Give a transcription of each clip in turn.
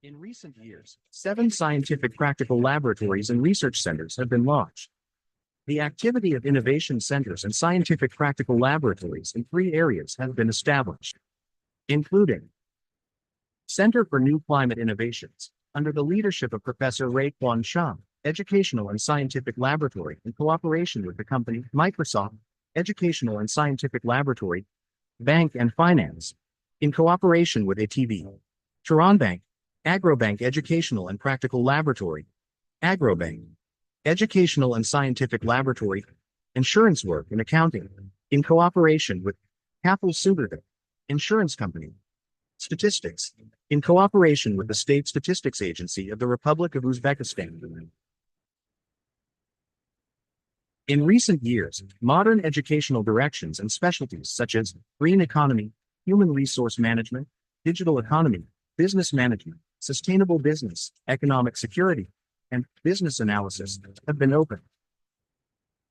In recent years, 7 scientific practical laboratories and research centers have been launched. The activity of innovation centers and scientific practical laboratories in 3 areas has been established, including Center for New Climate Innovations, under the leadership of Professor Ray Kwan Shang, Educational and Scientific Laboratory in cooperation with the company Microsoft, Educational and Scientific Laboratory, Bank and Finance, in cooperation with ATV, Bank, Agrobank Educational and Practical Laboratory, Agrobank, Educational and Scientific Laboratory, Insurance Work and Accounting, in cooperation with Kapil Sudarga, Insurance Company, Statistics, in cooperation with the State Statistics Agency of the Republic of Uzbekistan. In recent years, modern educational directions and specialties such as green economy, human resource management, digital economy, business management, sustainable business, economic security, and business analysis have been opened.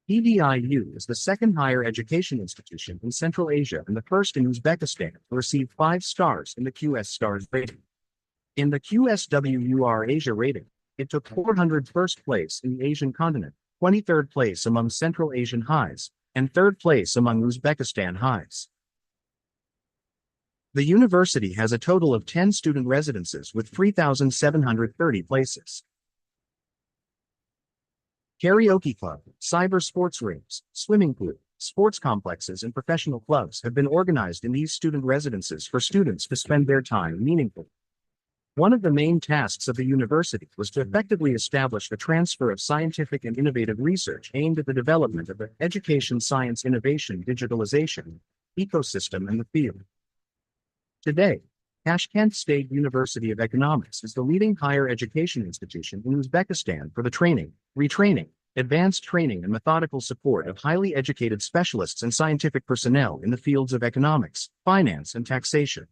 PDIU is the second higher education institution in Central Asia and the first in Uzbekistan to receive 5 stars in the QS Stars rating. In the QSWUR Asia rating, it took 401st place in the Asian continent, 23rd place among Central Asian highs, and 3rd place among Uzbekistan highs. The university has a total of 10 student residences with 3,730 places. Karaoke club, cyber sports rings, swimming pool, sports complexes and professional clubs have been organized in these student residences for students to spend their time meaningfully. One of the main tasks of the university was to effectively establish the transfer of scientific and innovative research aimed at the development of the education science innovation digitalization ecosystem in the field. Today, Tashkent State University of Economics is the leading higher education institution in Uzbekistan for the training, retraining, advanced training and methodical support of highly educated specialists and scientific personnel in the fields of economics, finance and taxation.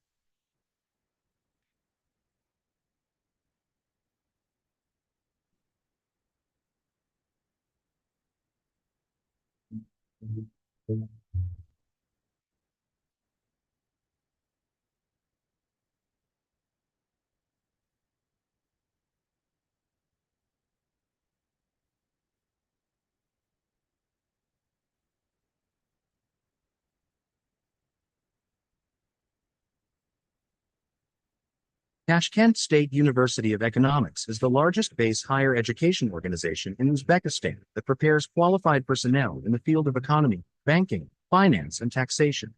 Tashkent State University of Economics is the largest base higher education organization in Uzbekistan that prepares qualified personnel in the field of economy, banking, finance, and taxation.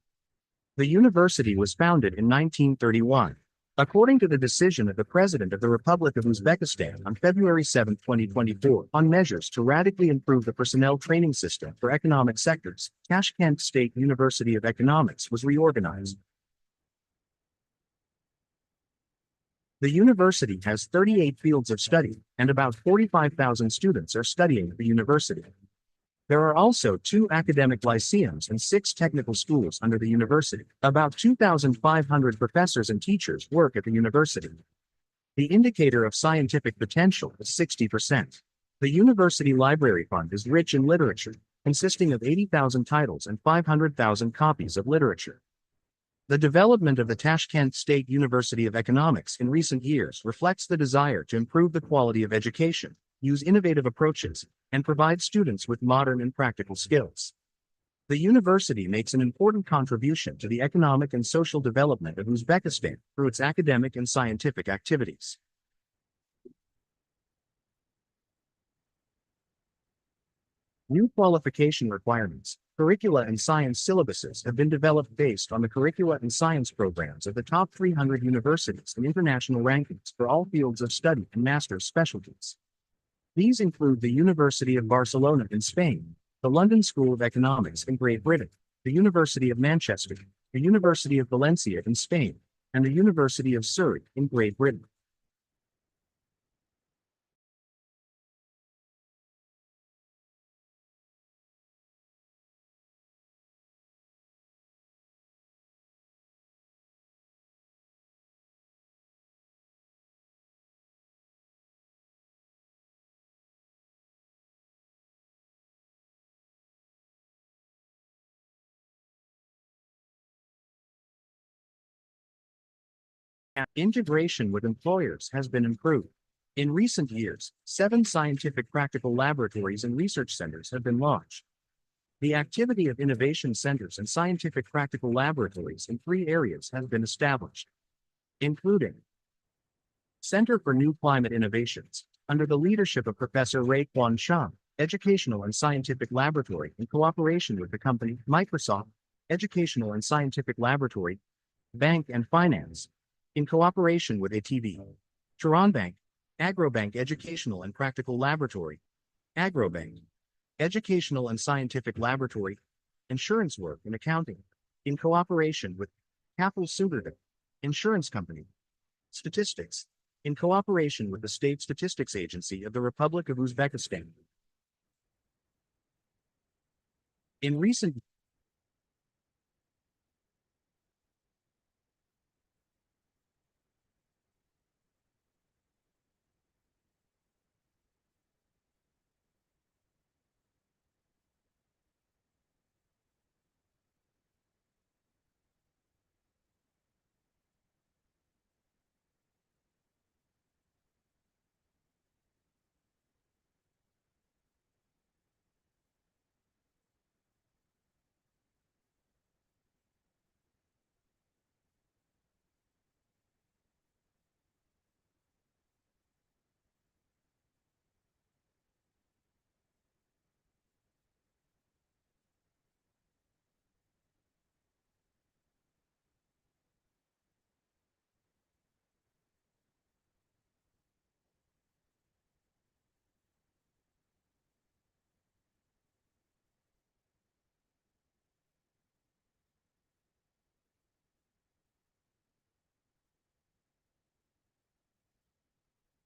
The university was founded in 1931. According to the decision of the President of the Republic of Uzbekistan on February 7, 2024, on measures to radically improve the personnel training system for economic sectors, Tashkent State University of Economics was reorganized. The university has 38 fields of study, and about 45,000 students are studying at the university. There are also 2 academic lyceums and 6 technical schools under the university. About 2,500 professors and teachers work at the university. The indicator of scientific potential is 60%. The university library fund is rich in literature, consisting of 80,000 titles and 500,000 copies of literature. The development of the Tashkent State University of Economics in recent years reflects the desire to improve the quality of education, use innovative approaches, and provide students with modern and practical skills. The university makes an important contribution to the economic and social development of Uzbekistan through its academic and scientific activities. New qualification requirements, curricula and science syllabuses have been developed based on the curricula and science programs of the top 300 universities and international rankings for all fields of study and master's specialties. These include the University of Barcelona in Spain, the London School of Economics in Great Britain, the University of Manchester, the University of Valencia in Spain, and the University of Surrey in Great Britain. Integration with employers has been improved. In recent years, 7 scientific practical laboratories and research centers have been launched. The activity of innovation centers and scientific practical laboratories in 3 areas has been established, including Center for New Climate Innovations, under the leadership of Professor Ray Kwan Shang, Educational and Scientific Laboratory in cooperation with the company Microsoft, Educational and Scientific Laboratory, Bank and Finance, in cooperation with ATV, Bank, Agrobank Educational and Practical Laboratory, Agrobank, Educational and Scientific Laboratory, Insurance Work and Accounting, in cooperation with IQTISODIYOT, Insurance Company, Statistics, in cooperation with the State Statistics Agency of the Republic of Uzbekistan. In recent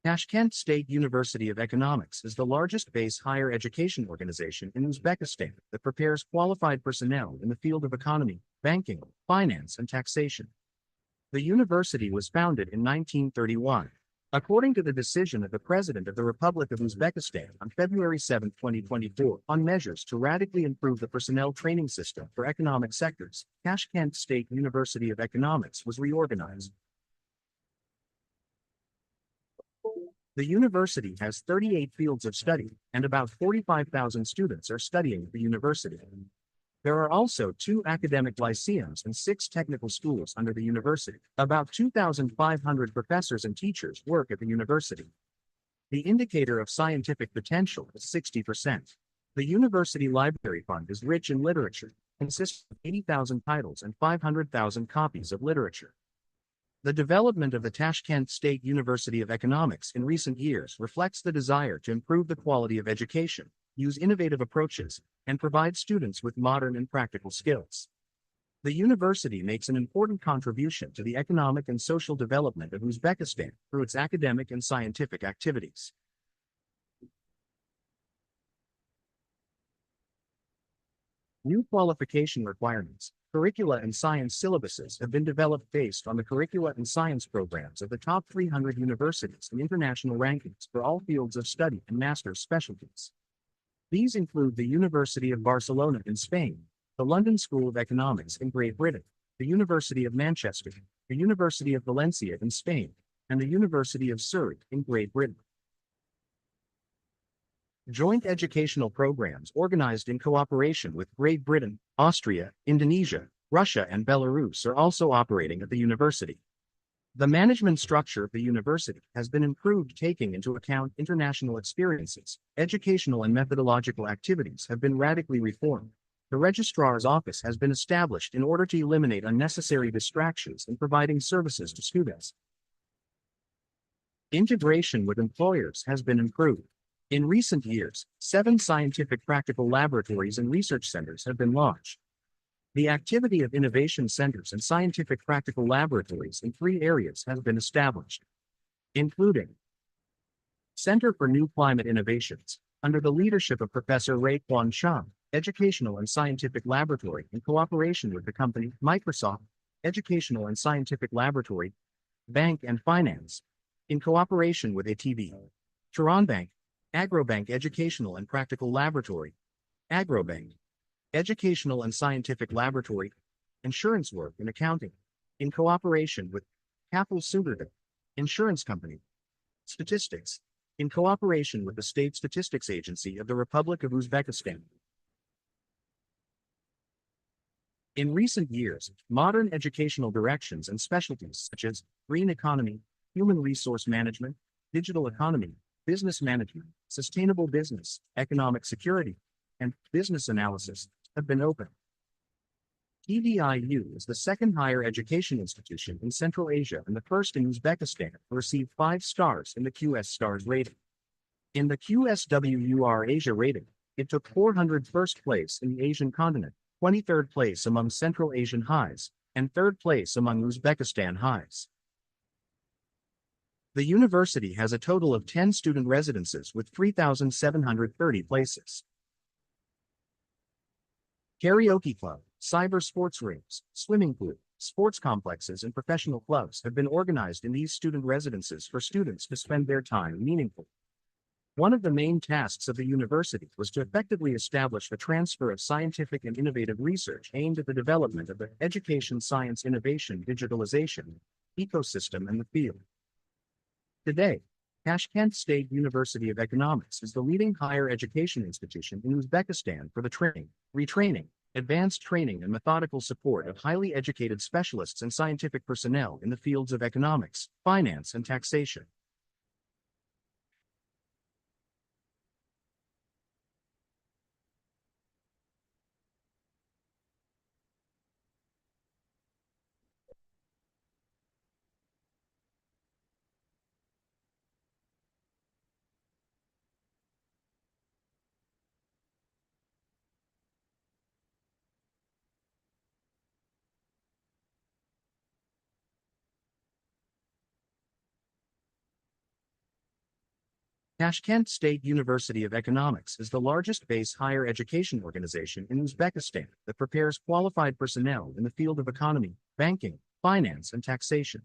Tashkent State University of Economics is the largest base higher education organization in Uzbekistan that prepares qualified personnel in the field of economy, banking, finance, and taxation. The university was founded in 1931. According to the decision of the President of the Republic of Uzbekistan on February 7, 2024, on measures to radically improve the personnel training system for economic sectors, Tashkent State University of Economics was reorganized. The university has 38 fields of study, and about 45,000 students are studying at the university. There are also 2 academic lyceums and 6 technical schools under the university. About 2,500 professors and teachers work at the university. The indicator of scientific potential is 60%. The university library fund is rich in literature, consists of 80,000 titles and 500,000 copies of literature. The development of the Tashkent State University of Economics in recent years reflects the desire to improve the quality of education, use innovative approaches, and provide students with modern and practical skills. The university makes an important contribution to the economic and social development of Uzbekistan through its academic and scientific activities. New qualification requirements, curricula and science syllabuses have been developed based on the curricula and science programs of the top 300 universities in international rankings for all fields of study and master's specialties. These include the University of Barcelona in Spain, the London School of Economics in Great Britain, the University of Manchester, the University of Valencia in Spain, and the University of Surrey in Great Britain. Joint educational programs organized in cooperation with Great Britain, Austria, Indonesia, Russia, and Belarus are also operating at the university. The management structure of the university has been improved, taking into account international experiences. Educational and methodological activities have been radically reformed. The registrar's office has been established in order to eliminate unnecessary distractions in providing services to students. Integration with employers has been improved. In recent years, 7 scientific practical laboratories and research centers have been launched. The activity of innovation centers and scientific practical laboratories in 3 areas has been established, including Center for New Climate Innovations, under the leadership of Professor Ray Kwan Shang, Educational and Scientific Laboratory in cooperation with the company Microsoft, Educational and Scientific Laboratory, Bank and Finance, in cooperation with ATV, Bank, Agrobank Educational and Practical Laboratory, Agrobank, Educational and Scientific Laboratory, Insurance Work and Accounting, in cooperation with Kapil Insurance Company, Statistics, in cooperation with the State Statistics Agency of the Republic of Uzbekistan. In recent years, modern educational directions and specialties such as green economy, human resource management, digital economy, business management, sustainable business, economic security, and business analysis have been opened. TDIU is the second higher education institution in Central Asia and the first in Uzbekistan to receive 5 stars in the QS Stars rating. In the QSWUR Asia rating, it took 401st place in the Asian continent, 23rd place among Central Asian highs, and 3rd place among Uzbekistan highs. The university has a total of 10 student residences with 3,730 places. Karaoke club, cyber sports rooms, swimming pool, sports complexes and professional clubs have been organized in these student residences for students to spend their time meaningfully. One of the main tasks of the university was to effectively establish the transfer of scientific and innovative research aimed at the development of the education science innovation digitalization ecosystem in the field. Today, Tashkent State University of Economics is the leading higher education institution in Uzbekistan for the training, retraining, advanced training and methodical support of highly educated specialists and scientific personnel in the fields of economics, finance and taxation. Tashkent State University of Economics is the largest base higher education organization in Uzbekistan that prepares qualified personnel in the field of economy, banking, finance, and taxation.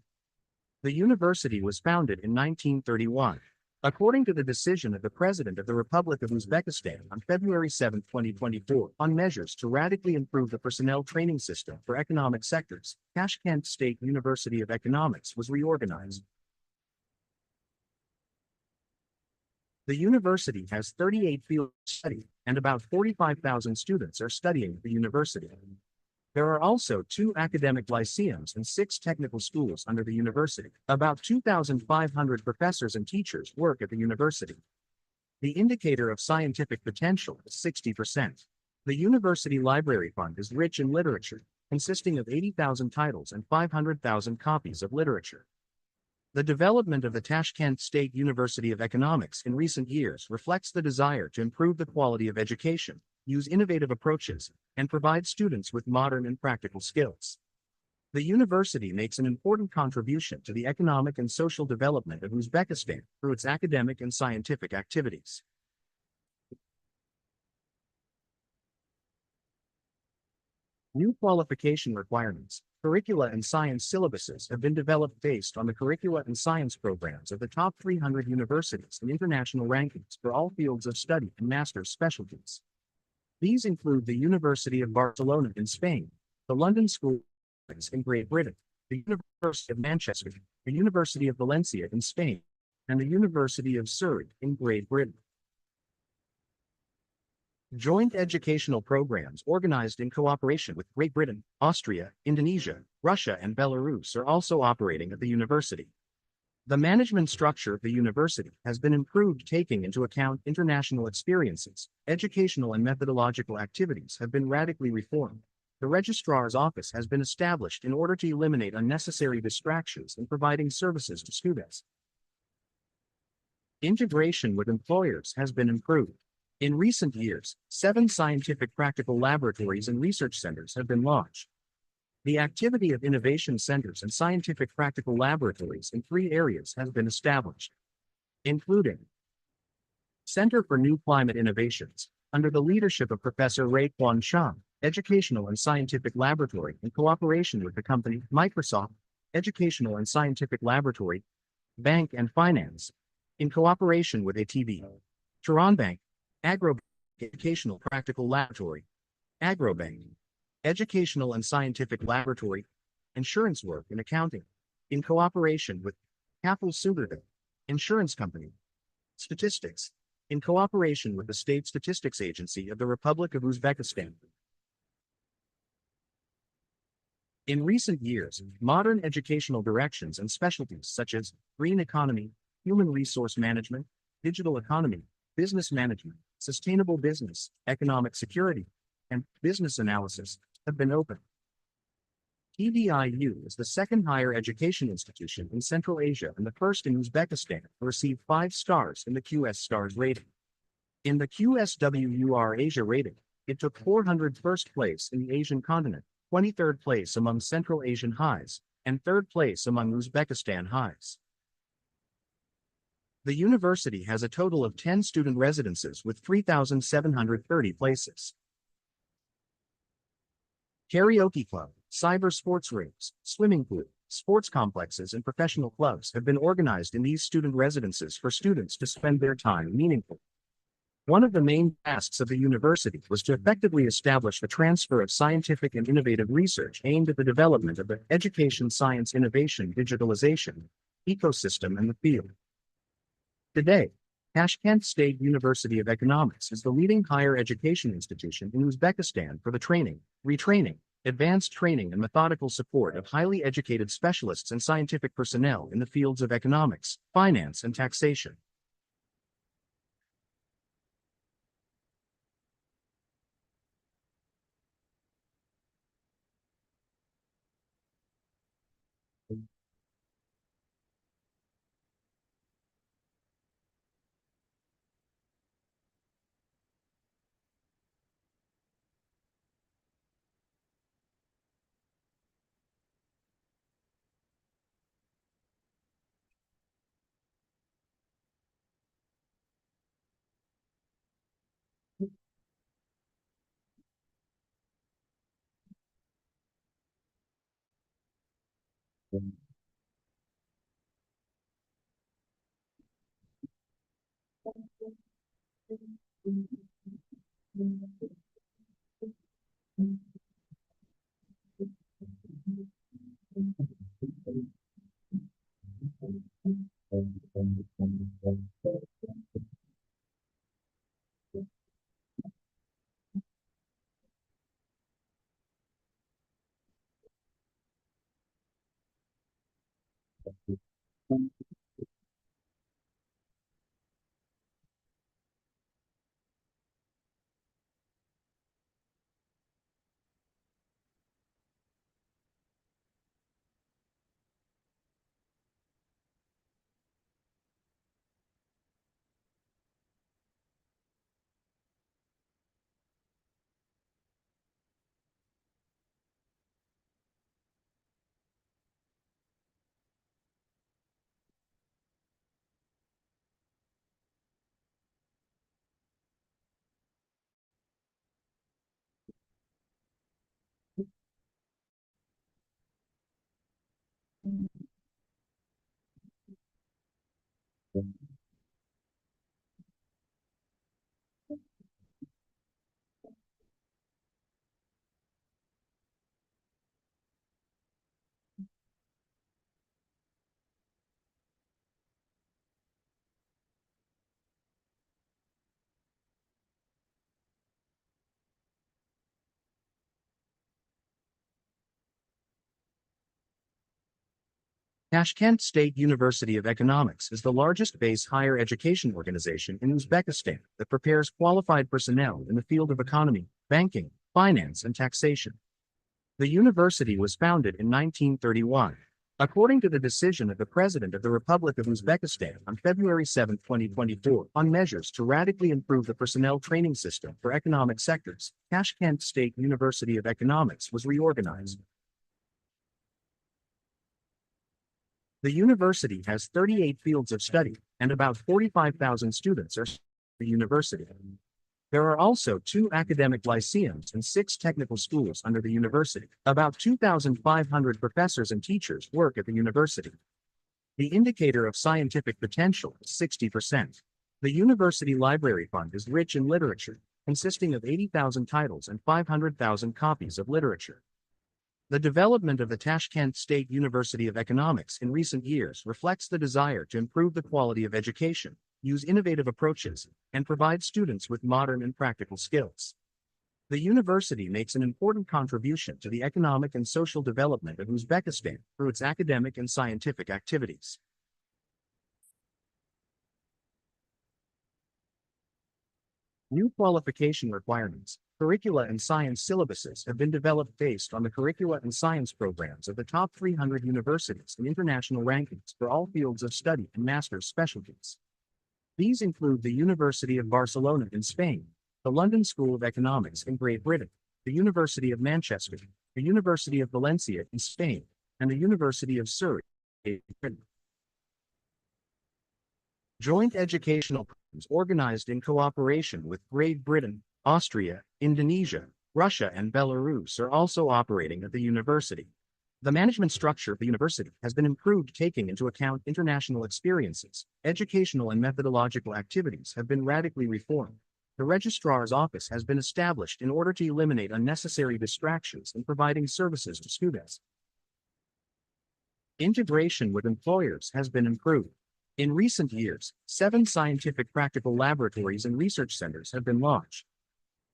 The university was founded in 1931. According to the decision of the President of the Republic of Uzbekistan on February 7, 2024, on measures to radically improve the personnel training system for economic sectors, Tashkent State University of Economics was reorganized. The university has 38 fields of study, and about 45,000 students are studying at the university. There are also 2 academic lyceums and 6 technical schools under the university. About 2,500 professors and teachers work at the university. The indicator of scientific potential is 60%. The university library fund is rich in literature, consisting of 80,000 titles and 500,000 copies of literature. The development of the Tashkent State University of Economics in recent years reflects the desire to improve the quality of education, use innovative approaches, and provide students with modern and practical skills. The university makes an important contribution to the economic and social development of Uzbekistan through its academic and scientific activities. New qualification requirements, curricula and science syllabuses have been developed based on the curricula and science programs of the top 300 universities in international rankings for all fields of study and master's specialties. These include the University of Barcelona in Spain, the London School in Great Britain, the University of Manchester, the University of Valencia in Spain, and the University of Surrey in Great Britain. Joint educational programs organized in cooperation with Great Britain, Austria, Indonesia, Russia, and Belarus are also operating at the university. The management structure of the university has been improved, taking into account international experiences. Educational and methodological activities have been radically reformed. The registrar's office has been established in order to eliminate unnecessary distractions in providing services to students. Integration with employers has been improved. In recent years, 7 scientific practical laboratories and research centers have been launched. The activity of innovation centers and scientific practical laboratories in 3 areas has been established, including Center for New Climate Innovations, under the leadership of Professor Ray Kwan Shang, Educational and Scientific Laboratory in cooperation with the company Microsoft, Educational and Scientific Laboratory, Bank and Finance, in cooperation with ATB, Tehran Bank, Educational Practical Laboratory, Agrobank, Educational and Scientific Laboratory, Insurance Work in Accounting, in cooperation with XALQARO, Insurance Company. Statistics, in cooperation with the State Statistics Agency of the Republic of Uzbekistan. In recent years, modern educational directions and specialties such as green economy, human resource management, digital economy, business management, sustainable business, economic security, and business analysis have been opened. TDIU is the second higher education institution in Central Asia and the first in Uzbekistan to receive 5 stars in the QS Stars rating. In the QSWUR Asia rating, it took 401st place in the Asian continent, 23rd place among Central Asian highs, and 3rd place among Uzbekistan highs. The university has a total of 10 student residences with 3,730 places. Karaoke club, cyber sports rings, swimming pool, sports complexes and professional clubs have been organized in these student residences for students to spend their time meaningfully. One of the main tasks of the university was to effectively establish the transfer of scientific and innovative research aimed at the development of the education science innovation digitalization ecosystem in the field. Today, Tashkent State University of Economics is the leading higher education institution in Uzbekistan for the training, retraining, advanced training and methodical support of highly educated specialists and scientific personnel in the fields of economics, finance and taxation. Tashkent State University of Economics is the largest base higher education organization in Uzbekistan that prepares qualified personnel in the field of economy, banking, finance, and taxation. The university was founded in 1931. According to the decision of the President of the Republic of Uzbekistan on February 7, 2024, on measures to radically improve the personnel training system for economic sectors, Tashkent State University of Economics was reorganized. The university has 38 fields of study, and about 45,000 students are at the university. There are also 2 academic lyceums and 6 technical schools under the university. About 2,500 professors and teachers work at the university. The indicator of scientific potential is 60%. The university library fund is rich in literature, consisting of 80,000 titles and 500,000 copies of literature. The development of the Tashkent State University of Economics in recent years reflects the desire to improve the quality of education, use innovative approaches, and provide students with modern and practical skills. The university makes an important contribution to the economic and social development of Uzbekistan through its academic and scientific activities. New qualification requirements, curricula and science syllabuses have been developed based on the curricula and science programs of the top 300 universities in international rankings for all fields of study and master's specialties. These include the University of Barcelona in Spain, the London School of Economics in Great Britain, the University of Manchester, the University of Valencia in Spain, and the University of Surrey in Britain. Joint educational programs organized in cooperation with Great Britain, Austria, Indonesia, Russia, and Belarus are also operating at the university. The management structure of the university has been improved, taking into account international experiences. Educational and methodological activities have been radically reformed. The registrar's office has been established in order to eliminate unnecessary distractions in providing services to students. Integration with employers has been improved. In recent years, 7 scientific practical laboratories and research centers have been launched.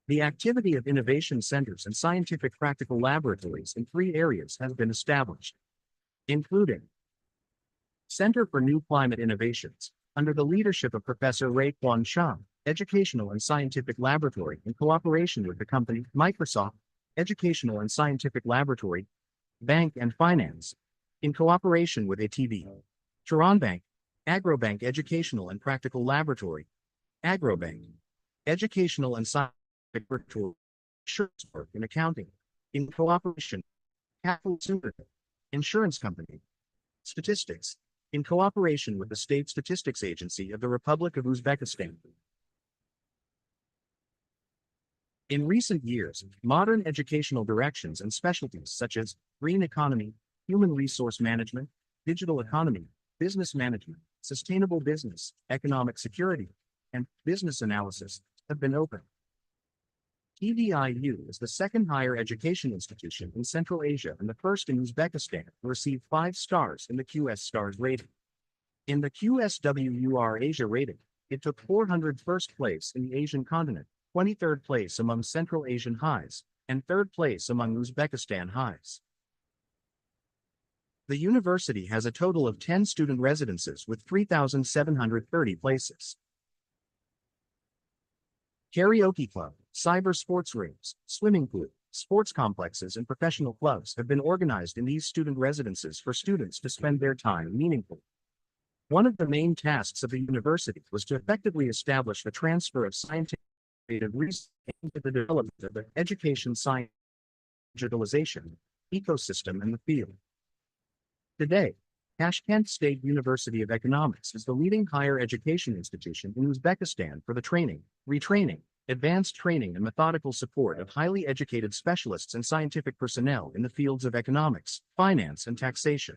The activity of innovation centers and scientific practical laboratories in 3 areas has been established, including Center for New Climate Innovations, under the leadership of Professor Ray Kwan Shang, Educational and Scientific Laboratory in cooperation with the company Microsoft, Educational and Scientific Laboratory, Bank and Finance, in cooperation with ATV, Bank, Agrobank Educational and Practical Laboratory, Agrobank, Educational and Scientific Laboratory, Insurance Work in Accounting, in cooperation, Capital Insurance Company, Statistics, in cooperation with the State Statistics Agency of the Republic of Uzbekistan. In recent years, modern educational directions and specialties such as green economy, human resource management, digital economy, business management, sustainable business, economic security, and business analysis have been opened. TDIU is the second higher education institution in Central Asia and the first in Uzbekistan to receive 5 stars in the QS Stars rating. In the QSWUR Asia rating, it took 401st place in the Asian continent, 23rd place among Central Asian highs, and 3rd place among Uzbekistan highs. The university has a total of 10 student residences with 3,730 places. Karaoke club, cyber sports rooms, swimming pool, sports complexes, and professional clubs have been organized in these student residences for students to spend their time meaningfully. One of the main tasks of the university was to effectively establish the transfer of scientific research into the development of the education science, digitalization, ecosystem, and the field. Today, Tashkent State University of Economics is the leading higher education institution in Uzbekistan for the training, retraining, advanced training, and methodical support of highly educated specialists and scientific personnel in the fields of economics, finance, and taxation.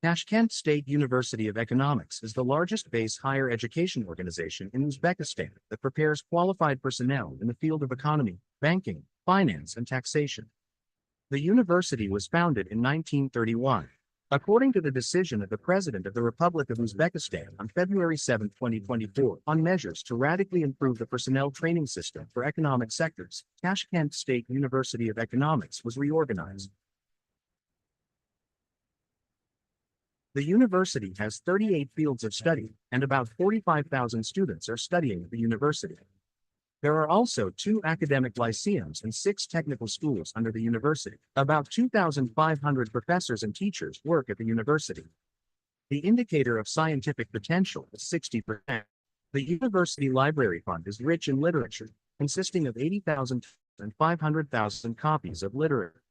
Tashkent State University of Economics is the largest base higher education organization in Uzbekistan that prepares qualified personnel in the field of economy, banking, finance, and taxation. The university was founded in 1931. According to the decision of the President of the Republic of Uzbekistan on February 7, 2024, on measures to radically improve the personnel training system for economic sectors, Tashkent State University of Economics was reorganized. The university has 38 fields of study, and about 45,000 students are studying at the university. There are also 2 academic lyceums and 6 technical schools under the university. About 2,500 professors and teachers work at the university. The indicator of scientific potential is 60%. The university library fund is rich in literature, consisting of 80,000 and 500,000 copies of literature.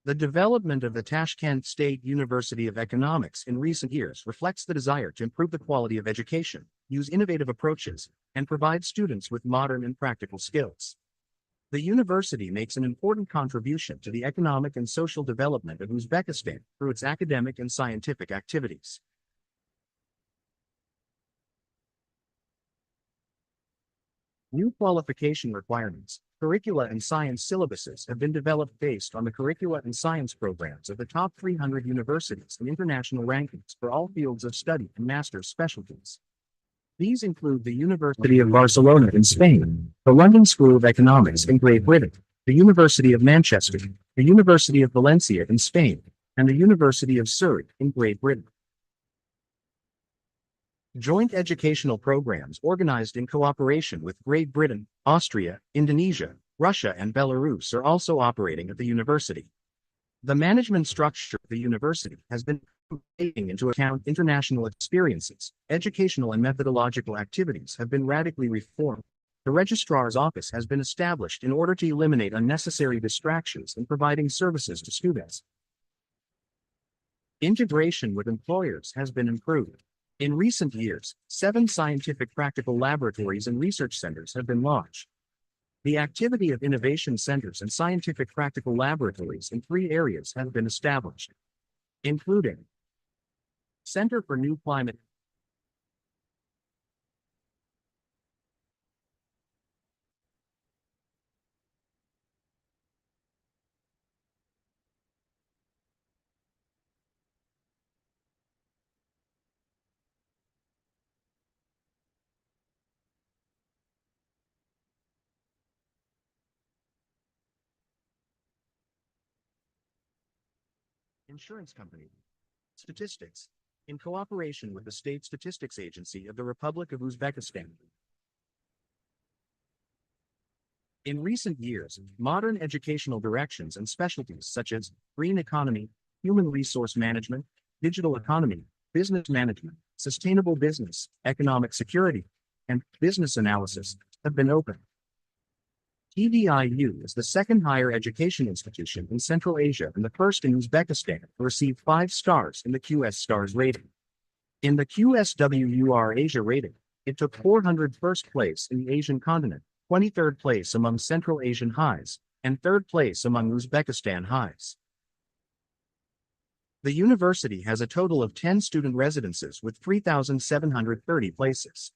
The development of the Tashkent State University of Economics in recent years reflects the desire to improve the quality of education, use innovative approaches, and provide students with modern and practical skills. The university makes an important contribution to the economic and social development of Uzbekistan through its academic and scientific activities. New qualification requirements, curricula and science syllabuses have been developed based on the curricula and science programs of the top 300 universities in international rankings for all fields of study and master's specialties. These include the University of Barcelona in Spain, the London School of Economics in Great Britain, the University of Manchester, the University of Valencia in Spain, and the University of Surrey in Great Britain. Joint educational programs organized in cooperation with Great Britain, Austria, Indonesia, Russia, and Belarus are also operating at the university. The management structure of the university has been taking into account international experiences. Educational and methodological activities have been radically reformed. The registrar's office has been established in order to eliminate unnecessary distractions in providing services to students. Integration with employers has been improved. In recent years, 7 scientific practical laboratories and research centers have been launched. The activity of innovation centers and scientific practical laboratories in 3 areas have been established, including Center for New Climate, Insurance Company, Statistics, in cooperation with the State Statistics Agency of the Republic of Uzbekistan. In recent years, modern educational directions and specialties such as green economy, human resource management, digital economy, business management, sustainable business, economic security, and business analysis have been opened. TDIU is the second higher education institution in Central Asia and the first in Uzbekistan to receive 5 stars in the QS Stars rating. In the QSWUR Asia rating, it took 401st place in the Asian continent, 23rd place among Central Asian highs, and 3rd place among Uzbekistan highs. The university has a total of 10 student residences with 3,730 places.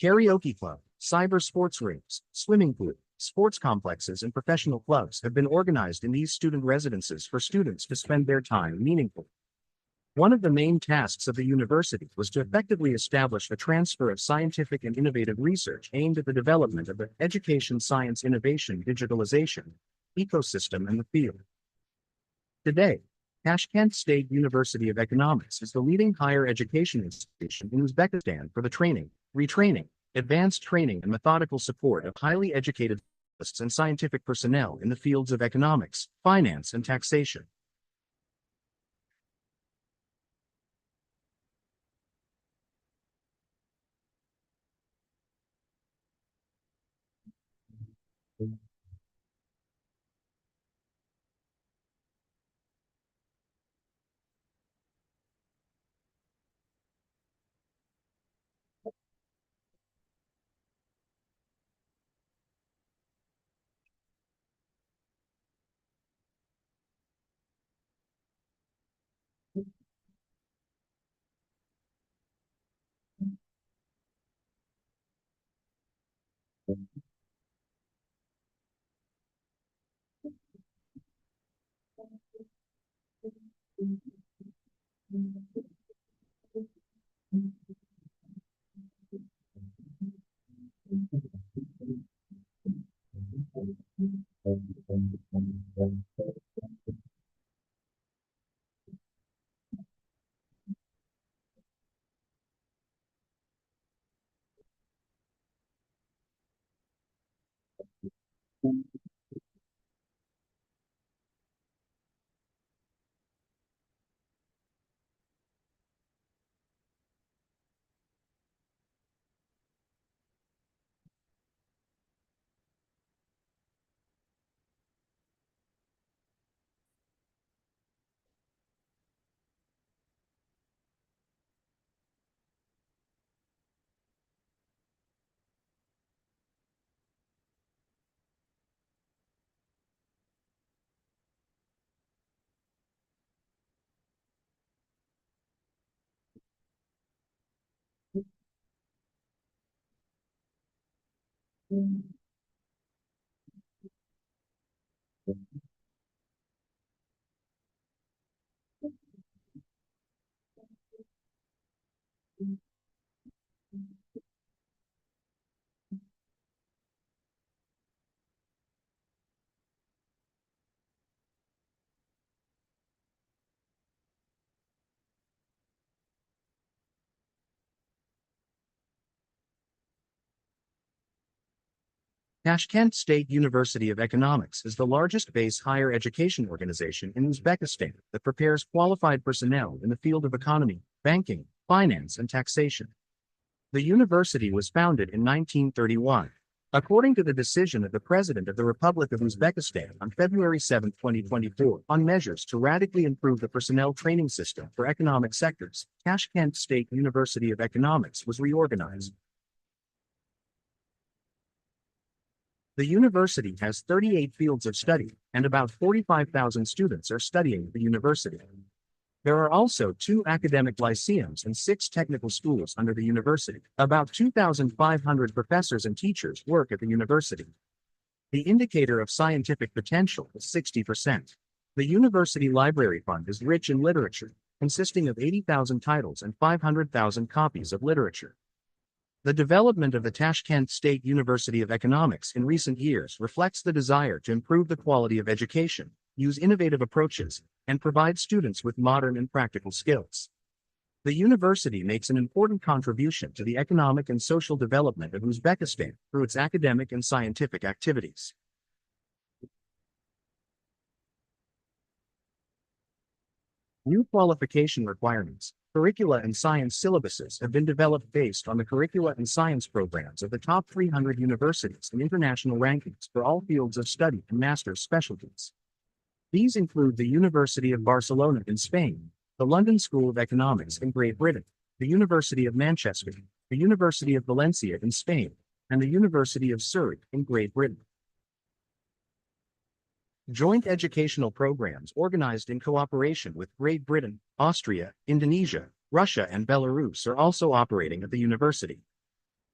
Karaoke club, cyber sports rings, swimming pool, sports complexes, and professional clubs have been organized in these student residences for students to spend their time meaningfully. One of the main tasks of the university was to effectively establish a transfer of scientific and innovative research aimed at the development of the education science innovation digitalization ecosystem in the field. Today, Tashkent State University of Economics is the leading higher education institution in Uzbekistan for the training, retraining, advanced training, and methodical support of highly educated and scientific personnel in the fields of economics, finance, and taxation. Tashkent State University of Economics is the largest base higher education organization in Uzbekistan that prepares qualified personnel in the field of economy, banking, finance, and taxation. The university was founded in 1931. According to the decision of the President of the Republic of Uzbekistan on February 7, 2024, on measures to radically improve the personnel training system for economic sectors, Tashkent State University of Economics was reorganized. The university has 38 fields of study, and about 45,000 students are studying at the university. There are also 2 academic lyceums and 6 technical schools under the university. About 2,500 professors and teachers work at the university. The indicator of scientific potential is 60%. The university library fund is rich in literature, consisting of 80,000 titles and 500,000 copies of literature. The development of the Tashkent State University of Economics in recent years reflects the desire to improve the quality of education, use innovative approaches, and provide students with modern and practical skills. The university makes an important contribution to the economic and social development of Uzbekistan through its academic and scientific activities. New qualification requirements, curricula and science syllabuses have been developed based on the curricula and science programs of the top 300 universities and international rankings for all fields of study and master's specialties. These include the University of Barcelona in Spain, the London School of Economics in Great Britain, the University of Manchester, the University of Valencia in Spain, and the University of Surrey in Great Britain. Joint educational programs organized in cooperation with Great Britain, Austria, Indonesia, Russia, and Belarus are also operating at the university.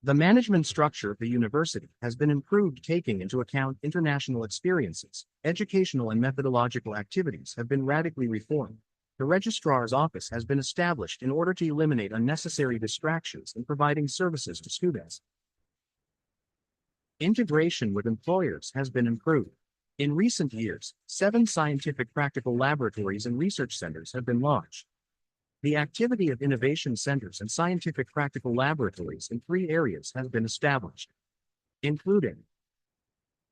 The management structure of the university has been improved, taking into account international experiences. Educational and methodological activities have been radically reformed. The registrar's office has been established in order to eliminate unnecessary distractions in providing services to students. Integration with employers has been improved. In recent years, 7 scientific practical laboratories and research centers have been launched. The activity of innovation centers and scientific practical laboratories in 3 areas has been established, including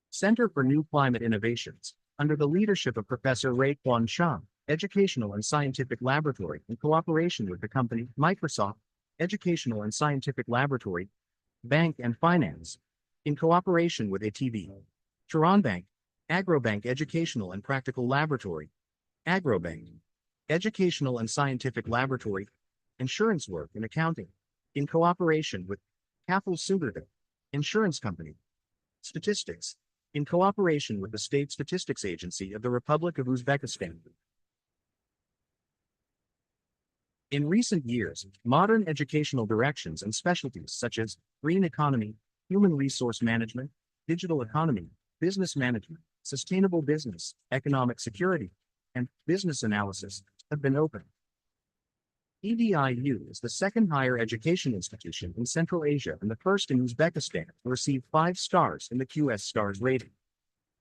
Center for New Climate Innovations, under the leadership of Professor Ray Kwan Shang, Educational and Scientific Laboratory in cooperation with the company Microsoft, Educational and Scientific Laboratory, Bank and Finance, in cooperation with ATV. Turanbank, Agrobank Educational and Practical Laboratory, Agrobank, Educational and Scientific Laboratory, Insurance Work and Accounting, in cooperation with Kafel Sugurda, Insurance Company, Statistics, in cooperation with the State Statistics Agency of the Republic of Uzbekistan. In recent years, modern educational directions and specialties such as green economy, human resource management, digital economy, business management, sustainable business, economic security, and business analysis have been opened. EDIU is the second higher education institution in Central Asia and the first in Uzbekistan to receive 5 stars in the QS Stars rating.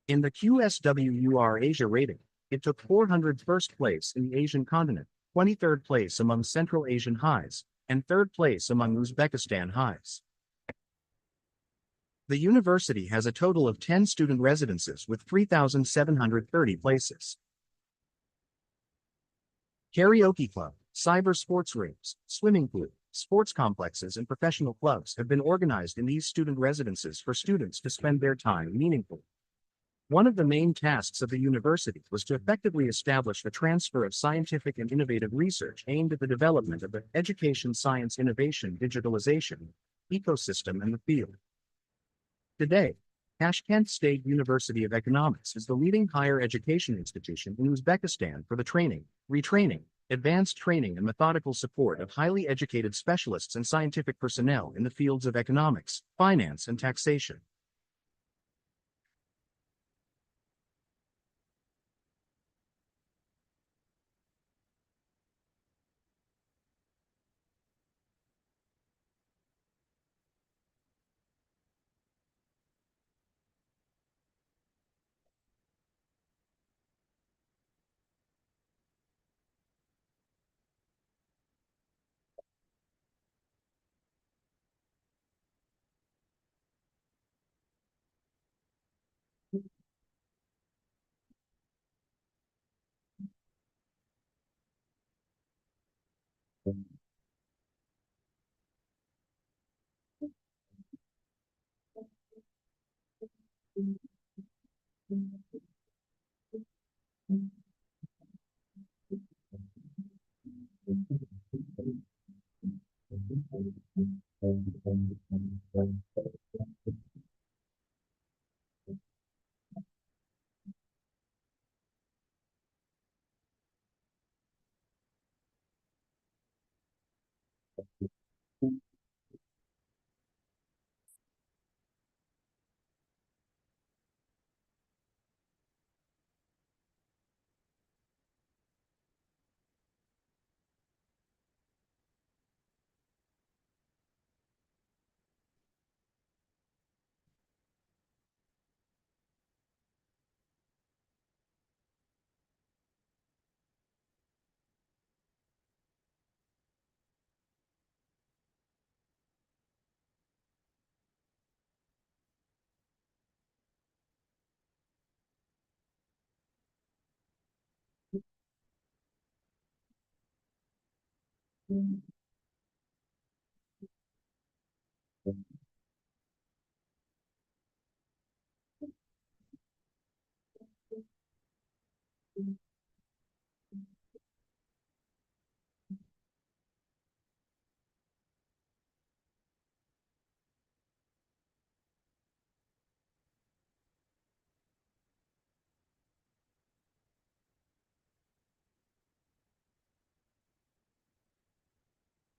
In the QSWUR Asia rating, it took 401st place in the Asian continent, 23rd place among Central Asian highs, and 3rd place among Uzbekistan highs. The university has a total of 10 student residences with 3,730 places. Karaoke club, cyber sports rooms, swimming pool, sports complexes and professional clubs have been organized in these student residences for students to spend their time meaningfully. One of the main tasks of the university was to effectively establish a transfer of scientific and innovative research aimed at the development of the education science innovation digitalization ecosystem in the field. Today, Tashkent State University of Economics is the leading higher education institution in Uzbekistan for the training, retraining, advanced training and methodical support of highly educated specialists and scientific personnel in the fields of economics, finance and taxation.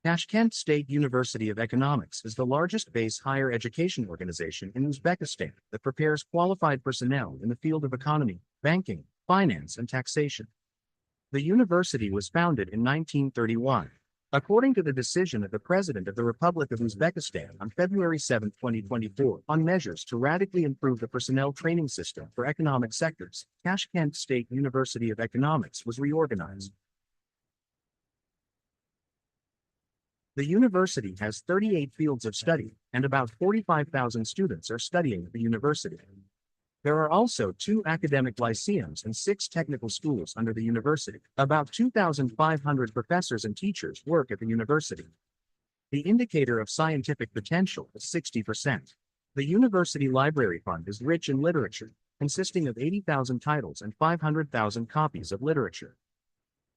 Tashkent State University of Economics is the largest base higher education organization in Uzbekistan that prepares qualified personnel in the field of economy, banking, finance, and taxation. The university was founded in 1931. According to the decision of the President of the Republic of Uzbekistan on February 7, 2024, on measures to radically improve the personnel training system for economic sectors, Tashkent State University of Economics was reorganized. The university has 38 fields of study, and about 45,000 students are studying at the university. There are also 2 academic lyceums and 6 technical schools under the university. About 2,500 professors and teachers work at the university. The indicator of scientific potential is 60%. The University Library Fund is rich in literature, consisting of 80,000 titles and 500,000 copies of literature.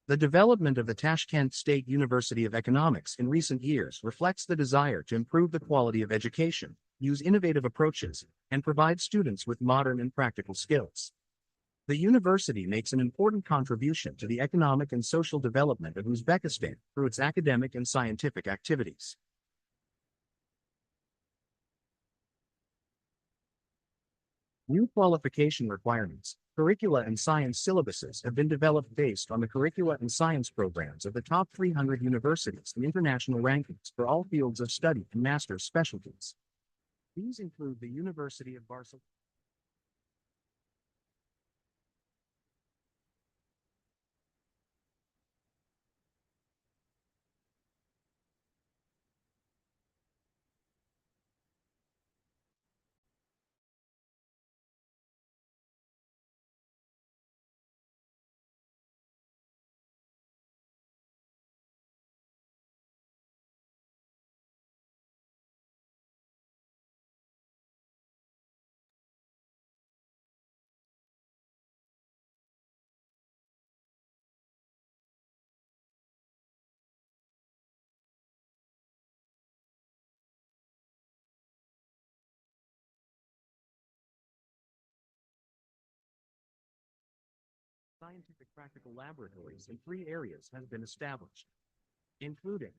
The development of the Tashkent State University of Economics in recent years reflects the desire to improve the quality of education, use innovative approaches, and provide students with modern and practical skills. The university makes an important contribution to the economic and social development of Uzbekistan through its academic and scientific activities. New qualification requirements, curricula and science syllabuses have been developed based on the curricula and science programs of the top 300 universities in international rankings for all fields of study and master's specialties. These include the University of Barcelona. Scientific practical laboratories in 3 areas has been established, including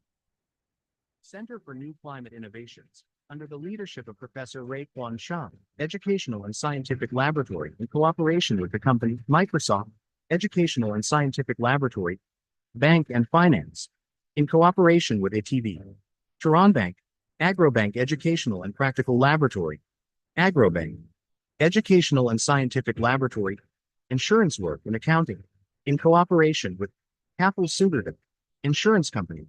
Center for New Climate Innovations, under the leadership of Professor Ray Kwan Shang, Educational and Scientific Laboratory in cooperation with the company Microsoft, Educational and Scientific Laboratory, Bank and Finance, in cooperation with ATV, Bank, Agrobank Educational and Practical Laboratory, Agrobank, Educational and Scientific Laboratory, Insurance Work and Accounting, in cooperation with Kapil Sudardan, Insurance Company,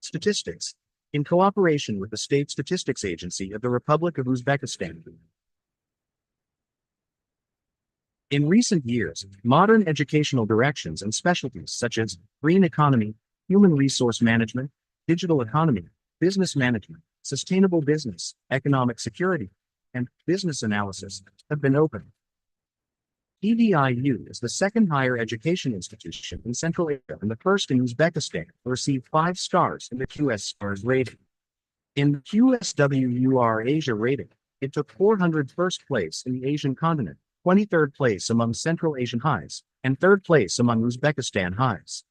Statistics, in cooperation with the State Statistics Agency of the Republic of Uzbekistan. In recent years, modern educational directions and specialties such as green economy, human resource management, digital economy, business management, sustainable business, economic security, and business analysis have been opened. TDIU is the second higher education institution in Central Asia and the first in Uzbekistan to receive 5 stars in the QS Stars rating. In the QSWUR Asia rating, it took 401st place in the Asian continent, 23rd place among Central Asian highs, and 3rd place among Uzbekistan highs.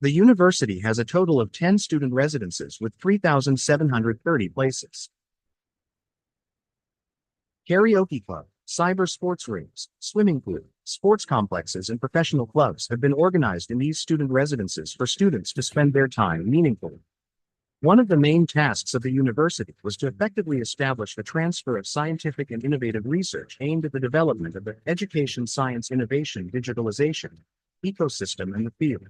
The university has a total of 10 student residences with 3,730 places. Karaoke club, cyber sports rings, swimming pool, sports complexes and professional clubs have been organized in these student residences for students to spend their time meaningfully. One of the main tasks of the university was to effectively establish the transfer of scientific and innovative research aimed at the development of the education science innovation digitalization ecosystem in the field.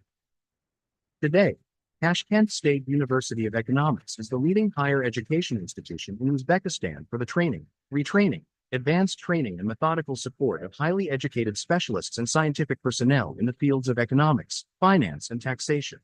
Today, Tashkent State University of Economics is the leading higher education institution in Uzbekistan for the training, retraining, advanced training and methodical support of highly educated specialists and scientific personnel in the fields of economics, finance and taxation.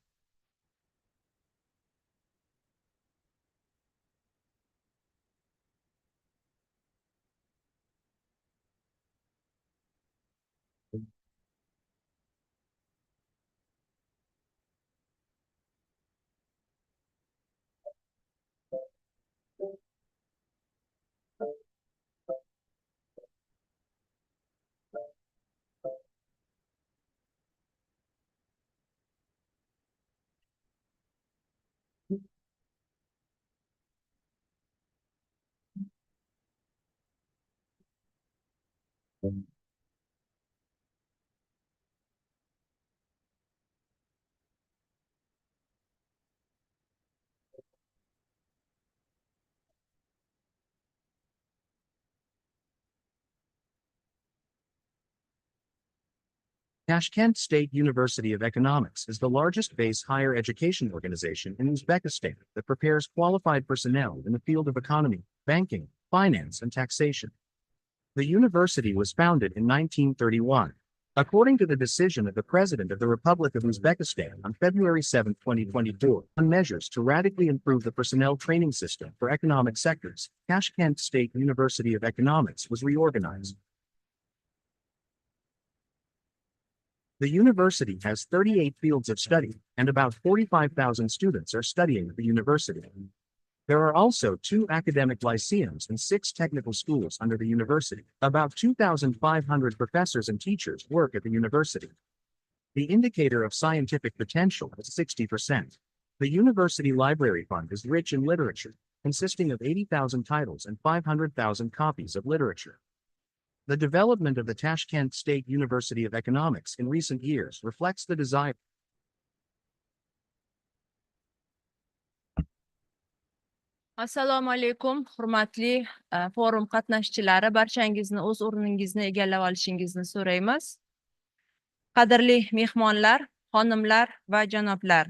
Tashkent State University of Economics is the largest base higher education organization in Uzbekistan that prepares qualified personnel in the field of economy, banking, finance, and taxation. The university was founded in 1931. According to the decision of the President of the Republic of Uzbekistan on February 7, 2024, on measures to radically improve the personnel training system for economic sectors, Tashkent State University of Economics was reorganized. The university has 38 fields of study, and about 45,000 students are studying at the university. There are also 2 academic lyceums and 6 technical schools under the university. About 2,500 professors and teachers work at the university. The indicator of scientific potential is 60%. The university library fund is rich in literature, consisting of 80,000 titles and 500,000 copies of literature. The development of the Tashkent State University of Economics in recent years reflects the desire. Assalomu alaykum, hurmatli forum qatnashchilari, barchangizni o'z o'rningizni egallab olishingizni so'raymiz. Qadrli mehmonlar, xonimlar va janoblar.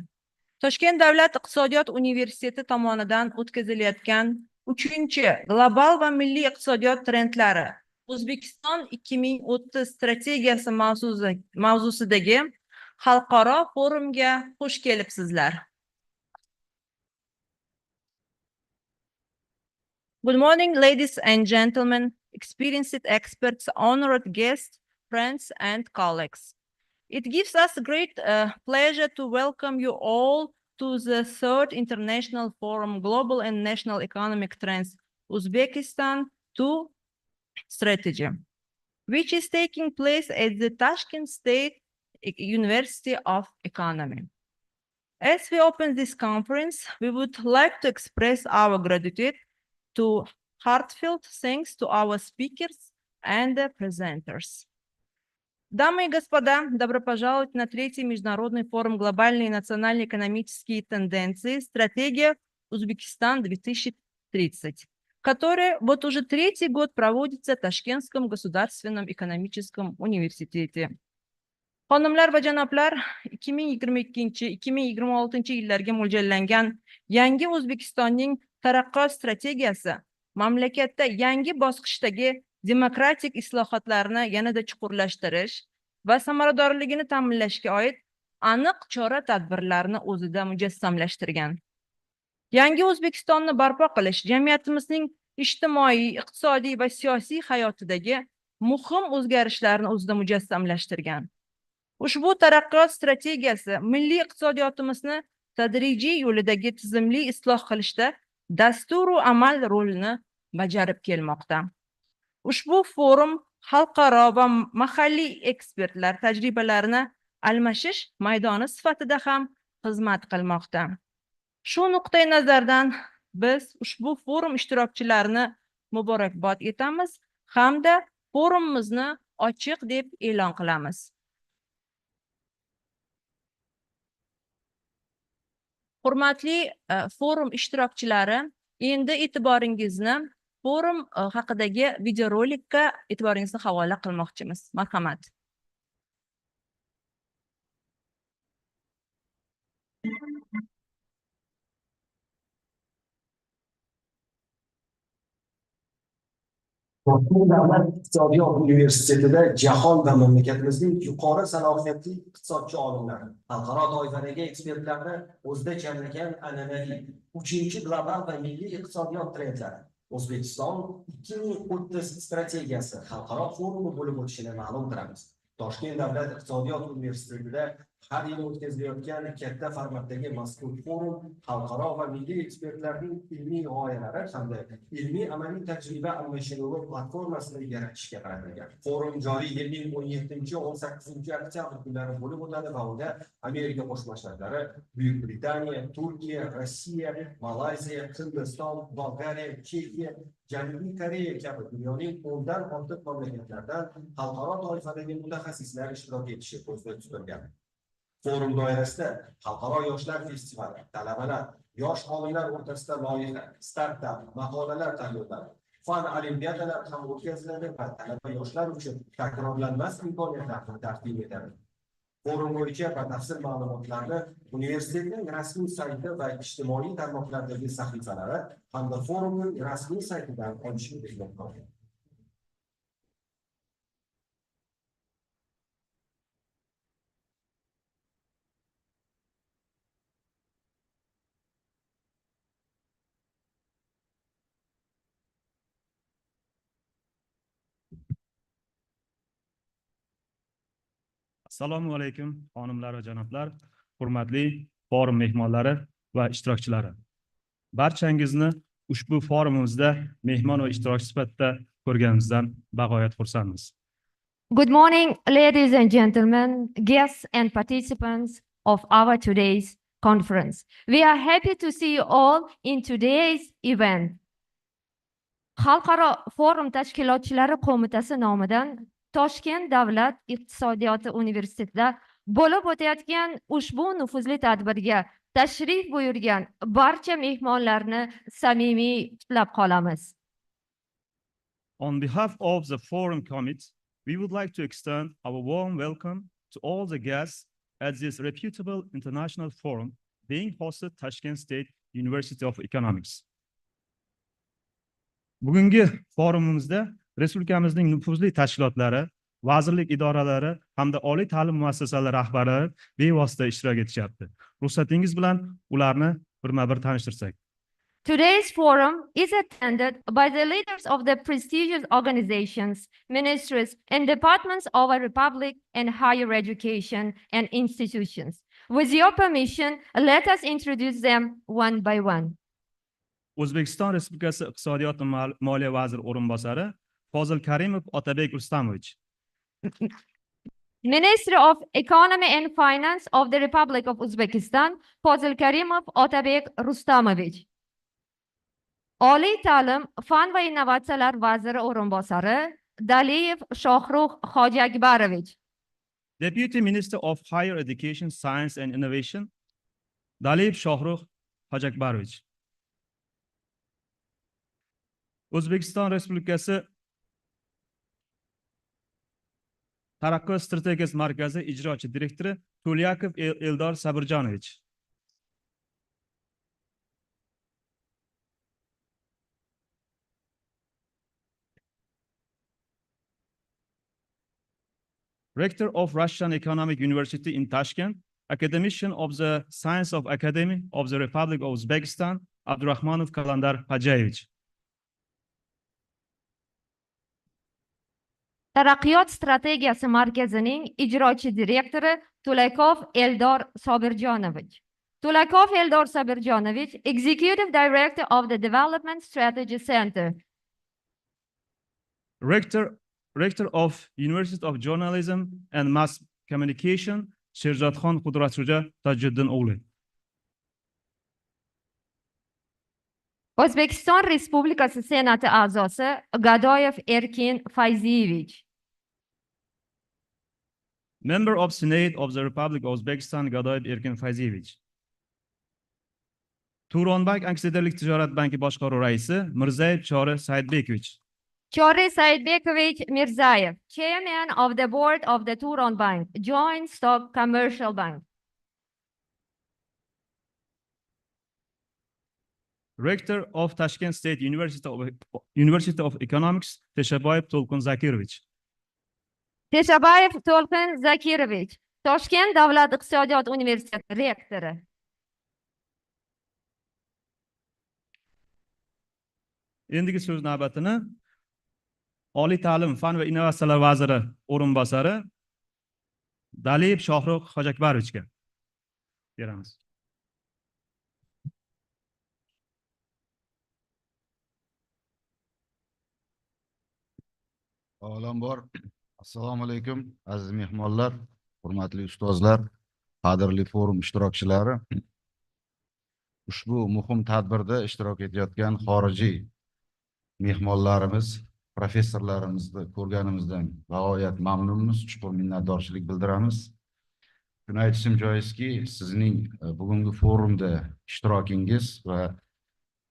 Toshkent davlat iqtisodiyot universiteti tomonidan o'tkazilayotgan 3-global va milliy iqtisodiyot trendlari O'zbekiston 2030 strategiyasi mavzusidagi xalqaro forumga xush kelibsizlar. Good morning, ladies and gentlemen, experienced experts, honored guests, friends, and colleagues. It gives us great pleasure to welcome you all to the 3rd International Forum Global and National Economic Trends Uzbekistan to Strategy, which is taking place at the Tashkent State University of Economy. As we open this conference, we would like to express our gratitude to heartfelt thanks to our speakers and the presenters. Дамы и господа, добро пожаловать на 3-й Международный форум «Глобальные и национально-экономические тенденции. Стратегия Узбекистан 2030», который вот уже 3-й год проводится в Ташкентском государственном экономическом университете. Xonimlar va janoblar, 2022-2026 yillarga mo'ljallangan yangi O'zbekistonning taraqqiyot strategiyasi mamlakatda yangi bosqichdagi demokratik islohotlarni yanada chuqurlashtirish va samaradorligini ta'minlashga oid aniq chora-tadbirlarni o'zida mujassamlashtirgan. Yangi O'zbekistonni barpo qilish jamiyatimizning ijtimoiy, iqtisodiy va siyosiy hayotidagi muhim o'zgarishlarni o'zida mujassamlashtirgan. Ushbu taraqqiyot strategiyasi milliy iqtisodiyotimizni tadrijiy yo'lidagi tizimli isloh qilishda dasturu amal rolini bajarib kelmoqda. Ushbu forum xalqaro va mahalliy ekspertlar tajribalarini almashish maydoni sifatida ham xizmat qilmoqda. Shu nuqtai nazardan biz ushbu forum ishtirokchilarini muborakbod etamiz hamda forumimizni ochiq deb e'lon qilamiz. Hurmatli forum ishtirokchilari, endi e'tiboringizni forum haqidagi videorolikka e'tiboringizni havola qilmoqchimiz. Marhamat. Toshkent davlat iqtisodiyot universitetida jahon va mamlakatimizning yuqori salohiyatli iqtisodchi olimlari, xalqaro toifadagi ekspertlarni o'zida jamlagan an'anaviy 3-global va milliy iqtisodiyot trendlari O'zbekiston 2030 strategiyasi xalqaro forumi bo'lib o'tishini ma'lum qilamiz. Toshkent davlat iqtisodiyot universitetida har yili o'tkazilayotgan katta formatdagi mazkur forum xalqaro va milliy ekspertlarning ilmiy g'oyalari hamda ilmiy amaliy tajriba almashinuvi platformasini yaratishga qaratilgan. Forum joriy yilning 17-18 oktyabr kunlari bo'lib o'tadi va unda Amerika Qo'shma Shtatlari, Buyuk Britaniya, Turkiya, Rossiya, Malayziya, Hindiston, Bolgariya, Chexiya, Janubiy Koreya kabi dunyoning 10dan ortiq mamlakatlardan xalqaro toifadagi mutaxassislar ishtirok etishi ko'zda tutilgan. Forum doirasida xalqaro yoshlar festivali, talabalar, yosh olimlar o'rtasida loyiha, startap, maqolalar tayyorladi. Fan olimpiadalar ham o'tkaziladi va talaba yoshlar uchun takrorlanmas imkoniyatlarni taqdim etadi. Forum bo'yicha batafsil ma'lumotlarni universitetning rasmiy sayti va ijtimoiy tarmoqlardagi sahifalari hamda forumning rasmiy saytidan olishingiz mumkin. Assalomu alaykum, xonimlar va janoblar, hurmatli forum mehmonlari va ishtirokchilari. Barchangizni ushbu forumimizda mehmon va ishtirokchi sifatida ko'rganimizdan bag'oyat xursandmiz. Good morning, ladies and gentlemen, guests and participants of our today's conference. We are happy to see you all in today's event. Xalqaro forum tashkilotchilari qo'mitasi nomidan Toshkent davlat iqtisodiyoti universitetida bo'lib o'tayotgan ushbu nufuzli tadbirga tashrif buyurgan barcha mehmonlarni samimiy qutlab qolamiz. On behalf of the forum committee, we would like to extend our warm welcome to all the guests at this reputable international forum being hosted at Tashkent State University of Economics. Bugungi forumimizda respublikamizning nufuzli tashkilotlari, vazirlik idoralari hamda oliy ta'lim muassasalari rahbarlari bevosita ishtirok etishyapti. Ruxsatingiz bilan ularni birma-bir tanishtirsak. Today's forum is attended by the leaders of the prestigious organizations, ministries, and departments of our republic and higher education and institutions. With your permission, let us introduce them one by one. O'zbekiston Respublikasi Iqtisodiyot va Moliya vaziri o'rinbosari Fozil Karimov Otabek Rustamovich. Minister of Economy and Finance of the Republic of Uzbekistan, Fozil Karimov Otabek Rustamovich. Oliy ta'lim, fan va innovatsiyalar vaziri o'rinbosari Daliyev Shohrux Hojiakbarovich. Deputy Minister of Higher Education, Science and Innovation, Daliyev Shohrux Hojiakbarovich. O'zbekiston Respublikasi Taraqqiyot strategiyasi markazi ijrochi direktori To'lyakov Eldor Sabirjonovich. Rector of Russian Economic University in Tashkent, Academician of the Science of Academy of the Republic of Uzbekistan, Abdurahmanov Kalandar Pajayevich. Taraqqiyot strategiyasi markazining ijrochi direktori To'lakov Eldor Sabirjonovich. To'lakov Eldor Sabirjonovich, Executive Director of the Development Strategy Center. Rector of University of Journalism and Mass Communication, Sherzodxon Qudratxo'ja Tajiddin o'g'li. O'zbekiston Respublikasi Senati a'zosi Gadoyev Erkin Fayziyevich. Member of Senate of the Republic of Uzbekistan, Gadoyev Erkin Fayziyevich. Turonbank aksiyadorlik tijorat banki boshqaruv raisi Mirzayev Chori Saidbekovich. Chori Saidbekovich Mirzayev, Chairman of the Board of the Turon Bank, Joint Stock Commercial Bank. Rector of Tashkent State University of Economics, Teshaboyev To'lqin Zakirovich. Teshaboyev To'lqin Zakirovich, Toshkent davlat iqtisodiyot universiteti rektori. Endigi so'z navbatini Oliy ta'lim, fan va innovatsiyalar vaziri o'rinbosari Daliyev Shohrux Hojiakbarovichga beramiz. Avvalambor, assalomu alaykum, aziz mehmonlar, hurmatli ustozlar, qadrli forum ishtirokchilari. Ushbu muhim tadbirda ishtirok etayotgan xorijiy mehmonlarimiz, professorlarimizni ko'rganimizdan g'oyat mamnunmiz, chuqur minnatdorchilik bildiramiz. Shuni aytishim joizki, sizning bugungi forumda ishtirokingiz va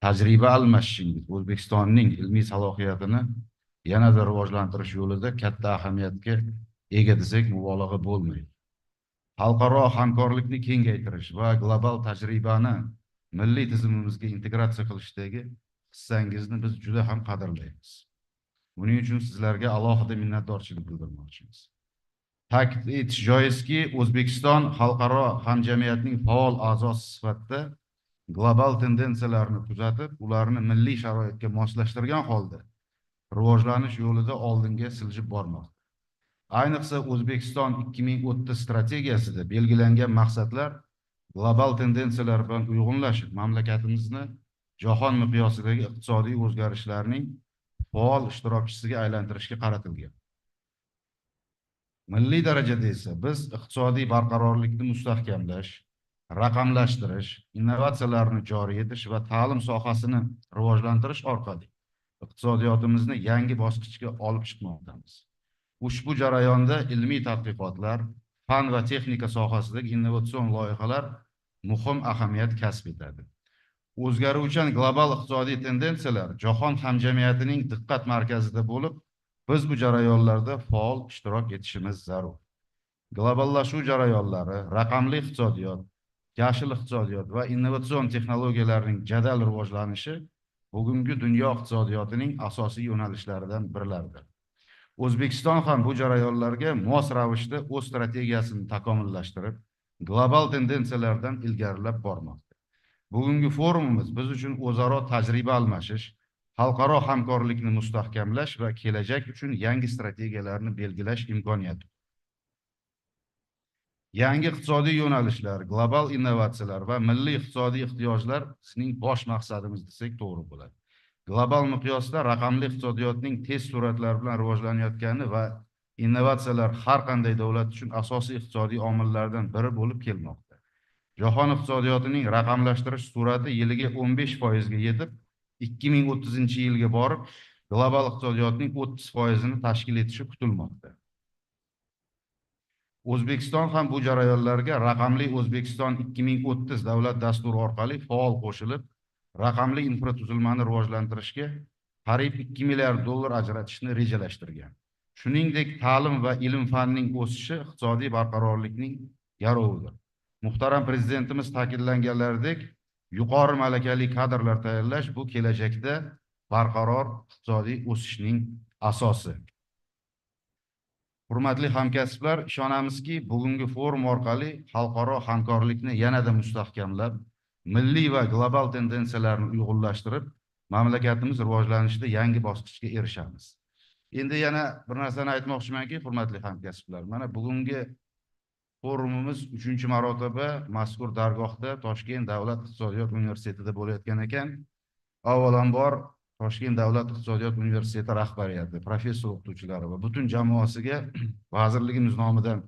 tajriba almashishingiz O'zbekistonning ilmiy salohiyatini yanada rivojlantirish yo'lida katta ahamiyatga ega desak mubolag'a bo'lmaydi. Xalqaro hamkorlikni kengaytirish va global tajribani milliy tizimimizga integratsiya qilishdagi hissangizni biz juda ham qadrlaymiz. Buning uchun sizlarga alohida minnatdorchilik bildirmoqchimiz. Ta'kid etish joizki, O'zbekiston xalqaro hamjamiyatning faol a'zosi sifatida global tendensiyalarni kuzatib, ularni milliy sharoitga moslashtirgan holda rivojlanish yo'lida oldinga siljib bormoqda. Ayniqsa O'zbekiston 2030 strategiyasida belgilangan maqsadlar global tendensiyalar bilan uyg'unlashib, mamlakatimizni jahon miqyosidagi iqtisodiy o'zgarishlarning faol ishtirokchisiga aylantirishga qaratilgan. Milliy darajada esa biz iqtisodiy barqarorlikni mustahkamlash, raqamlashtirish, innovatsiyalarni joriy etish va ta'lim sohasini rivojlantirish orqali iqtisodiyotimizni yangi bosqichga olib chiqmoqdamiz. Ushbu jarayonda ilmiy tadqiqotlar, fan va texnika sohasidagi innovatsion loyihalar muhim ahamiyat kasb etadi. O'zgaruvchan global iqtisodiy tendensiyalar jahon hamjamiyatining diqqat markazida bo'lib, biz bu jarayonlarda faol ishtirok etishimiz zarur. Globallashuv jarayonlari, raqamli iqtisodiyot, yashil iqtisodiyot va innovatsion texnologiyalarning jadal rivojlanishi bugungi dunyo iqtisodiyotining asosiy yo'nalishlaridan biridir. O'zbekiston ham bu jarayonlarga mos ravishda o'z strategiyasini takomillashtirib, global tendensiyalardan ilgarilab bormoqda. Bugungi forumimiz biz uchun o'zaro tajriba almashish, xalqaro hamkorlikni mustahkamlash va kelajak uchun yangi strategiyalarni belgilash imkoniyati. Yangi iqtisodiy yo'nalishlar, global innovatsiyalar va milliy iqtisodiy ehtiyojlar bizning bosh maqsadimiz desak to'g'ri bo'ladi. Global miqyosda raqamli iqtisodiyotning tez sur'atlar bilan rivojlanayotgani va innovatsiyalar har qanday davlat uchun asosiy iqtisodiy omillardan biri bo'lib kelmoqda. Jahon iqtisodiyotining raqamlashtirish sur'ati yiliga 15% ga yetib, 2030-yilga borib, global iqtisodiyotning 30%ni tashkil etishi kutilmoqda. O'zbekiston ham bu jarayonlarga raqamli O'zbekiston 2030 davlat dasturi orqali faol qo'shilib, raqamli infratuzilmani rivojlantirishga qariyb $2 milliard ajratishni rejalashtirgan. Shuningdek, ta'lim va ilm fanning o'sishi iqtisodiy barqarorlikning garovidir. Muhtaram Prezidentimiz ta'kidlaganlaridek, yuqori malakali kadrlar tayyorlash bu kelajakda barqaror iqtisodiy o'sishning asosi. Hurmatli hamkasblar, ishonamizki, bugungi forum orqali xalqaro hamkorlikni yanada mustahkamlab, milliy va global tendensiyalarni uyg'unlashtirib, mamlakatimiz rivojlanishida yangi bosqichga erishamiz. Endi yana bir narsani aytmoqchimanki, hurmatli hamkasblar, mana bugungi forumimiz 3-marotaba mazkur dargohda Toshkent davlat iqtisodiyot universitetida bo'layotgan ekan. Avvalambor Toshkent davlat iqtisodiyot universiteti rahbariyati, professor o'qituvchilari va butun jamoasiga vazirligimiz nomidan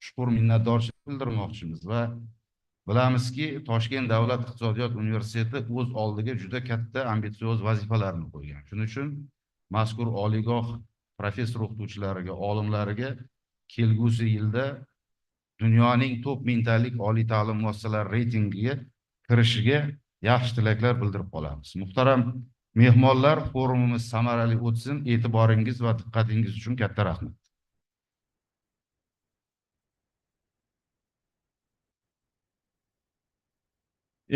chuqur minnatdorchilik bildirmoqchimiz va bilamizki, Toshkent davlat iqtisodiyot universiteti o'z oldiga juda katta ambitsioz vazifalarni qo'ygan. Shuning uchun mazkur oliygoh professor o'qituvchilariga, olimlariga kelgusi yilda dunyoning top 1000talik oliy ta'lim muassasalari reytingiga kirishiga yaxshi tilaklar bildirib qolamiz. Muhtaram mehmonlar, forumimiz samarali o'tsin. E'tiboringiz va diqqatingiz uchun katta rahmat.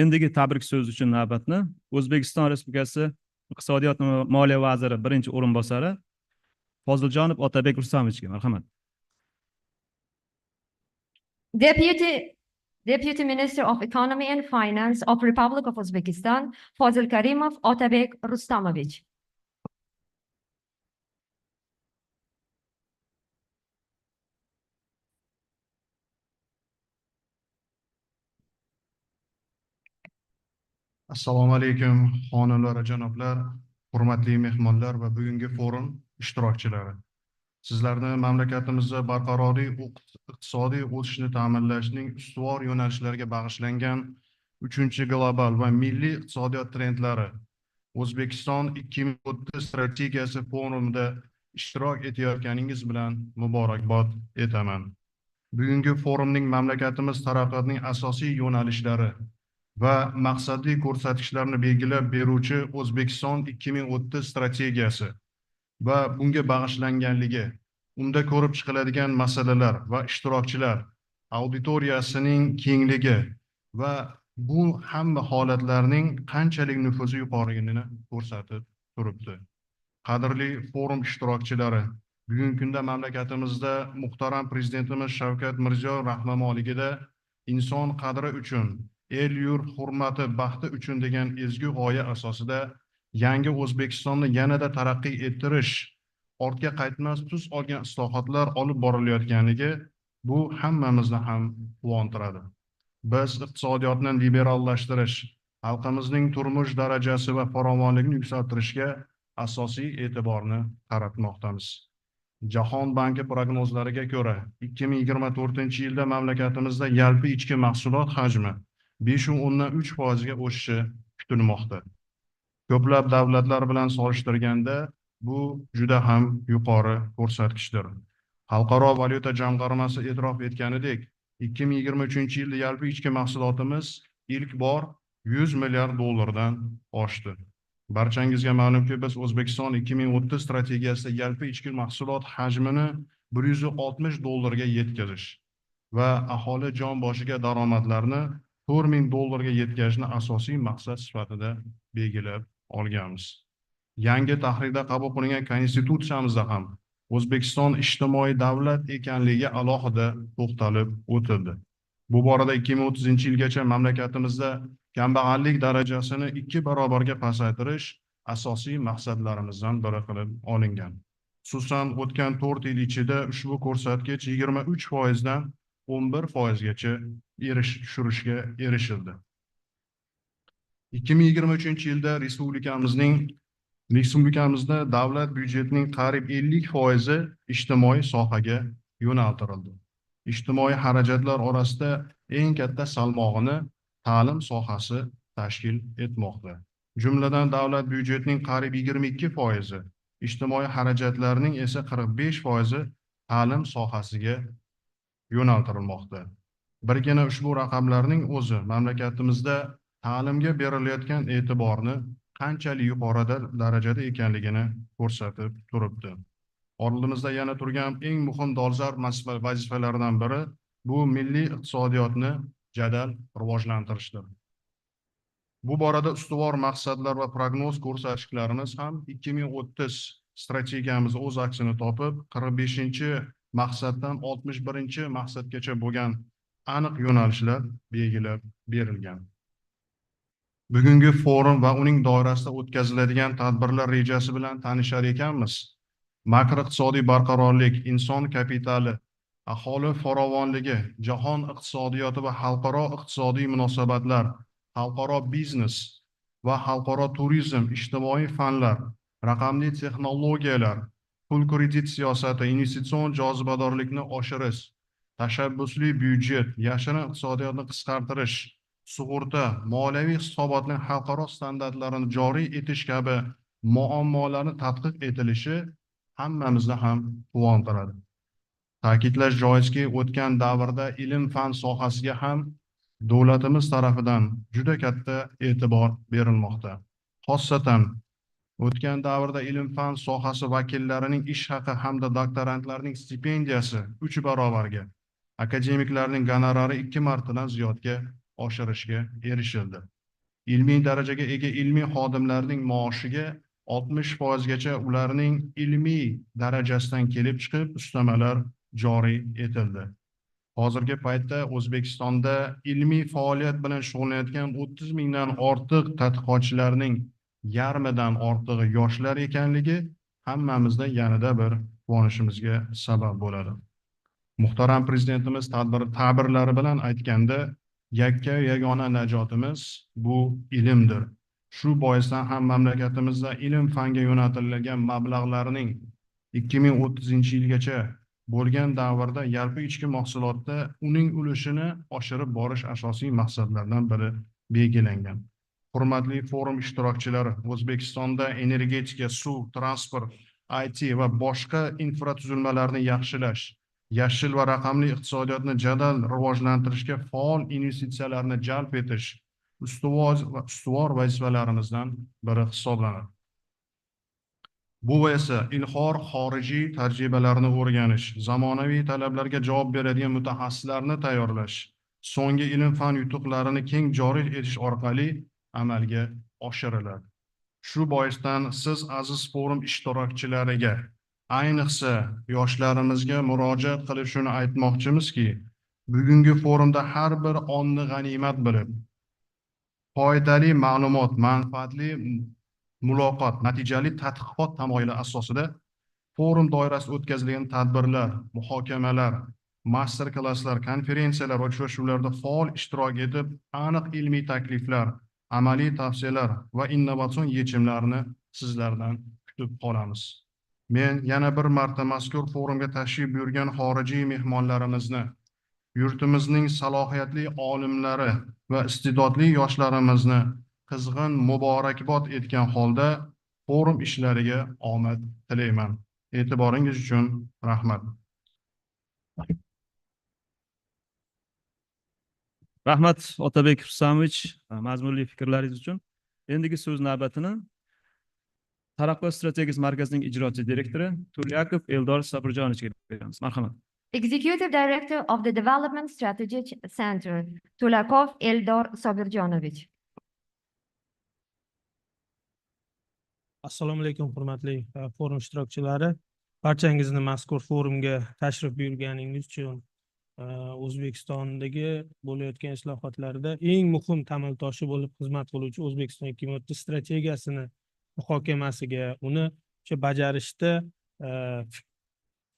Endigi tabrik so'zi uchun navbatni O'zbekiston Respublikasi Iqtisodiyot va Moliya vaziri birinchi o'rinbosari Foziljonov Otabek Rustamovichga marhamat. Deputy Minister of Economy and Finance of Republic of Uzbekistan, Fozil Karimov Otabek Rustamovich. Assalomu alaykum, xonimlar va janoblar, hurmatli mehmonlar va bugungi forum ishtirokchilari. Sizlarni mamlakatimizda barqaroriy iqtisodiy o'sishni ta'minlashning ustuvor yo'nalishlariga bag'ishlangan 3-global va milliy iqtisodiyot trendlari O'zbekiston 2030 strategiyasi forumida ishtirok etayotganingiz bilan muborakbod etaman. Bugungi forumning mamlakatimiz taraqqiyotining asosiy yo'nalishlari va maqsadli ko'rsatkichlarni belgilab beruvchi O'zbekiston 2030 strategiyasi va bunga bag'ishlanganligi, unda ko'rib chiqiladigan masalalar va ishtirokchilar auditoriyasining kengligi va bu hamma holatlarning qanchalik nufuzi yuqorligini ko'rsatib turibdi. Qadrli forum ishtirokchilari, bugungi kunda mamlakatimizda muhtaram Prezidentimiz Shavkat Mirziyoyev rahnamoligida inson qadri uchun, el yurt hurmati, baxti uchun degan ezgu g'oya asosida yangi O'zbekistonni yanada taraqqiy ettirish ortga qaytmas tus olgan islohotlar olib borilayotganligi bu hammamizni ham quvontiradi. Biz iqtisodiyotni liberallashtirish, xalqimizning turmush darajasi va farovonligini yuksaltirishga asosiy e'tiborni qaratmoqdamiz. Jahon banki prognozlariga ko'ra, 2024-yilda mamlakatimizda yalpi ichki mahsulot hajmi 5,3% ga o'sishi kutilmoqda. Ko'plab davlatlar bilan solishtirganda bu juda ham yuqori ko'rsatkichdir. Xalqaro valyuta jamg'armasi e'tirof etganidek, 2023-yilda yalpi ichki mahsulotimiz ilk bor 100 milliard dollardan oshdi. Barchangizga ma'lumki, biz O'zbekiston 2030 strategiyasida yalpi ichki mahsulot hajmini 160 dollarga yetkazish va aholi jon boshiga daromadlarni 4000 dollarga yetkazishni asosiy maqsad sifatida belgilab olganmiz. Yangi tahrirda qabul qilingan konstitutsiyamizda ham O'zbekiston ijtimoiy davlat ekanligiga alohida to'xtalib o'tildi. Bu borada 2030-yilgacha mamlakatimizda kambag'allik darajasini 2 barobarga pasaytirish asosiy maqsadlarimizdan biri qilib olingan. Xususan, o'tgan 4 yil ichida ushbu ko'rsatkich 23% dan 11% gacha tushirishga erishildi. 2023-yilda respublikamizda davlat byudjetining qariyb 50% ijtimoiy sohaga yo'naltirildi. Ijtimoiy xarajatlar orasida eng katta salmog'ini ta'lim sohasi tashkil etmoqda. Jumladan davlat byudjetining qariyb 22%, ijtimoiy xarajatlarning esa 45% ta'lim sohasiga yo'naltirilmoqda. Birgina ushbu raqamlarning o'zi mamlakatimizda ta'limga berilayotgan e'tiborni qanchalik yuqori darajada ekanligini ko'rsatib turibdi. Oldimizda yana turgan eng muhim dolzarb vazifalardan biri bu milliy iqtisodiyotni jadal rivojlantirishdir. Bu borada ustuvor maqsadlar va prognoz ko'rsatkichlarimiz ham 2030 strategiyamizda o'z aksini topib, 45-maqsaddan 61-maqsadgacha bo'lgan aniq yo'nalishlar belgilab berilgan. Bugungi forum va uning doirasida o'tkaziladigan tadbirlar rejasi bilan tanishar ekanmiz. Makroiqtisodiy barqarorlik, inson kapitali, aholi farovonligi, jahon iqtisodiyoti va xalqaro iqtisodiy munosabatlar, xalqaro biznes va xalqaro turizm, ijtimoiy fanlar, raqamli texnologiyalar, pul kredit siyosati, investitsion jozibadorlikni oshirish, tashabbusli byudjet, yashirin iqtisodiyotni qisqartirish, sug'urta, moliyaviy hisobotning xalqaro standartlarini joriy etish kabi muammolarni tadqiq etilishi hammamizni ham quvontiradi. Ta'kidlash joizki, o'tgan davrda ilm-fan sohasiga ham davlatimiz tarafidan juda katta e'tibor berilmoqda. Xossatan, o'tgan davrda ilm-fan sohasi vakillarining ish haqi hamda doktorantlarning stipendiyasi 3 barobarga, akademiklarning gonorari 2 martadan ziyodga oshirishga erishildi. Ilmiy darajaga ega ilmiy xodimlarning maoshiga 60% gacha ularning ilmiy darajasidan kelib chiqib ustamalar joriy etildi. Hozirgi paytda O'zbekistonda ilmiy faoliyat bilan shug'ullanayotgan 30 mingdan ortiq tadqiqotchilarning yarmidan ortig'i yoshlar ekanligi hammamizda yanada bir quvonishimizga sabab bo'ladi. Muhtaram prezidentimiz ta'birlari bilan aytganda, yakka yagona najotimiz bu ilmdir. Shu boisdan ham mamlakatimizda ilm-fanga yo'naltirilgan mablag'larning 2030-yilgacha bo'lgan davrda yalpi ichki mahsulotda uning ulushini oshirib borish asosiy maqsadlardan biri belgilangan. Hurmatli forum ishtirokchilari, O'zbekistonda energetika, suv, transport, IT va boshqa infratuzilmalarni yaxshilash, yashil va raqamli iqtisodiyotni jadal rivojlantirishga faol investitsiyalarni jalb etish ustuvor vazifalarimizdan biri hisoblanadi. Bu esa ilg'or xorijiy tajribalarni o'rganish, zamonaviy talablarga javob beradigan mutaxassislarni tayyorlash, so'nggi ilm-fan yutuqlarini keng joriy etish orqali amalga oshiriladi. Shu boisdan siz aziz forum ishtirokchilariga, ayniqsa yoshlarimizga murojaat qilib shuni aytmoqchimizki, bugungi forumda har bir onni g'animat bilib, foydali ma'lumot, manfaatli muloqot, natijali tadqiqot tamoyili asosida forum doirasida o'tkazilgan tadbirlar, muhokamalar, master klasslar, konferensiyalar va uchrashuvlarda faol ishtirok etib, aniq ilmiy takliflar, amaliy tavsiyalar va innovatsion yechimlarni sizlardan kutib qolamiz. Men yana bir marta mazkur forumga tashrif buyurgan xorijiy mehmonlarimizni, yurtimizning salohiyatli olimlari va iste'dodli yoshlarimizni qizg'in muborakbod etgan holda forum ishlariga omad tilayman. E'tiboringiz uchun rahmat. Rahmat Otabek Husamovich mazmunli fikrlaringiz uchun. Endigi so'z navbatini Taraqqiyot strategiyasi markazining ijrochi direktori Tulyakov Eldor Sabirjonovichga beramiz. Marhamat. Executive Director of the Development Strategy Center, Tulyakov Eldor Sabirjonovich. Assalomu alaykum, hurmatli forum ishtirokchilari. Barchangizni mazkur forumga tashrif buyurganingiz uchun O'zbekistondagi bo'layotgan islohotlarda eng muhim tamal toshi bo'lib xizmat qiluvchi O'zbekiston 2030 strategiyasini muhokamasiga, uni o'sha bajarishda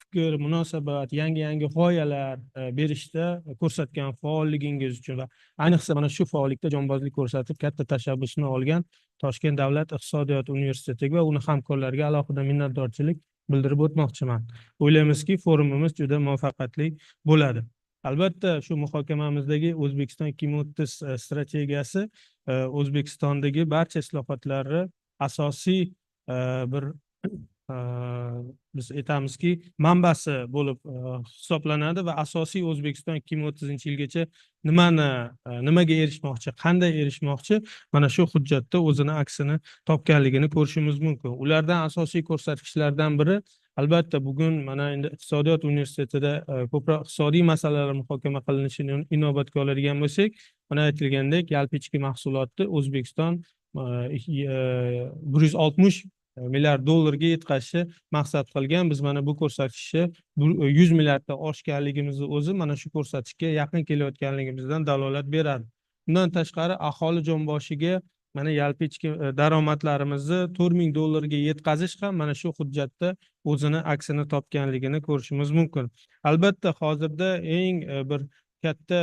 fikr, munosabat, yangi g'oyalar berishda ko'rsatgan faolligingiz uchun va ayniqsa mana shu faollikda jonbozlik ko'rsatib katta tashabbusni olgan Toshkent davlat iqtisodiyot universitetiga va uni hamkorlariga alohida minnatdorchilik bildirib o'tmoqchiman. O'ylaymizki, forumimiz juda muvaffaqiyatli bo'ladi. Albatta, shu muhokamamizdagi O'zbekiston 2030 strategiyasi O'zbekistondagi barcha islohotlarni asosiy bir biz aytamizki, manbasi bo'lib hisoblanadi va asosiy O'zbekiston 2030-yilgacha nimaga erishmoqchi, qanday erishmoqchi, mana shu hujjatda o'zini aksini topganligini ko'rishimiz mumkin. Ulardan asosiy ko'rsatkichlardan biri, albatta, bugun mana endi iqtisodiyot universitetida ko'proq iqtisodiy masalalar muhokama qilinishini inobatga oladigan bo'lsak, mana aytilgandek, yalpi ichki mahsulotni O'zbekiston 160 milliard dollarga yetkazishni maqsad qilgan. Biz mana bu ko'rsatkichni 100 milliarddan oshganligimizni o'zi mana shu ko'rsatkichga yaqin kelayotganligimizdan dalolat beradi. Bundan tashqari, aholi jonboshiga mana yalpi ichki daromadlarimizni 4000 dollarga yetkazish ham mana shu hujjatda o'zini aksini topganligini ko'rishimiz mumkin. Albatta, hozirda eng bir katta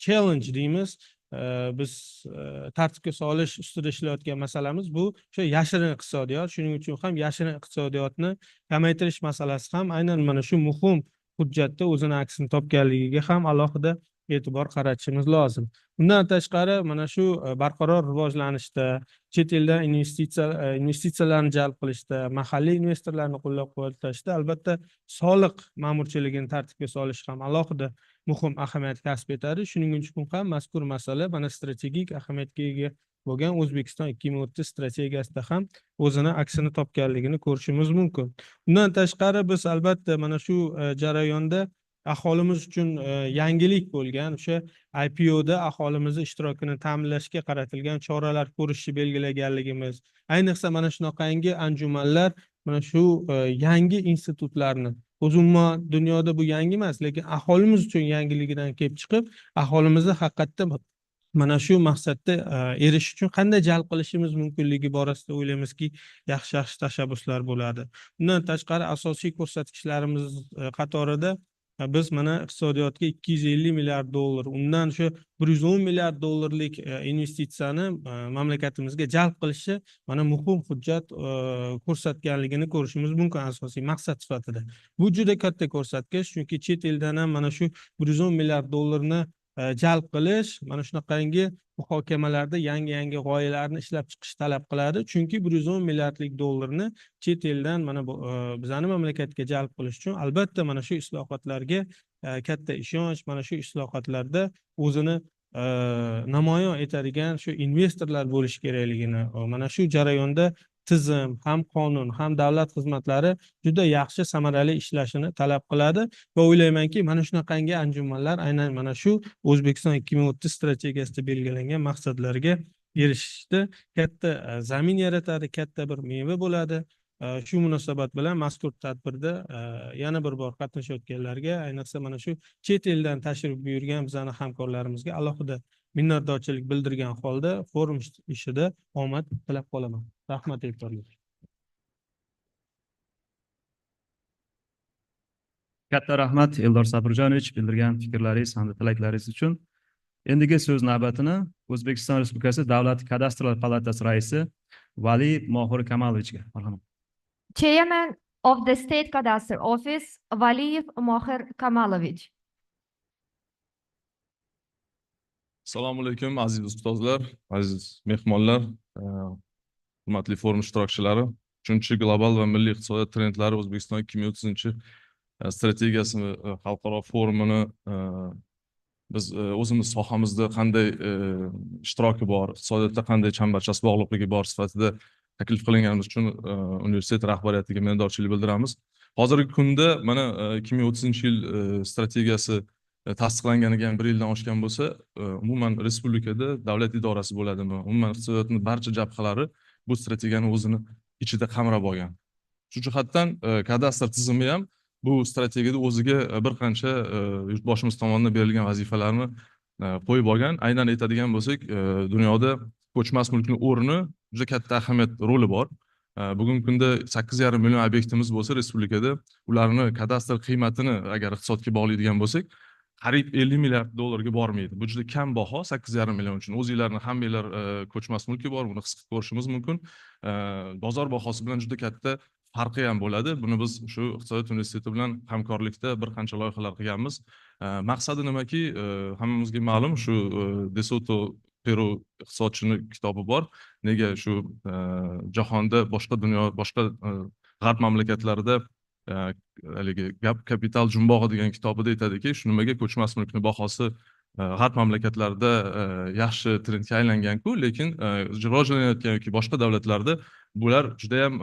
challenge deymiz, biz tartibga solish ustida ishlayotgan masalamiz bu o'sha yashirin iqtisodiyot. Shuning uchun ham yashirin iqtisodiyotni kamaytirish masalasi ham aynan mana shu muhim hujjatda o'zini aksini topganligiga ham alohida e'tibor qaratishimiz lozim. Bundan tashqari, mana shu barqaror rivojlanishda, chet eldan investitsiyalarni jalb qilishda, mahalliy investorlarni qo'llab-quvvatlashda albatta soliq ma'murchiligini tartibga solish ham alohida muhim ahamiyat kasb etadi. Shuning uchun ham mazkur masala mana strategik ahamiyatga ega bo'lgan O'zbekiston 2030 strategiyasida ham o'zini aksini topganligini ko'rishimiz mumkin. Bundan tashqari, biz albatta mana shu jarayonda aholimiz uchun yangilik bo'lgan o'sha IPOda aholimizni ishtirokini ta'minlashga qaratilgan choralar ko'rishni belgilaganligimiz, ayniqsa mana shunaqangi anjumanlar, mana shu yangi institutlarni, umuman dunyoda bu yangi emas, lekin aholimiz uchun yangiligidan kelib chiqib, aholimizni haqiqatda mana shu maqsadda erishish uchun qanday jalb qilishimiz mumkinligi borasida o'ylaymizki, yaxshi tashabbuslar bo'ladi. Bundan tashqari, asosiy ko'rsatkichlarimiz qatorida biz mana iqtisodiyotga 250 milliard dollar, undan shu 110 milliard dollarlik investitsiyani mamlakatimizga jalb qilishi mana muhim hujjat ko'rsatganligini ko'rishimiz mumkin asosiy maqsad sifatida. Bu juda katta ko'rsatkich, chunki chet eldan ham mana shu 110 milliard dollarni jalb qilish mana shunaqangi muhokamalarda yangi g'oyalarni ishlab chiqish talab qiladi. Chunki 110 milliardlik dollarni chet eldan mana bizani mamlakatga jalb qilish uchun albatta mana shu islohotlarga katta ishonch, mana shu islohotlarda o'zini namoyon etadigan shu investorlar bo'lish kerakligini, mana shu jarayonda tizim, ham qonun, ham davlat xizmatlari juda yaxshi, samarali ishlashini talab qiladi va o'ylaymanki, mana shunaqangi anjumanlar aynan mana shu O'zbekiston 2030 strategiyasida belgilangan maqsadlarga erishishda katta zamin yaratadi, katta bir meva bo'ladi. Shu munosabat bilan mazkur tadbirda yana bir bor qatnashayotganlarga, ayniqsa mana shu chet eldan tashrif buyurgan bizning hamkorlarimizga alohida minnatdorchilik bildirgan holda forum ishida omad tilab qolaman. Rahmat, e'tiborga. Katta rahmat Eldor Sabirjonovich bildirgan fikrlaringiz hamda tilaklaringiz uchun. Endigi so'z navbatini O'zbekiston Respublikasi Davlat kadastrlar palatasi raisi Valiyev Mohir Kamalovichga. Marhamat. Chairman of the State Cadastre Office, Valiyev Mohir Kamalovich. Assalomu alaykum aziz ustozlar, aziz mehmonlar, hurmatli forum ishtirokchilari. 3-global va milliy iqtisodiyot trendlari O'zbekiston 2030 strategiyasi xalqaro forumini biz o'zimiz sohamizda qanday ishtiroki bor, iqtisodiyotda qanday chambarchas bog'liqligi bor sifatida taklif qilinganimiz uchun universitet rahbariyatiga minnatdorchilik bildiramiz. Hozirgi kunda mana 2030 yil strategiyasi tasdiqlanganiga ham 1 yildan oshgan bo'lsa, umuman respublikada davlat idorasi bo'ladimi, umuman iqtisodiyotning barcha jabhalari bu strategiyani o'zini ichida qamrab olgan. Shu jihatdan kadastr tizimi ham bu strategiyada o'ziga bir qancha yurtboshimiz tomonidan berilgan vazifalarni qo'yib olgan. Aynan aytadigan bo'lsak, dunyoda ko'chmas mulkning o'rni juda katta ahamiyat roli bor. Bugungi kunda 8,5 million obyektimiz bo'lsa respublikada, ularni kadastr qiymatini agar iqtisodga bog'laydigan bo'lsak, qariyb 50 milliard dollarga bormaydi. Bu juda kam baho 8,5 million uchun. O'zingizlarning hammanglar ko'chmas mulki bor, buni his qilib ko'rishimiz mumkin. Bozor bahosi bilan juda katta farqi ham bo'ladi. Buni biz shu iqtisodiyot universiteti bilan hamkorlikda bir qancha loyihalar qilganmiz. Maqsadi nimaki? Hammamizga ma'lum, shu De Soto Peru iqtisodchini kitobi bor. Nega shu jahonda boshqa g'arb mamlakatlarida haligi kapital jumbog'i degan kitobida aytadiki, shu nimaga ko'chmas mulkning bahosi g'arb mamlakatlarida yaxshi trendga aylangan-ku, lekin rivojlanayotgan yoki boshqa davlatlarda bular juda ham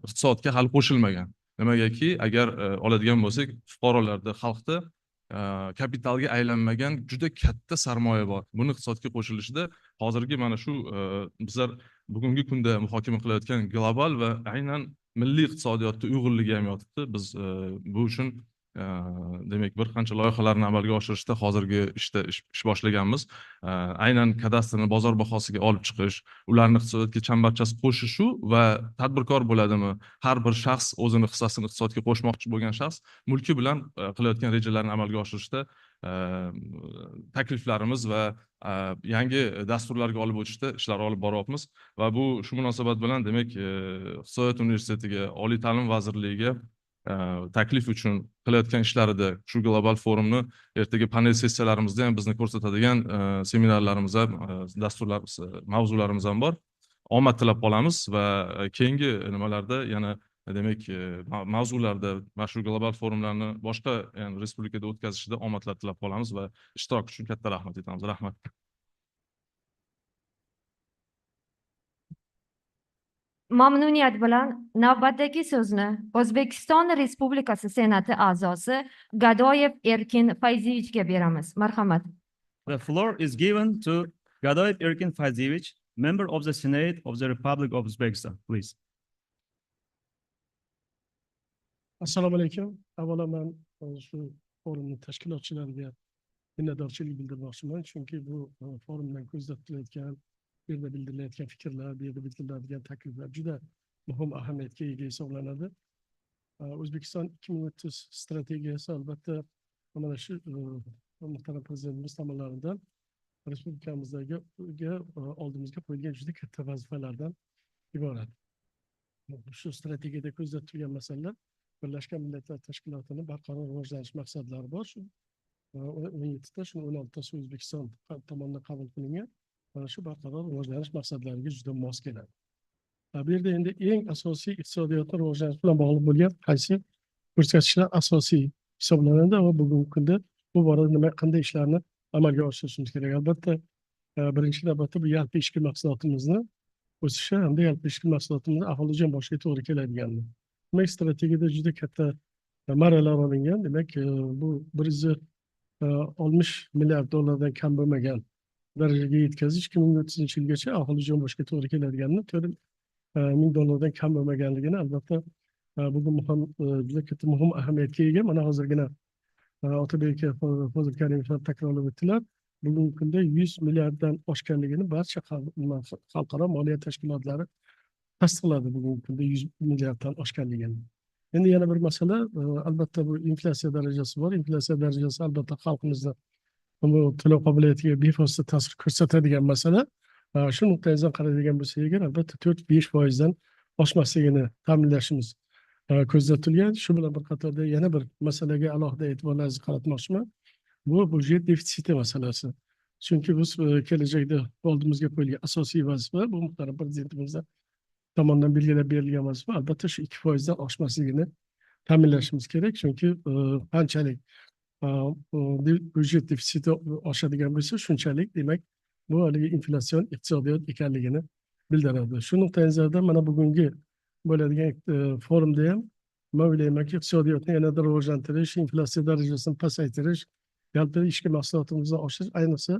iqtisodga hali qo'shilmagan. Nimagaki, agar oladigan bo'lsak, fuqarolarda, xalqda kapitalga aylanmagan juda katta sarmoya bor. Buni iqtisodga qo'shilishida hozirgi mana shu bizlar bugungi kunda muhokama qilayotgan global va aynan milliy iqtisodiyotda uyg'unligi ham yotibdi. Biz bu uchun demak bir qancha loyihalarni amalga oshirishda hozirgi ish boshlaganmiz. Aynan kadastrni bozor bahosiga olib chiqish, ularni iqtisodiyotga chambarchas qo'shishu va tadbirkor bo'ladimi, har bir shaxs o'zini hissasini iqtisodga qo'shmoqchi bo'lgan shaxs mulki bilan qilayotgan rejalarini amalga oshirishda takliflarimiz va yangi dasturlarga olib o'tishda ishlar olib boryapmiz va bu shu munosabat bilan demak iqtisodiyot universitetiga, oliy ta'lim vazirligiga taklif uchun qilayotgan ishlarida shu global forumni ertaga panel sessiyalarimizda ham bizni ko'rsatadigan seminarlarimiz ham, dasturlarimiz, mavzularimiz ham bor. Omad tilab qolamiz va keyingi nimalarda yana demak mavzularda mana shu global forumlarni boshqa respublikada o'tkazishda omadlar tilab qolamiz va ishtirok uchun katta rahmat aytamiz. Rahmat. Mamnuniyat bilan navbatdagi so'zni O'zbekiston Respublikasi Senati a'zosi Gadoyev Erkin Fayziyevichga beramiz. Marhamat. The floor is given to Gadoyev Erkin Fayziyevich, member of the Senate of the Republic of Uzbekistan, please. Assalomu alaykum. Avvalo men shu forumning tashkilotchilariga minnatdorchilik bildirmoqchiman, chunki bu forumdan ko'zda tutilayotgan, bu yerda bildirilayotgan fikrlar, bu yerda bildiriladigan takliflar juda muhim ahamiyatga ega hisoblanadi. O'zbekiston 2030 strategiyasi albatta mana shu muhtaram prezidentimiz tomonidan respublikamizdagi oldimizga qo'yilgan juda katta vazifalardan iborat. Shu strategiyada ko'zda tutilgan masalalar Birlashgan Millatlar Tashkilotining barqaror rivojlanish maqsadlari bor. Shu 17 ta, shuni 16 tasi O'zbekiston tomonidan qabul qilingan. Mana shu barqaror rivojlanish maqsadlariga juda mos keladi. Bu yerda endi eng asosiy iqtisodiyotni rivojlanish bilan bog'liq bo'lgan qaysi ko'rsatkichlar asosiy hisoblanadi va bugungi kunda bu borada qanday ishlarni amalga oshirishimiz kerak. Albatta, birinchi navbatda bu yalpi ichki mahsulotimizni o'sishi hamda yalpi ichki mahsulotimizni aholijon boshiga to'g'ri keladiganini. Demak, strategiyada juda katta marralar olingan. Demak, bu 160 milliard dollardan kam bo'lmagan darajaga yetkazish 2030 yilgacha aholijon boshiga to'g'ri keladiganini, 4 ming dollardan kam bo'lmaganligini albatta bugun juda katta muhim ahamiyatga ega. Mana hozirgina Otabek Karimov takrorlab o'tdilar. Bugungi kunda 100 milliarddan oshganligini barcha xalqaro moliya tashkilotlari tasdiqladi. Bugungi kunda 100 milliarddan oshganligini. Endi yana bir masala, albatta bu inflyatsiya darajasi bor. Inflyatsiya darajasi albatta xalqimizda bu to'lov qobiliyatiga bevosita ta'sir ko'rsatadigan masala. Shu nuqtai nazardan qaraydigan bo'lsak agar, albatta 4-5% oshmasligini ta'minlashimiz ko'zda tutilgan. Shu bilan bir qatorda yana bir masalaga alohida e'tiborlaringizni qaratmoqchiman. Bu budjet defitsiti masalasi. Chunki biz kelajakda oldimizga qo'yilgan asosiy vazifa, bu muhtaram prezidentimiz tomonidan belgilab berilgan vazifa, albatta shu 2%dan oshmasligini ta'minlashimiz kerak. Chunki qanchalik budjet defitsiti oshadigan bo'lsa, shunchalik demak bu haligi inflyatsion iqtisodiyot ekanligini bildiradi. Shu nuqtai nazardan mana bugungi bo'ladigan forumda ham men o'ylaymanki, iqtisodiyotni yanada rivojlantirish, inflyatsiya darajasini pasaytirish, yalpi ichki mahsulotimizni oshirish, ayniqsa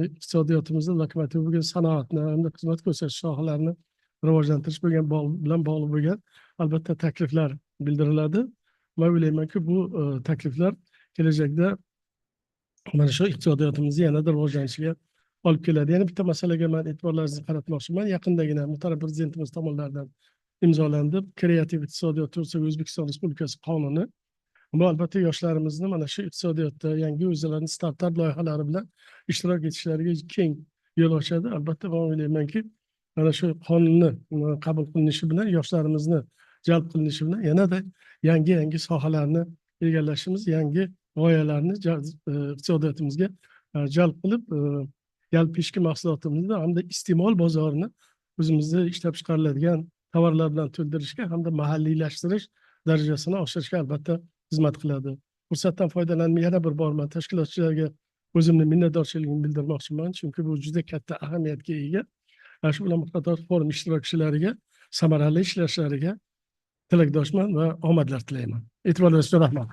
iqtisodiyotimizda lokomotiv bo'lgan sanoatni hamda xizmat ko'rsatish sohalarini rivojlantirish bilan bog'liq bo'lgan albatta takliflar bildiriladi. Men o'ylaymanki, bu takliflar kelajakda mana shu iqtisodiyotimizni yanada rivojlanishiga olib keladi. Yana bitta masalaga men e'tiborlaringizni qaratmoqchiman. Yaqindagina muhtaram prezidentimiz tomonidan imzolandi kreativ iqtisodiyot to'g'risidagi O'zbekiston Respublikasi qonuni. Bu albatta yoshlarimizni mana shu iqtisodiyotda yangi o'zlarining startap loyihalari bilan ishtirok etishlariga keng yo'l ochadi. Albatta men o'ylaymanki, mana shu qonunni qabul qilinishi bilan yoshlarimizni jalb qilinishi bilan yanada yangi sohalarni egallashimiz, yangi g'oyalarni iqtisodiyotimizga jalb qilib, yalpi ichki mahsulotimizni hamda iste'mol bozorini o'zimizda ishlab chiqariladigan tovarlar bilan to'ldirishga hamda mahalliylashtirish darajasini oshirishga albatta xizmat qiladi. Fursatdan foydalanib yana bir bor men tashkilotchilarga o'zimni minnatdorchiligimni bildirmoqchiman, chunki bu juda katta ahamiyatga ega. Shu bilan qator forum ishtirokchilariga samarali ishlashlariga tilakdoshman va omadlar tilayman. E'tiboringiz uchun rahmat.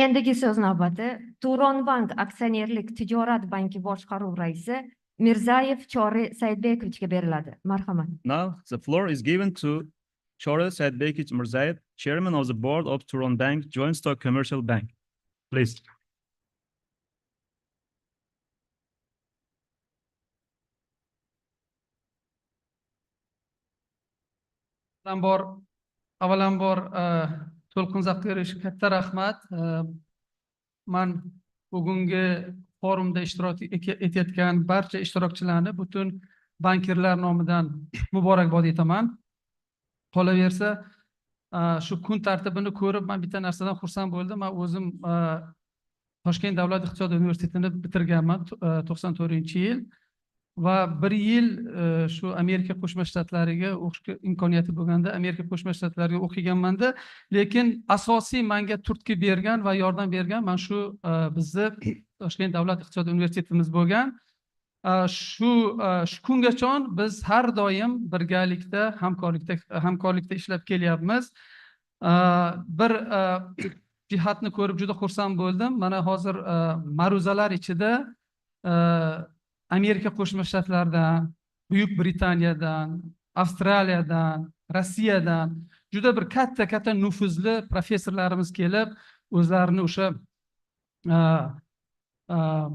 Endigi so'z navbati Turonbank aksionerlik tijorat banki boshqaruv raisi Mirzayev Chori Saidbekovichga beriladi. Marhamat. Now the floor is given to Chori Saidbekovich Mirzayev, Chairman of the Board of Turonbank Joint Stock Commercial Bank. Please. Avvalambor To'lqin Zaqirov katta rahmat. Men bugungi forumda ishtirok etayotgan barcha ishtirokchilarni butun bankirlar nomidan muborakbod etaman. Qolaversa, shu kun tartibini ko'rib men bitta narsadan xursand bo'ldim. Men o'zim Toshkent davlat iqtisodiyot universitetini bitirganman 94-yil va 1 yil shu Amerika Qo'shma Shtatlariga o'qishga imkoniyati bo'lganda Amerika Qo'shma Shtatlariga o'qiganman-da, lekin asosiy menga turtki bergan va yordam bergan mana shu bizni Toshkent davlat iqtisodiyot universitetimiz bo'lgan. Shu kungacha biz har doim birgalikda hamkorlikda ishlab kelyapmiz. Bir jihatni ko'rib juda xursand bo'ldim. Mana hozir ma'ruzalar ichida Amerika Qo'shma Shtatlaridan, Buyuk Britaniyadan, Avstraliyadan, Rossiyadan juda bir katta nufuzli professorlarimiz kelib, o'zlarini o'sha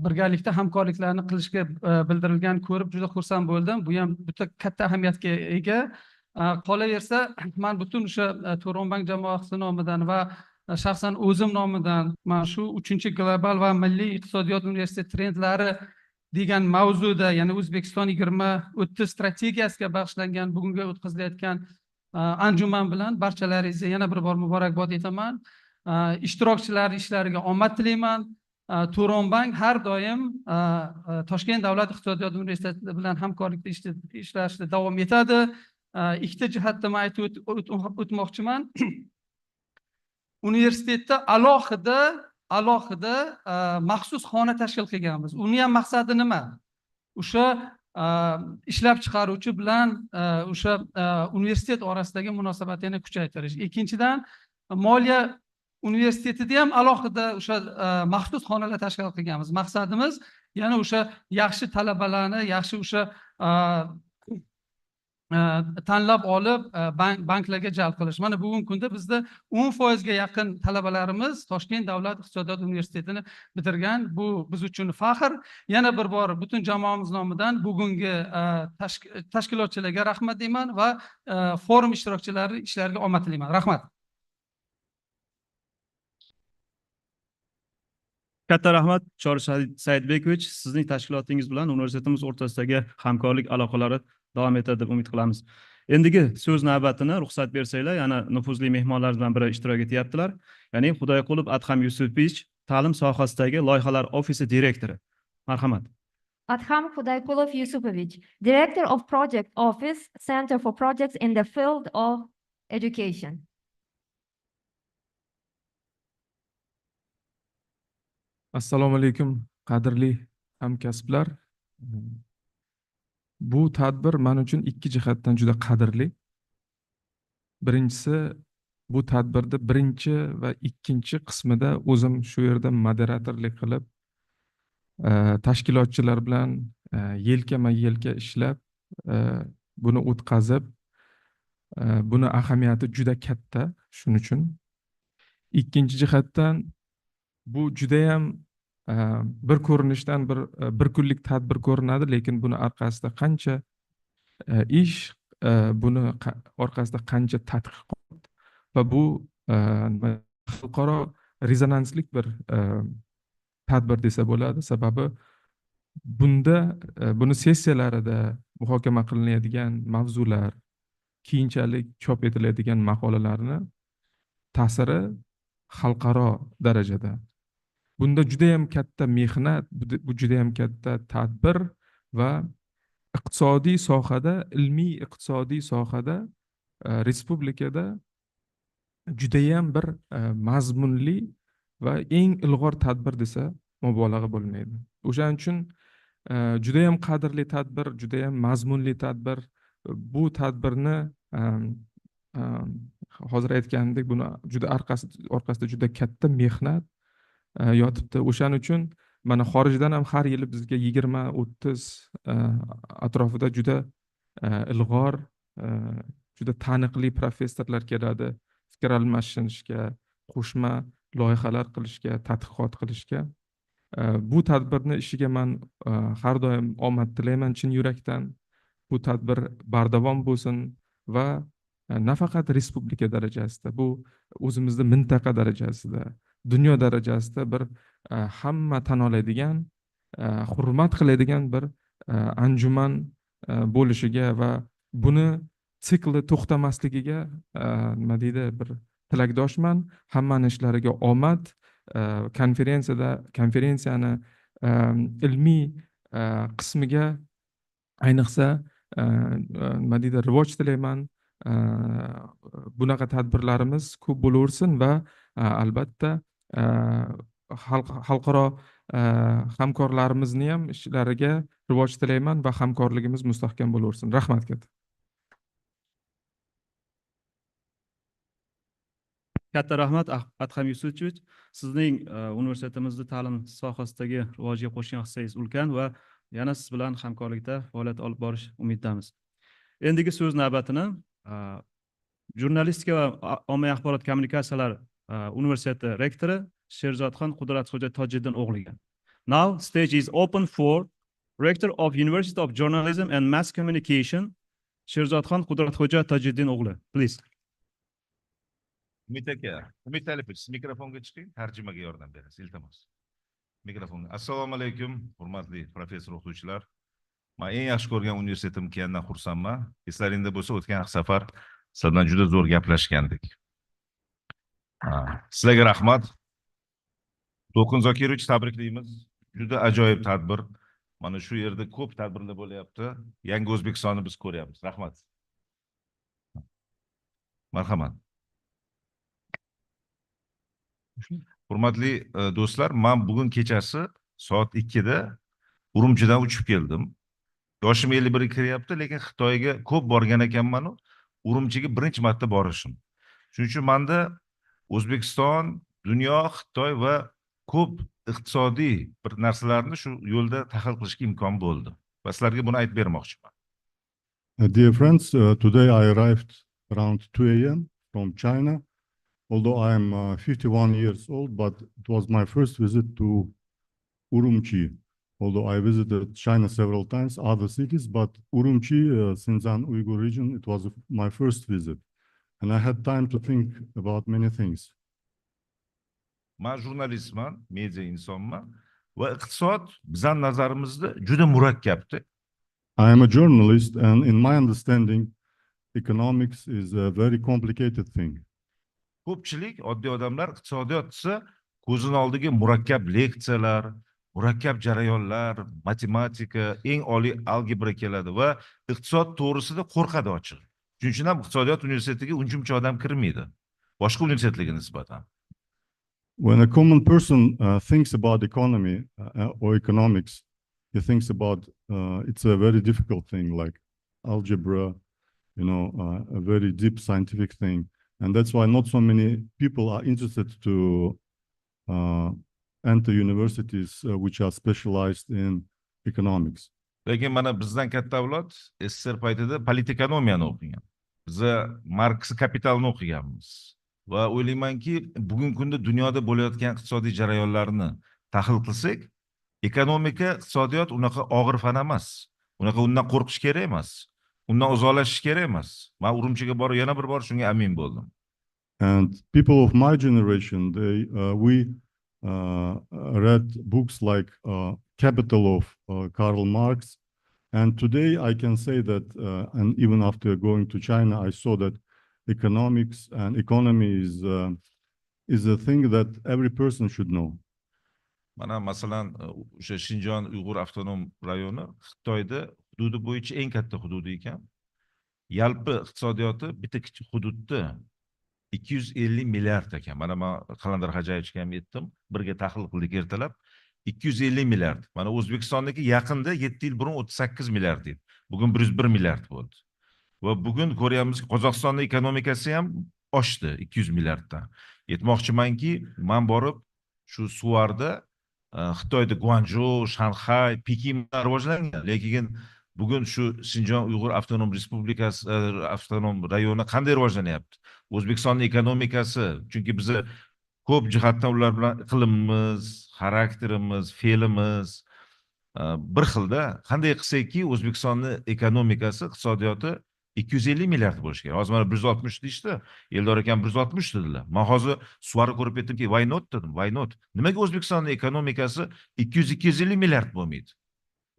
birgalikda hamkorliklarni qilishga bildirilgan ko'rib juda xursand bo'ldim. Bu ham juda katta ahamiyatga ega. Qolaversa, men butun o'sha Turonbank jamoasi nomidan va shaxsan o'zim nomidan mana shu 3-global va milliy iqtisodiyot universiteti trendlari degan mavzuda, ya'ni O'zbekiston 2030 strategiyasiga bag'ishlangan bugungi o'tkazilayotgan anjuman bilan barchalaringizga yana bir bor muborakbod etaman. Ishtirokchilar ishlariga omad tilayman. Turonbank har doim Toshkent davlat iqtisodiyot universiteti bilan hamkorlikda ishlashda davom etadi. Ikkita jihatda men aytib o'tmoqchiman. Universitetda alohida maxsus xona tashkil qilganmiz. Uni ham maqsadi nima? O'sha ishlab chiqaruvchi bilan o'sha universitet orasidagi munosabatni kuchaytirish. Ikkinchidan, moliya universitetida ham alohida o'sha maxsus xonalar tashkil qilganmiz. Maqsadimiz yana o'sha yaxshi talabalarni, yaxshi o'sha tanlab olib banklarga jalb qilish. Mana bugungi kunda bizda 10% ga yaqin talabalarimiz Toshkent davlat iqtisodiyot universitetini bitirgan. Bu biz uchun faxr. Yana bir bor butun jamoamiz nomidan bugungi tashkilotchilarga rahmat deyman va forum ishtirokchilari ishlariga omad tilayman. Rahmat. Katta rahmat Chor Saidbekovich, sizning tashkilotingiz bilan universitetimiz o'rtasidagi hamkorlik aloqalari davom etadi deb umid qilamiz. Endigi so'z navbatini ruxsat bersanglar, yana nufuzli mehmonlardan biri ishtirok etyaptilar. Ya'ni Xudoyqulov Adham Yusupovich, ta'lim sohasidagi loyihalar ofisi direktori. Marhamat. Adham Xudoyqulov Yusupovich, Director of Project Office, Center for Projects in the Field of Education. Assalomu alaykum, qadrli hamkasblar. Bu tadbir men uchun ikki jihatdan juda qadrli. Birinchisi, bu tadbirda birinchi va ikkinchi qismida o'zim shu yerda moderatorlik qilib, tashkilotchilar bilan yelkama-yelka ishlab, buni o'tkazib, buni ahamiyati juda katta, shuning uchun. Ikkinchi jihatdan bu juda ham bir ko'rinishdan bir kunlik tadbir ko'rinadi, lekin buni orqasida qancha ish, buni orqasida qancha tadqiqot va bu xalqaro rezonanslik bir tadbir desa bo'ladi. Sababi buni sessiyalarida muhokama qilinadigan mavzular, keyinchalik chop etiladigan maqolalarni ta'siri xalqaro darajada. Bunda juda ham katta mehnat, bu juda ham katta tadbir va iqtisodiy sohada, ilmiy iqtisodiy sohada respublikada juda ham bir mazmunli va eng ilg'or tadbir desa mubolag'a bo'lmaydi. O'shaning uchun juda ham qadrli tadbir, juda ham mazmunli tadbir. Bu tadbirni hozir aytganimdek, buni juda orqasida juda katta mehnat yotibdi. O'shaning uchun mana xorijdan ham har yili bizga 20-30 atrofida juda ilg'or, juda taniqli professorlar keladi, fikr almashishga, qo'shma loyihalar qilishga, tadqiqot qilishga. Bu tadbirni ishiga men har doim omad tilayman chin yurakdan. Bu tadbir bardavom bo'lsin va nafaqat respublika darajasida, bu o'zimizda mintaqa darajasida, dunyo darajasida bir hamma tan oladigan, hurmat qiladigan bir anjuman bo'lishiga va buni sikli to'xtamasligiga nima deydi, bir tilakdoshman. Hammani ishlariga omad. Konferensiyani ilmiy qismiga ayniqsa nima deydi, rivoj tilayman. Bunaqa tadbirlarimiz ko'p bo'laversin va albatta xalqaro hamkorlarimizni ham ishlariga rivoj tilayman va hamkorligimiz mustahkam bo'laversin. Rahmat katta. Katta rahmat Adham Yusupovich. Sizning universitetimizda ta'lim sohasidagi rivojiga qo'shgan hissangiz ulkan va yana siz bilan hamkorlikda faoliyat olib borish umididamiz. Endigi so'z navbatini Jurnalistika va ommaviy axborot kommunikatsiyalar universiteti rektori Sherzodxon Qudratxo'ja Tojiddin o'g'liga. Now stage is open for Rector of University of Journalism and Mass Communication, Sherzodxon Qudratxo'ja Tojiddin o'g'li. Please. Umid aka, Umid Alipovich, mikrofonga chiqing, tarjimaga yordam berasiz, iltimos. Mikrofonga. Assalomu alaykum, hurmatli professor o'qituvchilar. Men eng yaxshi ko'rgan universitetim kelgandan xursandman. Eslaringda bo'lsa, o'tgan safar sizlardan juda zo'r gaplashgandik. Sizlarga rahmat. To'lqin Zokirovich, tabriklaymiz. Juda ajoyib tadbir. Mana shu yerda ko'p tadbirlar bo'lyapti. Yangi O'zbekistonni biz ko'ryapmiz. Rahmat. Marhamat. Hurmatli do'stlar, men bugun kechasi soat 2 da Urumchidan uchib keldim. Yoshim 51 kiryapti, lekin Xitoyga ko'p borgan ekanman. Urumchiga birinchi marta borishim. Shuning uchun menda O'zbekiston, dunyo, Xitoy va ko'p iqtisodiy bir narsalarni shu yo'lda tahlil qilishga imkon bo'ldi. Va sizlarga buni aytib bermoqchiman. Dear friends, today I arrived around 2 a.m. from China. Although I am 51 years old, but it was my first visit to Urumqi. Although I visited China several times, other cities, but Urumqi, Xinjiang Uyghur region, it was my first visit. And I had time to think about many things. Men jurnalistman, media insonman va iqtisod bizning nazarimizda juda murakkabdir. I am a journalist, and in my understanding, economics is a very complicated thing. Ko'pchilik oddiy odamlar iqtisodiyot desa ko'zini oldiga murakkab leksiyalar, murakkab jarayonlar, matematika, eng oliy algebra keladi va iqtisod to'g'risida qo'rqadi ochiq. Shuning uchun ham iqtisodiyot universitetiga uncha odam kirmaydi. Boshqa universitetlarga nisbatan. When a common person thinks about economy or economics, he thinks about it's a very difficult thing like algebra, a very deep scientific thing. And that's why not so many people are interested to enter universities which are specialized in economics. Lekin mana bizdan katta avlod SSR paytida politekonomiyani o'qigan. Biza Marks kapitalni o'qiganmiz. Va o'ylaymanki, bugungi kunda dunyoda bo'layotgan iqtisodiy jarayonlarni tahlil qilsak, ekonomika, iqtisodiyot unaqa og'ir fan emas. Undan qo'rqish kerak emas. Undan uzoqlashish kerak emas. Men Urumchiga borib yana bir bor shunga amin bo'ldim. And people of my generation, we read books like Capital of Karl Marx. And today I can say that, and even after going to China, I saw that economics and economy is a thing that every person should know. Mana masalan, o'sha Xinjiang Uyg'ur avtonom rayoni Xitoyda hududi bo'yicha eng katta hududi ekan. Yalpi iqtisodiyoti bitta kichik hududda 250 milliard ekan. Mana men Qalandar Xo'jayevichga ham aytdim, birga tahlil qildik ertalab. 250 milliard. Mana O'zbekistonniki yaqinda 7 yil burun 38 milliard edi. Bugun 101 milliard bo'ldi. Va bugun ko'ryapmizki, Qozog'istonning ekonomikasi ham oshdi 200 milliarddan. Aytmoqchimanki, men borib shu suvarda Xitoyda Guangzhou, Shanxay, Pekinda rivojlangan. Lekin bugun shu Xinjiang Uyg'ur avtonom respublikasi avtonom rayoni qanday rivojlanyapti? O'zbekistonning ekonomikasi, chunki biz ko'p jihatdan ular bilan iqlimimiz, xarakterimiz, fe'limiz bir xilda. Qanday qilsakki, O'zbekistonning ekonomikasi, iqtisodiyoti 250 milliard bo'lishi kerak. Hozir mana 160 deyishdi, Eldor akam 160 dedilar. Men hozir suvarni ko'rib ketdimki, why not dedim, why not? Nimaga O'zbekistonning ekonomikasi 200-250 milliard bo'lmaydi?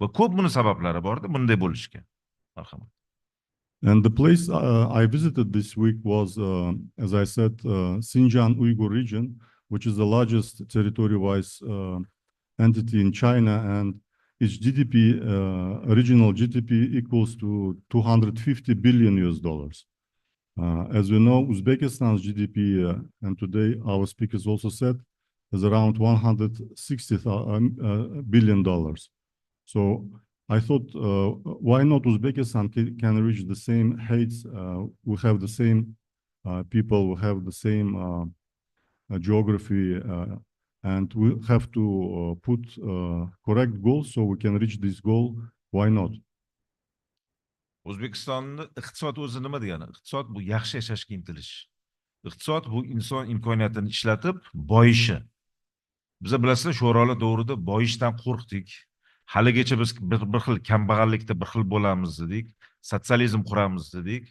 Va ko'p buni sabablari borda, bunday bo'lishga. Marhamat. And the place I visited this week was, as I said, Xinjiang Uyghur region, which is the largest territory-wise entity in China, and its GDP, regional GDP equals to $250 billion US. As we know, Uzbekistan's GDP, and today our speakers also said, is around $160 billion. So I thought, why not Uzbekistan can reach the same heights? We have the same people, we have the same geography, and we have to put correct goals so we can reach this goal. Why not? O'zbekistonning iqtisod o'zi nima degani? Iqtisod bu yaxshi yashashga intilish. Iqtisod bu inson imkoniyatini ishlatib boyishi. Biz bilasizlar, shu o'roqlar davrida boyishdan qo'rqdik. Haligacha biz bir xil kambag'allikda bir xil bo'lamiz dedik, sotsializm quramiz dedik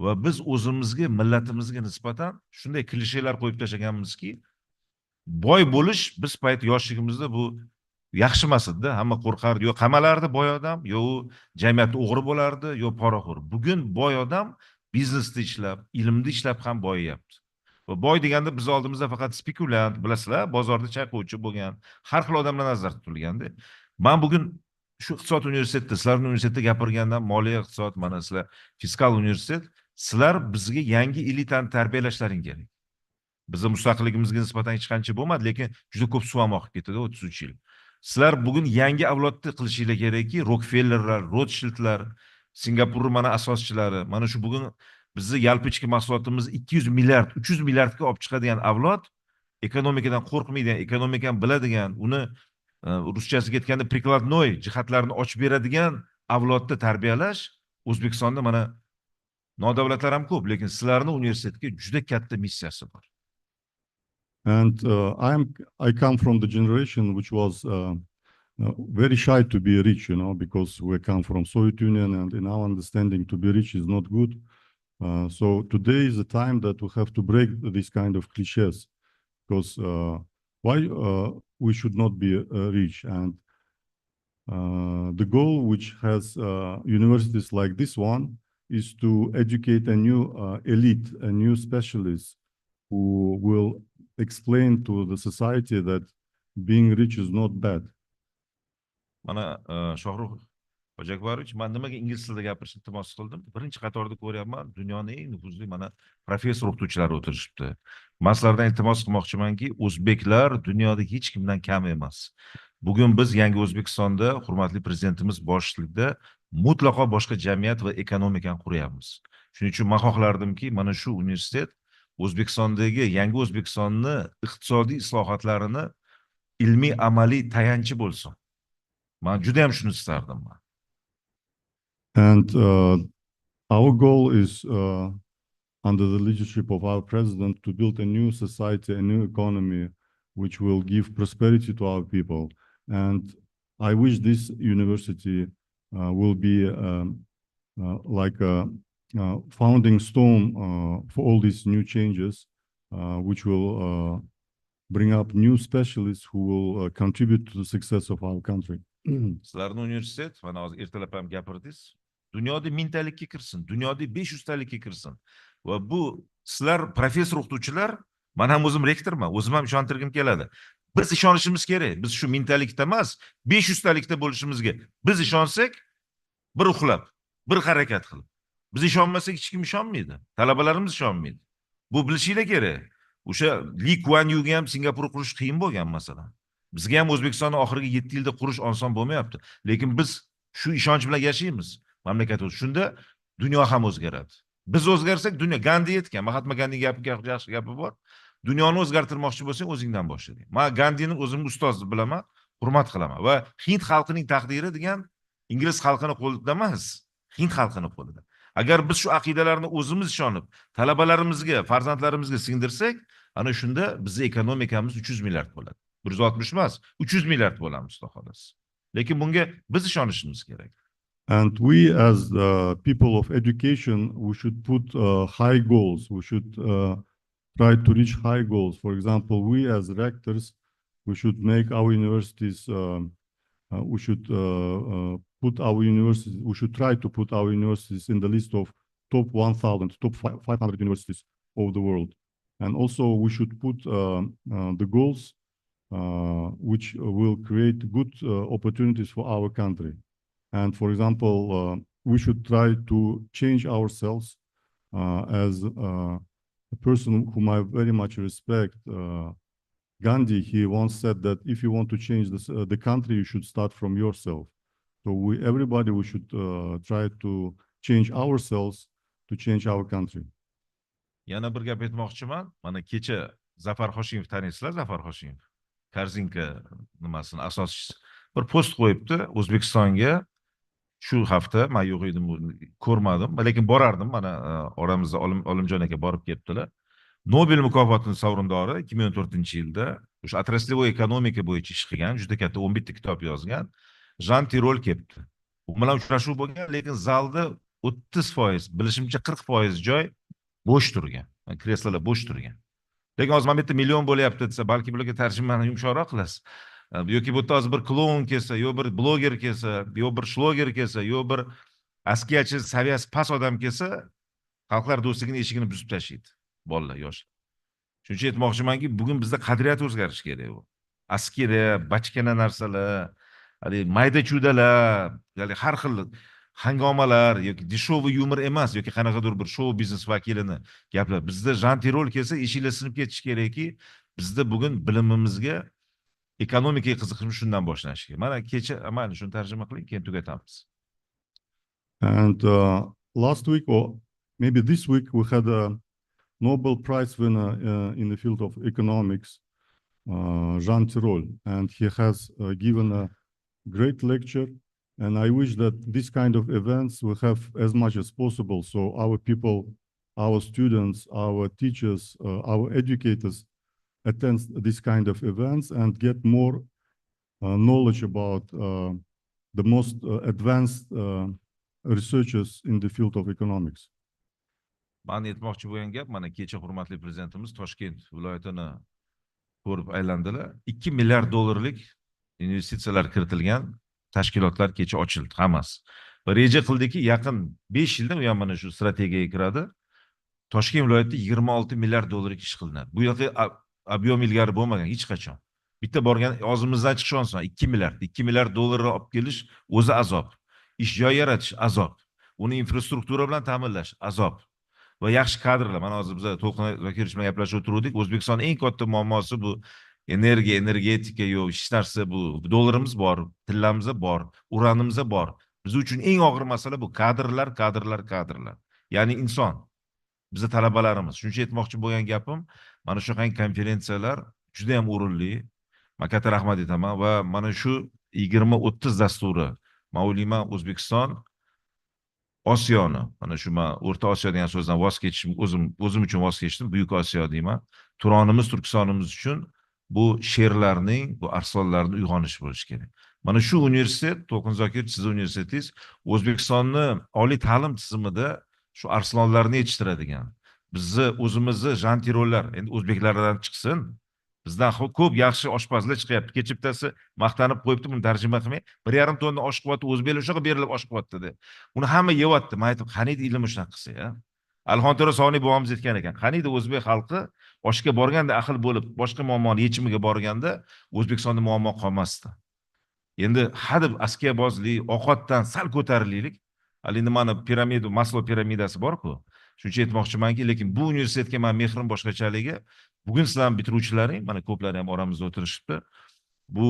va biz o'zimizga, millatimizga nisbatan shunday klishelar qo'yib tashlaganmizki, boy bo'lish biz payt yoshligimizda bu yaxshi emas edi, hamma qo'rqardi, yo qamalardi boy odam, yo jamiyatda o'g'ri bo'lardi, yo poraxo'r. Bugun boy odam biznesda ishlab, ilmda ishlab ham boyiyapti. Va boy deganda biz oldimizda faqat spekulyant, bilasizlar, bozorda chayqovchi bo'lgan, har xil odamlar nazarda tutilganda. Men bugun shu iqtisod universitetida, sizlarning universitetda gapirgandan moliya iqtisod, mana sizlar fiskal universitet, sizlar bizga yangi elitani tarbiyalashlaring kerak. Bizning mustaqilligimizga nisbatan hech qancha bo'lmadi, lekin juda ko'p suv ham oqib ketdi 33 yil. Sizlar bugun yangi avlodni qilishinglar kerakki, Rockefellerlar, Rothschildlar, Singapur mana asoschilari, mana shu bugun bizni yalpi ichki mahsulotimiz 200 milliard, 300 milliardga olib chiqadigan avlod, ekonomikadan qo'rqmaydigan, ekonomikani biladigan, uni ruschasiga aytganda prikladnoy jihatlarini ochib beradigan avlodni tarbiyalash O'zbekistonda mana nodavlatlar ham ko'p, lekin sizlarni universitetga juda katta missiyasi bor. And I come from the generation which was very shy to be rich, you know, because we come from Soviet Union, and in our understanding, to be rich is not good. So today is the time that we have to break this kind of cliches, because why we should not be rich? And the goal which has universities like this one is to educate a new elite, a new specialist who will explain to the society that being rich is not bad. Mana Shohrux Hojiakbarovich, men nimaga ingliz tilida gapirishni iltimos qildim? Birinchi qatorda ko'ryapman, dunyoning eng nufuzli mana professor o'qituvchilari o'tirishibdi. Men sizlardan iltimos qilmoqchimanki, o'zbeklar dunyoda hech kimdan kam emas. Bugun biz yangi O'zbekistonda hurmatli prezidentimiz boshchiligida mutlaqo boshqa jamiyat va ekonomikani quryapmiz. Shuning uchun men xohlardimki, mana shu universitet O'zbekistondagi yangi O'zbekistonni iqtisodiy islohotlarini ilmiy amaliy tayanchi bo'lsin. Men juda ham shuni istardim. And our goal is, under the leadership of our president, to build a new society, a new economy, which will give prosperity to our people. And I wish this university will be like a founding stone for all these new changes, which will bring up new specialists who will contribute to the success of our country. Sizlarning universitet, mana hozir ertalab ham gapirdingiz, dunyoda 1000 talikka kirsin, dunyoda 500 talikka kirsin. Va bu sizlar professor o'qituvchilar, men ham o'zim rektorman, o'zim ham ishontirgim keladi. Biz ishonishimiz kerak. Biz shu 1000 talikda emas, 500 talikda bo'lishimizga biz ishonsak, bir uxlab, bir harakat qilib. Biz ishonmasak hech kim ishonmaydi. Talabalarimiz ishonmaydi. Bu bilishinglar kerak. O'sha Li Kuan Yuga ham Singapur qurish qiyin bo'lgan masalan. Bizga ham O'zbekistonni oxirgi 7 yilda qurish oson bo'lmayapti. Lekin biz shu ishonch bilan yashaymiz. Mamlakatimiz shunda dunyo ham o'zgaradi. Biz o'zgarsak dunyo, Gandi aytgan, Mahatma Gandining yaxshi gapi bor. Dunyoni o'zgartirmoqchi bo'lsang, o'zingdan boshla. Men Gandining o'zimni ustozi bilaman, hurmat qilaman va Hind xalqining taqdiri degan ingliz xalqini qo'lida emas, Hind xalqini qo'lida. Agar biz shu aqidalarni o'zimiz ishonib, talabalarimizga, farzandlarimizga singdirsak, ana shunda bizning ekonomikamiz 300 milliard bo'ladi. 160 emas, 300 milliard bo'lamiz, xudo xolasa. Lekin bunga biz ishonishimiz kerak. And we, as people of education, we should put high goals. We should try to reach high goals. For example, we as rectors, we should make our universities, we should put our universities, we should try to put our universities in the list of top 1,000, top 500 universities of the world. And also we should put the goals which will create good opportunities for our country. And for example, we should try to change ourselves as a person whom I very much respect. Gandhi, he once said that if you want to change the country, you should start from yourself. So everybody, we should try to change ourselves to change our country. Yana bir gap aytmoqchiman. Mana kecha Zafar Hoshimov taniysizlar, Zafar Hoshimov. Korzinka nimasini asoschisi bir post qo'yibdi O'zbekistonga. Shu hafta men yo'q edim, ko'rmadim, lekin borardim. Mana oramizda Olimjon aka borib ketdilar. Nobel mukofotining sovrindori 2014-yilda o'sha отраслевой ekonomika bo'yicha ish qilgan, juda katta 11 ta kitob yozgan Jan Tirol kelibdi. U bilan uchrashuv bo'lgan, lekin zalda 30%, bilishimcha 40% joy bo'sh turgan. Kreslolar bo'sh turgan. Lekin hozir mamlakatda million bo'lyapti desa, balki bularga tarjimani yumshoqroq qilasiz. Yoki bu hozir bir klon kelsa, yo bir bloger kelsa, yo bir shloger kelsa, yo bir askiyachi saviyasi past odam kelsa, xalqlar do'stligining eshigini buzib tashlaydi. Bolalar, yosh. Shuning uchun aytmoqchimanki, bugun bizda qadriyat o'zgarishi kerak u. Askira, bachkana narsalar, mayda-chudalar, har xil hangomalar yoki dешевый yumor emas, yoki qanaqadir bir show biznes vakilini gaplar. Bizda Jan Tirol kelsa, eshiklar sinib ketishi kerakki, bizda bugun bilimimizga ekonomikaga qiziqishimiz shundan boshlanishi kerak. Mana kecha mana shuni tarjima qiling, keyin tugatamiz. And last week, or maybe this week, we had a Nobel Prize winner in the field of economics, Jan Tirol, and he has given a great lecture, And I wish that this kind of events will have as much as possible, so our people, our students, our teachers, our educators attend this kind of events and get more knowledge about the most advanced researchers in the field of economics. Ben aytmoqchi bo'lgan gap, mana kecha hurmatli prezidentimiz Toshkent viloyatini ko'rib aylandilar. 2 milliard dollarlik investitsiyalar kiritilgan tashkilotlar kecha ochildi hammasi. Va reja qildiki, yaqin 5 yilda u ham mana shu strategiyaga kiradi. Toshkent viloyatida 26 milliard dollarlik ish qilinadi. Bu yoqda ob'yom ilgari bo'lmagan hech qachon. Bitta borgan og'zimizdan chiqishi oson, 2 milliard dollarni olib kelish o'zi azob. Ish joy yaratish azob. Uni infrastruktura bilan ta'minlash azob. Va yaxshi kadrlar. Mana hozir biz To'lqin Zakirov bilan gaplashib o'tirdik. O'zbekistonning eng katta muammosi bu energiya, energetika yo'q, hech narsa bu. Dollarimiz bor, tillamiz bor, uranimiz bor. Biz uchun eng og'ir masala bu kadrlar. Ya'ni inson. Bizning talabalarimiz. Shuncha aytmoqchi bo'lgan gapim, mana shu konferensiyalar juda ham o'rinli. Men katta rahmat aytaman va mana shu 20-30 dasturi Mavliman O'zbekiston Osiyoni, mana shu men O'rta Osiyo degan so'zdan voz kechishim, o'zim uchun voz kechdim, Buyuk Osiyo deyman. Turonimiz, Turkistonimiz uchun bu sherlarning, bu arsonlarning uyg'onishi bo'lishi kerak. Mana shu universitet, To'lqin Zokirov, siz universitetingiz O'zbekistonni oliy ta'lim tizimida shu arslonlarni yetishtiradigan. Bizni o'zimizni jantirollar, endi o'zbeklardan chiqsin. Bizdan ko'p yaxshi oshpazlar chiqyapti. Kecha bittasi maqtanib qo'yibdi, buni tarjima qilmay, 1,5 tonna osh qilyapti, o'zbeklar shunaqa berilib osh qilyapti dedi. Uni hamma yeyapti. Men aytdim, qaniydi ilm shunaqa qilsa, ya. Alxonto'ra Soniy bobomiz aytgan ekan, qaniydi o'zbek xalqi oshga borganda aql bo'lib, boshqa muammoni yechimiga borganda O'zbekistonda muammo qolmasdi. Endi hadeb askiyabozlik, ovqatdan sal ko'tarillik, endi mana piramida, Maslow piramidasi bor-ku. Shuncha aytmoqchimanki, lekin bu universitetga men mehrim boshqachaligi, bugun sizlarning bitiruvchilaring, mana ko'plari ham oramizda o'tirishibdi. Bu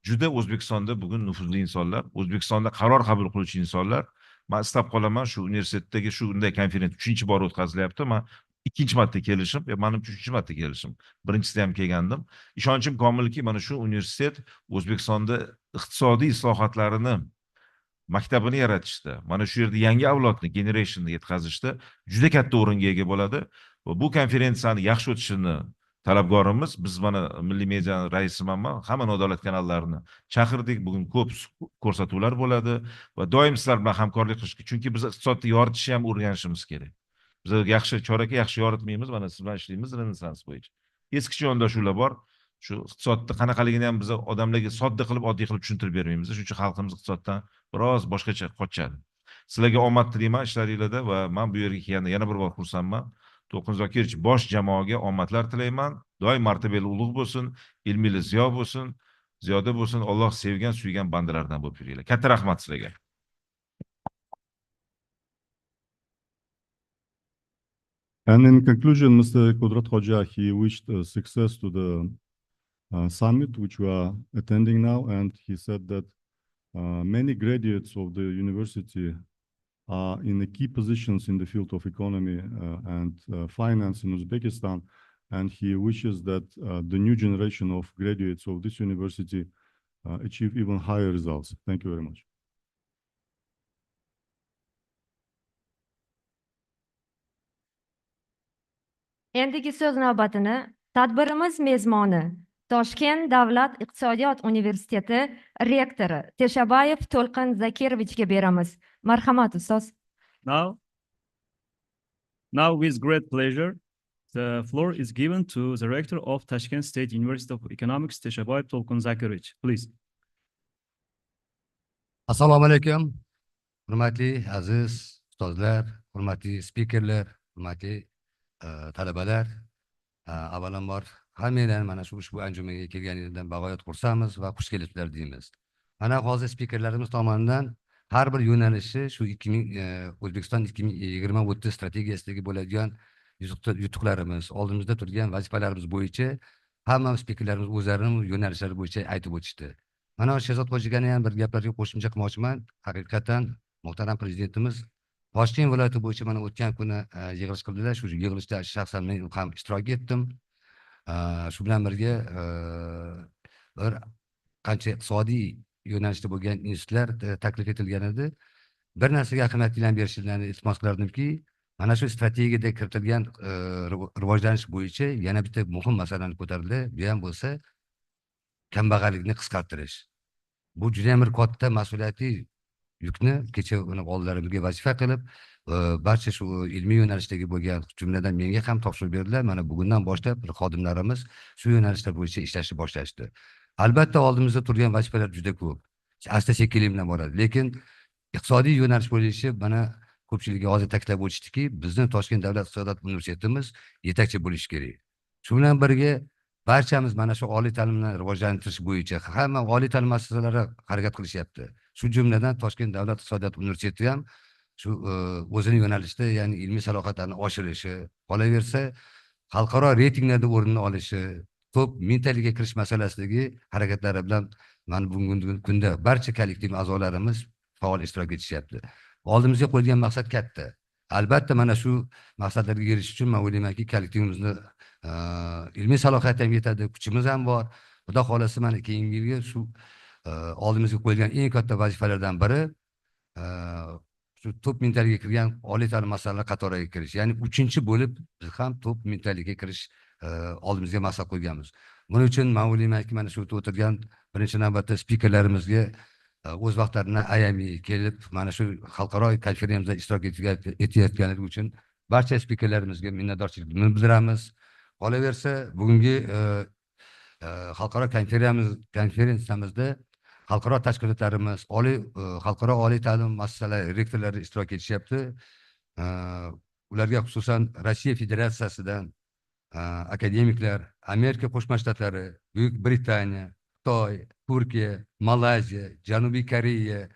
juda O'zbekistonda bugun nufuzli insonlar, O'zbekistonda qaror qabul qiluvchi insonlar. Men istab qolaman shu universitetdagi shunday konferensiya 3-bor o'tkazilyapti. Men 2-marta kelishim, menimcha 3-marta kelishim. Birinchisida ham kelgandim. Ishonchim komilki, mana shu universitet O'zbekistonda iqtisodiy islohotlarini maktabini yaratishda, mana shu yerda yangi avlodni, generationni yetkazishda juda katta o'ringa ega bo'ladi. Va bu konferensiyani yaxshi o'tishini talabgorimiz, biz mana Milliy media raisiman, hamma adolat kanallarini chaqirdik. Bugun ko'p ko'rsatuvlar bo'ladi va doim sizlar bilan hamkorlik qilishga, chunki biz iqtisodni yoritishni ham o'rganishimiz kerak. Biz yaxshi chorakka yaxshi yoritmaymiz, mana siz bilan ishlaymiz Renessans bo'yicha. Eskicha yondashuvlar bor. Shu iqtisodni qanaqaligini ham biz odamlarga sodda qilib, oddiy qilib tushuntirib bermaymiz. Shuning uchun xalqimiz iqtisoddan biroz boshqacha qochadi. Sizlarga omad tilayman ishlaringizda va men bu yerga kelganda yana bir bor xursandman. To'lqin Zokirovich bosh jamoaga omadlar tilayman. Doim martabali ulug' bo'lsin, ilmli ziyoda bo'lsin. Alloh sevgan, suygan bandalardan bo'lib yuringlar. Katta rahmat sizlarga. And in conclusion, Mr. Kudrat Hoja, he wished success to the summit which we are attending now, and he said that many graduates of the university are in the key positions in the field of economy and finance in Uzbekistan, and he wishes that the new generation of graduates of this university achieve even higher results. Thank you very much. Endigi so'z navbatini tadbirimiz mezboni Toshkent Davlat iqtisodiyot universiteti rektori Teshabayev To'lqin Zakirovichga beramiz. Marhamat ustoz. Now with great pleasure, the floor is given to the rector of Tashkent State University of Economics, Teshabayev To'lqin Zakirovich. Please. Assalomu alaykum. Hurmatli aziz ustozlar, hurmatli speakerlar, hurmatli talabalar. Avvalambor hammadan mana shu ushbu anjumaga kelganingizdan bag'oyat xursandmiz va xush kelibsizlar deymiz. Mana hozir speakerlarimiz tomonidan har bir yo'nalishi shu O'zbekiston 2020-30 strategiyasidagi bo'ladigan yutuqlarimiz, oldimizda turgan vazifalarimiz bo'yicha hamma speakerlarimiz o'zlarining yo'nalishlari bo'yicha aytib o'tishdi. Mana Shehzod Hojiga ham bir gaplarga qo'shimcha qilmoqchiman. Haqiqatan muhtaram prezidentimiz Toshkent viloyati bo'yicha mana o'tgan kuni yig'ilish qildilar. Shu yig'ilishda shaxsan men ham ishtirok etdim. Shu bilan birga bir qancha iqtisodiy yo'nalishda bo'lgan institutlar taklif etilgan edi. Bir narsaga ahamiyat bilan berishinglarni iltimos qilardimki, mana shu strategiyada kiritilgan rivojlanish bo'yicha yana bitta muhim masalani ko'tarildi. Bu ham bo'lsa kambag'allikni qisqartirish. Bu juda ham bir katta mas'uliyatli yukni kecha uni oldlarimizga vazifa qilib, barcha shu ilmiy yo'nalishdagi bo'lgan, jumladan menga ham topshiriq berdilar. Mana bugundan boshlab xodimlarimiz shu yo'nalishlar bo'yicha ishlashni boshlashdi. Albatta oldimizda turgan vazifalar juda ko'p. Asta sekinlik bilan boradi. Lekin iqtisodiy yo'nalish bo'lishi mana ko'pchiligi hozir ta'kidlab o'tishdiki, bizni Toshkent davlat iqtisodiyot universitetimiz yetakchi bo'lishi kerak. Shu bilan birga barchamiz mana shu oliy ta'limni rivojlantirish bo'yicha hamma oliy ta'lim muassasalari harakat qilishyapti. Shu jumladan Toshkent davlat iqtisodiyot universiteti ham shu o'zini yo'nalishida, ya'ni ilmiy salohiyatlarni oshirishi, qolaversa xalqaro reytinglarda o'rinni olishi, top mintaliga kirish masalasidagi harakatlari bilan mana bugungi kunda barcha kollektiv a'zolarimiz faol ishtirok etishyapti. Oldimizga qo'yilgan maqsad katta. Albatta mana shu maqsadlarga erishish uchun men o'ylaymanki, kollektivimizni ilmiy salohiyati ham yetadi, kuchimiz ham bor. Xudo xolasa mana keyingi yilga shu oldimizga qo'yilgan eng katta vazifalardan biri shu top mintaliga kirgan oliy ta'lim muassasalari qatoriga kirish. Ya'ni 3-chi bo'lib biz ham top mintaliga kirish oldimizga maqsad qo'yganmiz. Buning uchun men o'ylaymanki, mana shu o'tirgan birinchi navbatda spikerlarimizga o'z vaqtlarini ayamay kelib, mana shu xalqaro konferensiyada ishtirok etayotganligi uchun barcha spikerlarimizga minnatdorchilikni bildiramiz. Qolaversa, bugungi xalqaro konferensiyamizda xalqaro tashkilotlarimiz, xalqaro oliy ta'lim muassasalari rektorlari ishtirok etishyapti. Ularga xususan Rossiya Federatsiyasidan akademiklar, Amerika Qo'shma Shtatlari, Buyuk Britaniya, Xitoy, Turkiya, Malayziya, Janubiy Koreya,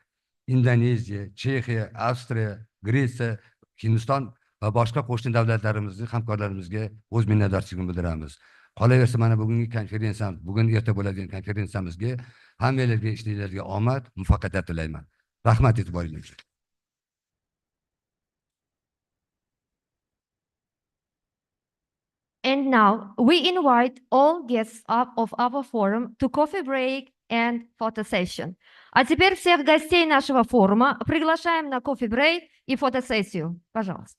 Indoneziya, Chexiya, Avstriya, Gretsiya, Hindiston va boshqa qo'shni davlatlarimizning hamkorlarimizga o'z minnatdorchiligimizni bildiramiz. Qolaversa mana bugungi konferensiyamiz, bugun erta bo'ladigan konferensiyamizga hammalarga ishlaringlarga omad, muvaffaqiyat tilayman. Rahmat e'tiboringiz uchun. And now we invite all guests of our forum to coffee break and photo session. А теперь всех гостей нашего форума приглашаем на кофе-брейк и фотосессию. Пожалуйста.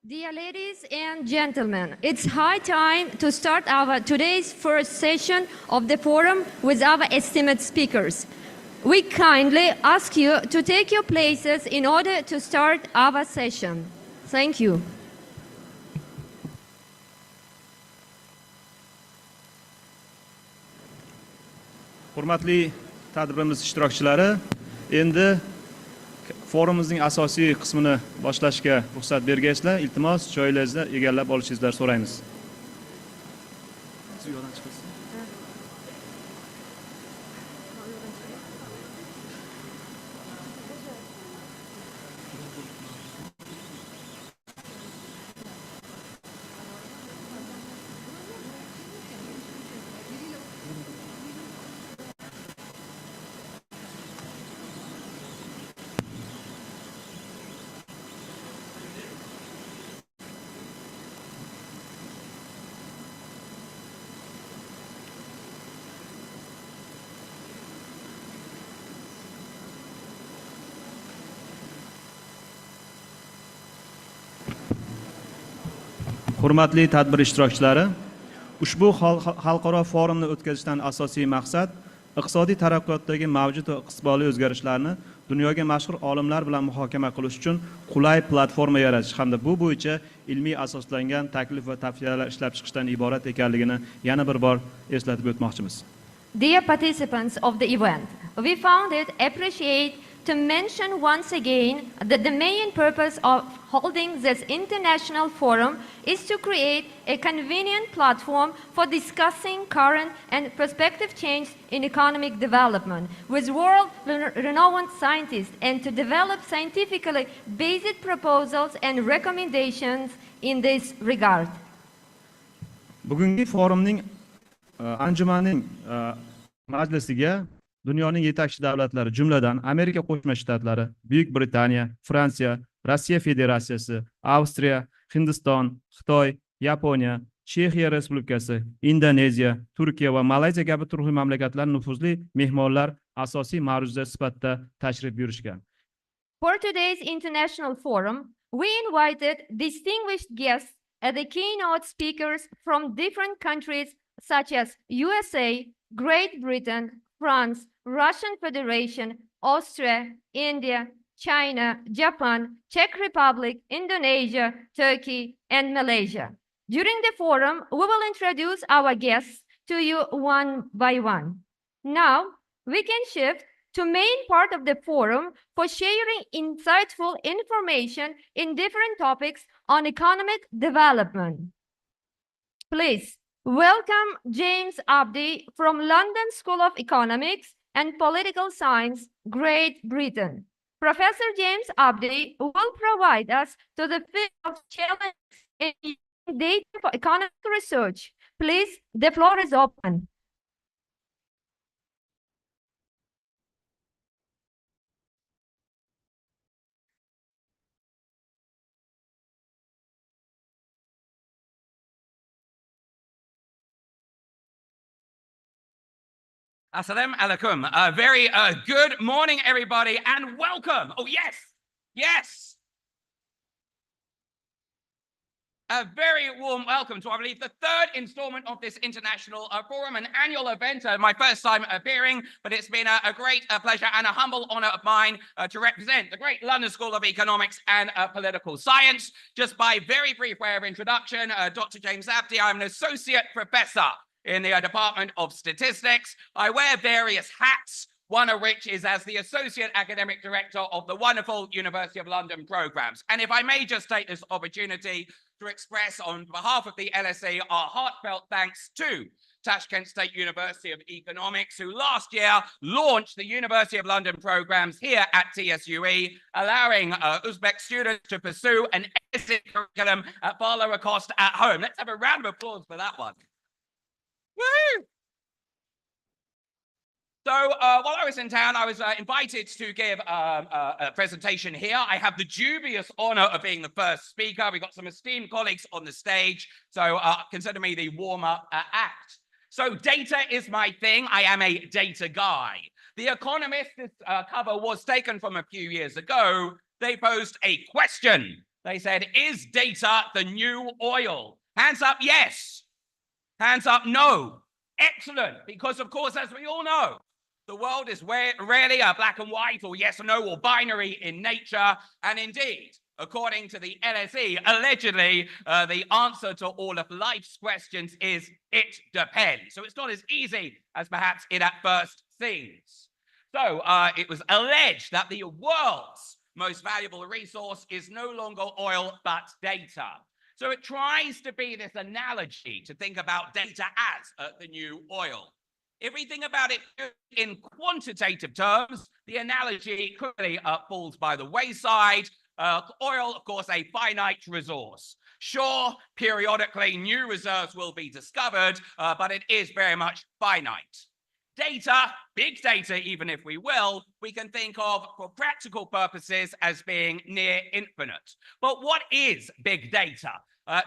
Dear ladies and gentlemen, it's high time to start our today's first session of the forum with our esteemed speakers. We kindly ask you to take your places in order to start our session. Thank you. Hurmatli tadbirimiz ishtirokchilari, endi forumimizning asosiy qismini boshlashga ruxsat bergaysizlar. Iltimos, joylaringizni egallab olishingizni so'raymiz. Hurmatli tadbir ishtirokchilari, ushbu xalqaro forumni o'tkazishdan asosiy maqsad iqtisodiy taraqqiyotdagi mavjud va istiqbolli o'zgarishlarni dunyoga mashhur olimlar bilan muhokama qilish uchun qulay platforma yaratish hamda bu bo'yicha ilmiy asoslangan taklif va tavsiyalar ishlab chiqishdan iborat ekanligini yana bir bor eslatib o'tmoqchimiz. Dear participants of the event, we found it appreciate to mention once again that the main purpose of holding this international forum is to create a convenient platform for discussing current and prospective change in economic development with world-renowned scientists and to develop scientifically based proposals and recommendations in this regard. Bugungi forumning anjumanning majlisiga dunyoning yetakchi davlatlari, jumladan Amerika Qo'shma Shtatlari, Buyuk Britaniya, Fransiya, Rossiya Federatsiyasi, Avstriya, Hindiston, Xitoy, Yaponiya, Chexiya Respublikasi, Indoneziya, Turkiya va Malayziya kabi turli mamlakatlar nufuzli mehmonlar asosiy ma'ruza sifatida tashrif buyurishgan. For today's international forum, we invited distinguished guests as the keynote speakers from different countries such as USA, Great Britain, France, Russian Federation, Austria, India, China, Japan, Czech Republic, Indonesia, Turkey, and Malaysia. During the forum, we will introduce our guests to you one by one. Now, we can shift to main part of the forum for sharing insightful information in different topics on economic development. Please welcome James Abdi from London School of Economics and Political Science, Great Britain. Professor James Abdi will provide us to the field of challenges in data for economic research. Please, the floor is open. Assalamu alaikum. Very good morning, everybody, and welcome. Oh, yes, yes. A very warm welcome to, I believe, the third installment of this international forum, an annual event. My first time appearing, but it's been a great pleasure and a humble honor of mine to represent the great London School of Economics and Political Science. Just by very brief way of introduction, Dr. James Abdi, I'm an associate professor in the Department of Statistics. I wear various hats, one of which is as the Associate Academic Director of the wonderful University of London programs. And if I may just take this opportunity to express on behalf of the LSE our heartfelt thanks to Tashkent State University of Economics, who last year launched the University of London programs here at TSUE, allowing Uzbek students to pursue an exit curriculum at far lower cost at home. Let's have a round of applause for that one. Woo! So while I was in town, I was invited to give a presentation here. I have the dubious honor of being the first speaker. We've got some esteemed colleagues on the stage, so consider me the warm-up act. So data is my thing. I am a data guy. The Economist, this cover was taken from a few years ago. They posed a question. They said, is data the new oil? Hands up, yes. Hands up, no. Excellent, because of course, as we all know, the world is rarely a black and white or yes or no or binary in nature. And indeed, according to the LSE, allegedly, the answer to all of life's questions is it depends. So it's not as easy as perhaps it at first seems. So it was alleged that the world's most valuable resource is no longer oil, but data. So it tries to be this analogy to think about data as the new oil. If we think about it in quantitative terms, the analogy clearly falls by the wayside. Oil, of course, a finite resource. Sure, periodically new reserves will be discovered, but it is very much finite. Data, big data, even if we will, we can think of for practical purposes as being near infinite. But what is big data?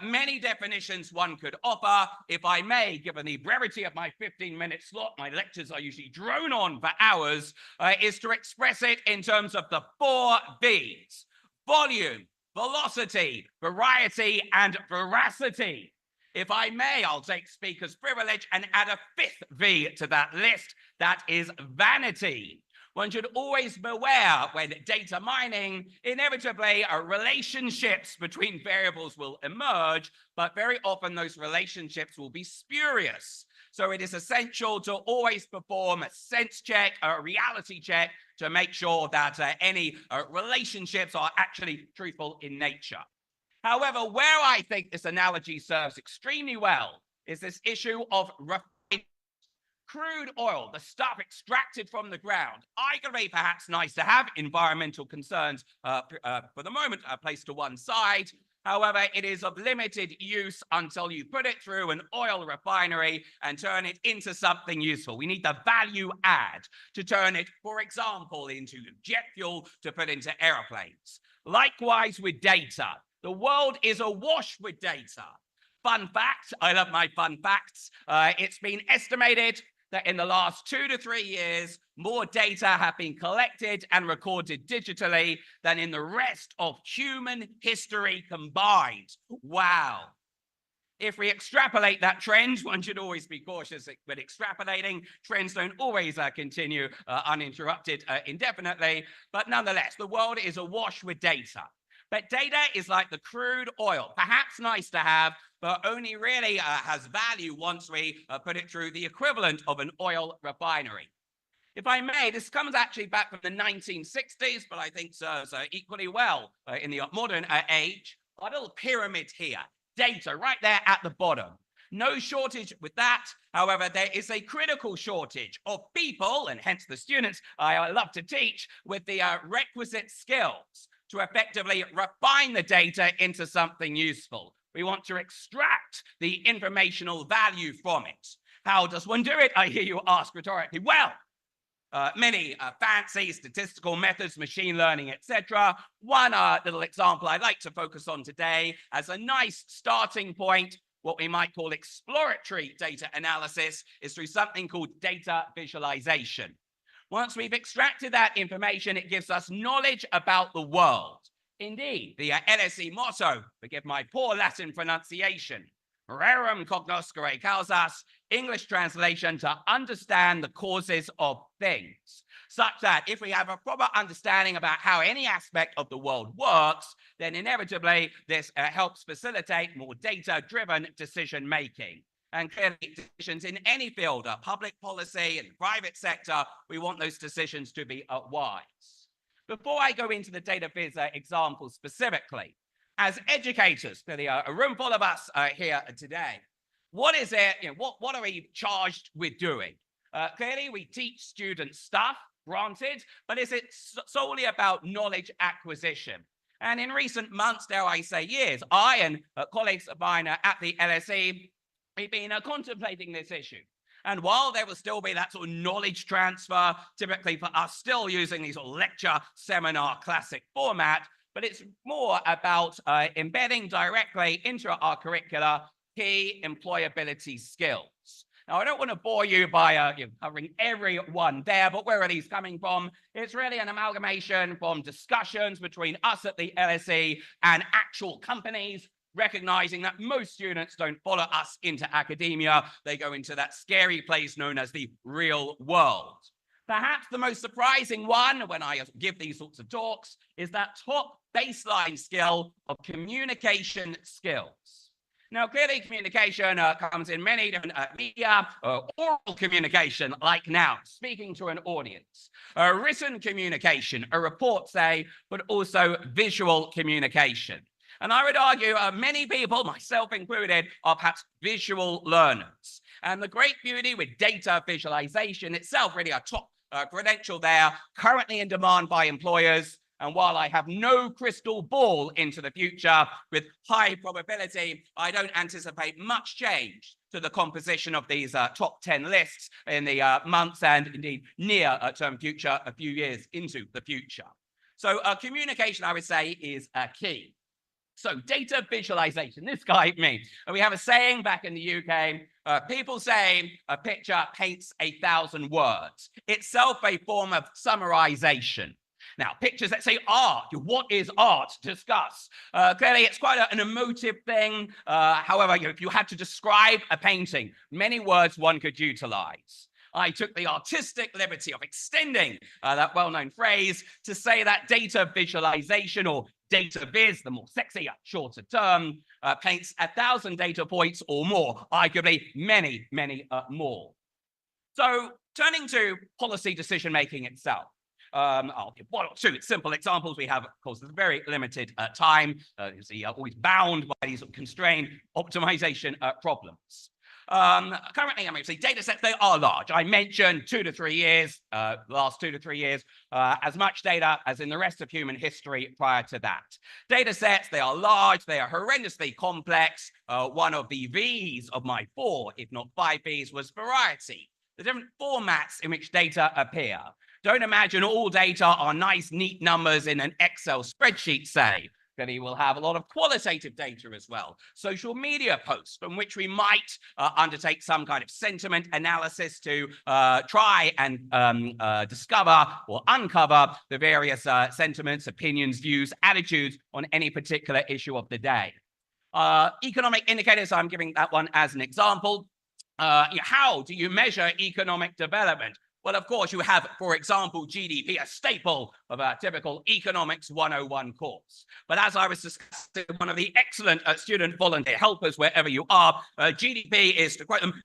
Many definitions one could offer. If I may, given the brevity of my 15-minute slot, my lectures are usually drone on for hours, is to express it in terms of the 4 V's: volume, velocity, variety, and veracity. If I may, I'll take speaker's privilege and add a 5th V to that list. That is vanity. One should always beware when data mining, inevitably relationships between variables will emerge, but very often those relationships will be spurious. So it is essential to always perform a sense check, a reality check, to make sure that any relationships are actually truthful in nature. However, where I think this analogy serves extremely well is this issue of refinement. Crude oil, the stuff extracted from the ground, arguably perhaps nice to have, environmental concerns for the moment placed to one side. However, it is of limited use until you put it through an oil refinery and turn it into something useful. We need the value add to turn it, for example, into jet fuel to put into airplanes. Likewise with data. The world is awash with data. Fun fact, I love my fun facts. It's been estimated that in the last 2 to 3 years, more data have been collected and recorded digitally than in the rest of human history combined. Wow. If we extrapolate that trend, one should always be cautious with extrapolating. Trends don't always continue uninterrupted indefinitely, but nonetheless, the world is awash with data. But data is like the crude oil, perhaps nice to have, but only really has value once we put it through the equivalent of an oil refinery. If I may, this comes actually back from the 1960s, but I think serves equally well in the modern age. Our little pyramid here, data right there at the bottom. No shortage with that. However, there is a critical shortage of people, and hence the students I love to teach, with the requisite skills to effectively refine the data into something useful. We want to extract the informational value from it. How does one do it? I hear you ask rhetorically. Well, many fancy statistical methods, machine learning, etc. One little example I'd like to focus on today as a nice starting point, what we might call exploratory data analysis, is through something called data visualization. Once we've extracted that information, it gives us knowledge about the world. Indeed, the LSE motto, forgive my poor Latin pronunciation, rerum cognoscere causas, English translation, to understand the causes of things, such that if we have a proper understanding about how any aspect of the world works, then inevitably this helps facilitate more data-driven decision-making. And clearly, decisions in any field, public policy and private sector, we want those decisions to be wise. Before I go into the data viz example specifically, as educators, clearly a room full of us here today, what is it, what are we charged with doing? Clearly, we teach students stuff, granted, but is it solely about knowledge acquisition? And in recent months, dare I say years, I and colleagues of mine at the LSE, we've been contemplating this issue. And while there will still be that sort of knowledge transfer, typically for us still using these sort of lecture, seminar, classic format, but it's more about embedding directly into our curricula key employability skills. Now, I don't want to bore you by covering every one there, but where are these coming from? It's really an amalgamation from discussions between us at the LSE and actual companies, recognizing that most students don't follow us into academia. They go into that scary place known as the real world. Perhaps the most surprising one when I give these sorts of talks is that top baseline skill of communication skills. Now, clearly, communication comes in many different media, oral communication, like now, speaking to an audience, written communication, a report, say, but also visual communication. And I would argue many people, myself included, are perhaps visual learners. And the great beauty with data visualization itself, really a top credential there, currently in demand by employers. And while I have no crystal ball into the future, with high probability, I don't anticipate much change to the composition of these top 10 lists in the months and indeed near-term future, a few years into the future. So communication, I would say, is key. So data visualization, this guy, me. We have a saying back in the UK, people say a picture paints 1,000 words, itself a form of summarization. Now, pictures that say art, what is art? Discuss. Clearly, it's quite an emotive thing. However, if you had to describe a painting, many words one could utilize. I took the artistic liberty of extending that well-known phrase to say that data visualization, or data viz, the more sexy, shorter term, paints 1,000 data points or more, arguably many, many more. So turning to policy decision-making itself. I'll give one or two simple examples. We have, of course, there's very limited time. Always bound by these constrained optimization problems. Currently, I mean, data sets, they are large. I mentioned 2 to 3 years, last 2 to 3 years, as much data as in the rest of human history prior to that. Data sets, they are large, they are horrendously complex. One of the V's of my 4, if not 5 V's, was variety. The different formats in which data appear. Don't imagine all data are nice, neat numbers in an Excel spreadsheet, say. Then he will have a lot of qualitative data as well. Social media posts from which we might undertake some kind of sentiment analysis to try and discover or uncover the various sentiments, opinions, views, attitudes on any particular issue of the day. Economic indicators, I'm giving that one as an example. How do you measure economic development? Well, of course, you have, for example, GDP, a staple of a typical Economics 101 course. But as I was discussing, one of the excellent student volunteer helpers, wherever you are, GDP is, to quote them,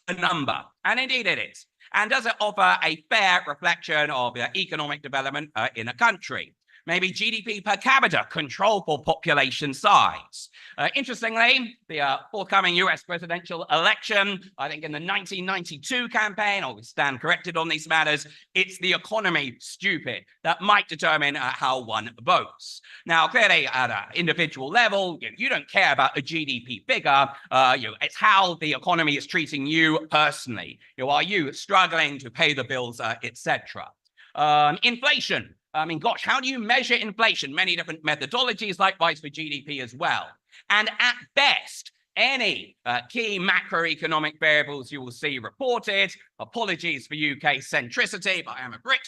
a number. And indeed it is. And does it offer a fair reflection of economic development in a country? Maybe GDP per capita, control for population size. Interestingly, the forthcoming US presidential election, I think in the 1992 campaign, I will stand corrected on these matters, it's the economy, stupid, that might determine how one votes. Now, clearly, at an individual level, you don't care about a GDP figure. It's how the economy is treating you personally. Are you struggling to pay the bills, etc.? Inflation. I mean, gosh, how do you measure inflation? Many different methodologies, likewise for GDP as well. And at best, any key macroeconomic variables you will see reported. Apologies for UK centricity, but I am a Brit.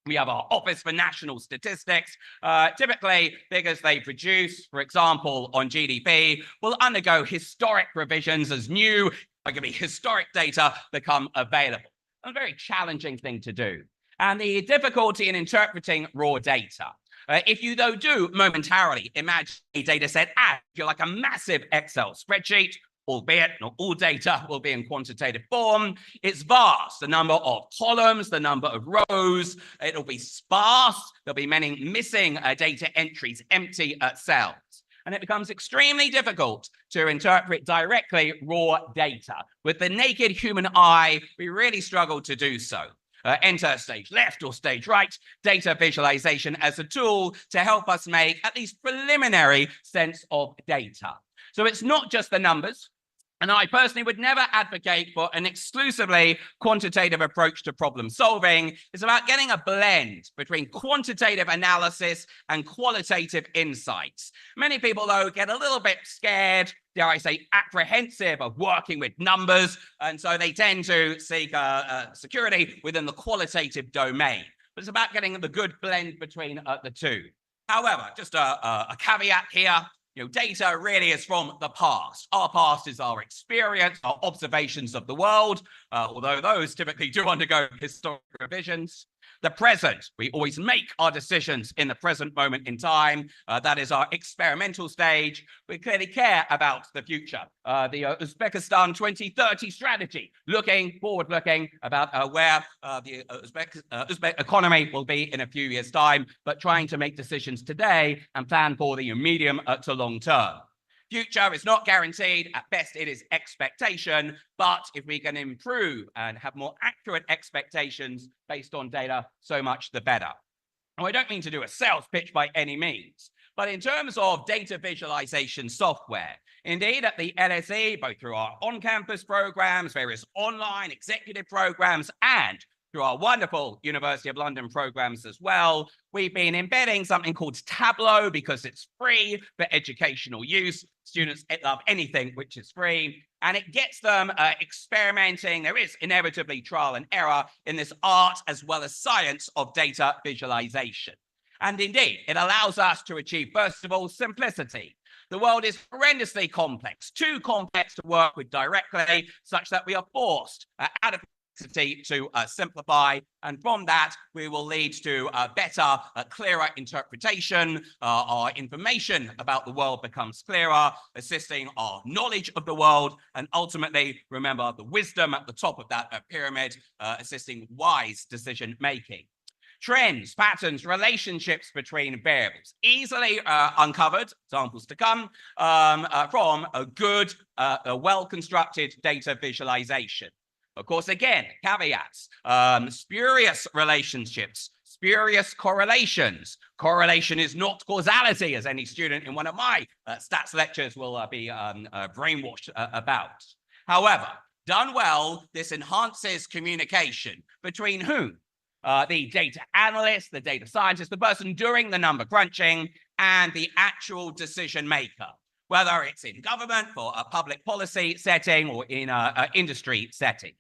We have our Office for National Statistics. Typically, figures they produce, for example, on GDP, will undergo historic revisions as new, arguably historic data become available. A very challenging thing to do. And the difficulty in interpreting raw data. If you, though, do momentarily imagine a data set as you're like a massive Excel spreadsheet, albeit not all data will be in quantitative form, it's vast. The number of columns, the number of rows, it'll be sparse. There'll be many missing data entries, empty cells. And it becomes extremely difficult to interpret directly raw data. With the naked human eye, we really struggle to do so. Enter stage left or stage right, data visualization as a tool to help us make at least preliminary sense of data. So it's not just the numbers, and I personally would never advocate for an exclusively quantitative approach to problem solving. It's about getting a blend between quantitative analysis and qualitative insights. Many people, though, get a little bit scared dare I say, apprehensive of working with numbers, and so they tend to seek security within the qualitative domain. But it's about getting the good blend between the two. However, just a caveat here, data really is from the past. Our past is our experience, our observations of the world, although those typically do undergo historic revisions. The present, we always make our decisions in the present moment in time. That is our experimental stage. We clearly care about the future. The Uzbekistan 2030 strategy, forward-looking about where the Uzbek economy will be in a few years' time, but trying to make decisions today and plan for the medium to long term. Future is not guaranteed. At best, it is expectation. But if we can improve and have more accurate expectations based on data, so much the better. Now, I don't mean to do a sales pitch by any means, but in terms of data visualization software, indeed at the LSE, both through our on-campus programs, various online executive programs, and through our wonderful University of London programs as well, we've been embedding something called Tableau because it's free for educational use. Students love anything which is free, and it gets them experimenting. There is inevitably trial and error in this art as well as science of data visualization. And indeed, it allows us to achieve, first of all, simplicity. The world is horrendously complex, too complex to work with directly, such that we are forced out of to simplify, and from that we will lead to a better, clearer interpretation. Our information about the world becomes clearer, assisting our knowledge of the world, and ultimately, remember the wisdom at the top of that pyramid, assisting wise decision making. Trends, patterns, relationships between variables, easily uncovered, examples to come, from a good, well-constructed data visualization. Of course, again, caveats, spurious relationships, spurious correlations. Correlation is not causality, as any student in one of my stats lectures will be brainwashed about. However, done well, this enhances communication between whom? The data analyst, the data scientist, the person doing the number crunching, and the actual decision maker, whether it's in government for a public policy setting or in industry settings.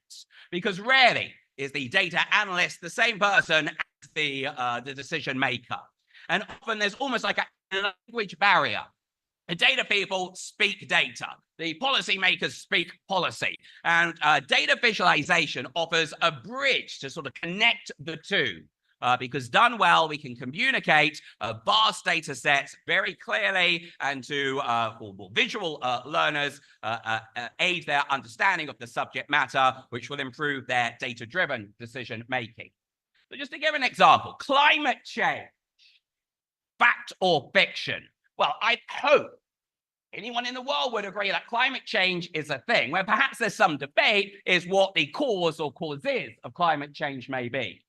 Because rarely is the data analyst the same person as the decision maker. And often there's almost like a language barrier. The data people speak data. The policymakers speak policy. And data visualization offers a bridge to sort of connect the two. Because done well, we can communicate vast data sets very clearly, and to for visual learners, aid their understanding of the subject matter, which will improve their data-driven decision making. So just to give an example, climate change, fact or fiction? Well, I hope anyone in the world would agree that climate change is a thing. Where perhaps there's some debate is what the cause or causes of climate change may be.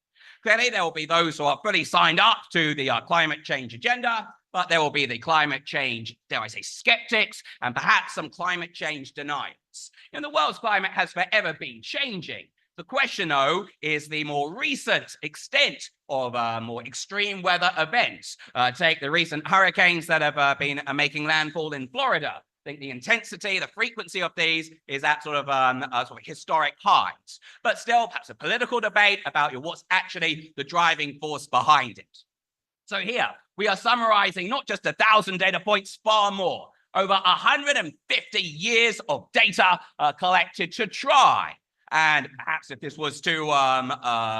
Clearly, there will be those who are fully signed up to the climate change agenda, but there will be the climate change, dare I say, skeptics, and perhaps some climate change deniers. And the world's climate has forever been changing. The question, though, is the more recent extent of more extreme weather events. Take the recent hurricanes that have been making landfall in Florida. I think the intensity, the frequency of these is at sort of historic highs. But still, perhaps a political debate about what's actually the driving force behind it. So here, we are summarizing not just 1,000 data points, far more. Over 150 years of data collected to try. And perhaps if this was to a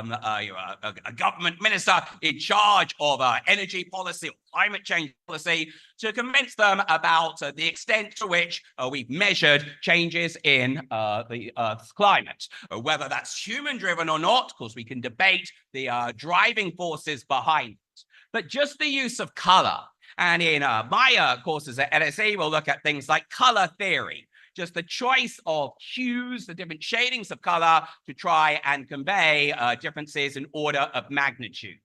government minister in charge of energy policy or climate change policy, to convince them about the extent to which we've measured changes in the Earth's climate. Whether that's human-driven or not, of course, we can debate the driving forces behind it. But just the use of color. And in my courses at LSE, we'll look at things like color theory. Just the choice of hues, the different shadings of color to try and convey differences in order of magnitude.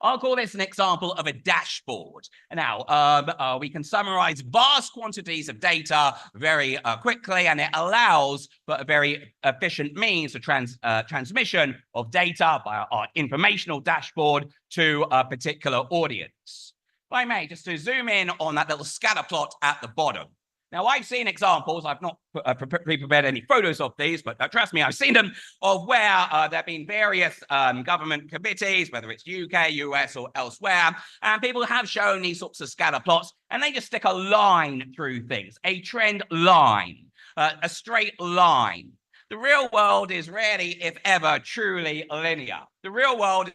I'll call this an example of a dashboard. Now, we can summarize vast quantities of data very quickly, and it allows for a very efficient means of transmission of data by our informational dashboard to a particular audience. If I may, just to zoom in on that little scatter plot at the bottom. Now, I've seen examples, I've not pre-prepared any photos of these, but trust me, I've seen them, of where there have been various government committees, whether it's UK, US, or elsewhere, and people have shown these sorts of scatter plots, and they just stick a line through things, a trend line, a straight line. The real world is rarely, if ever, truly linear. The real world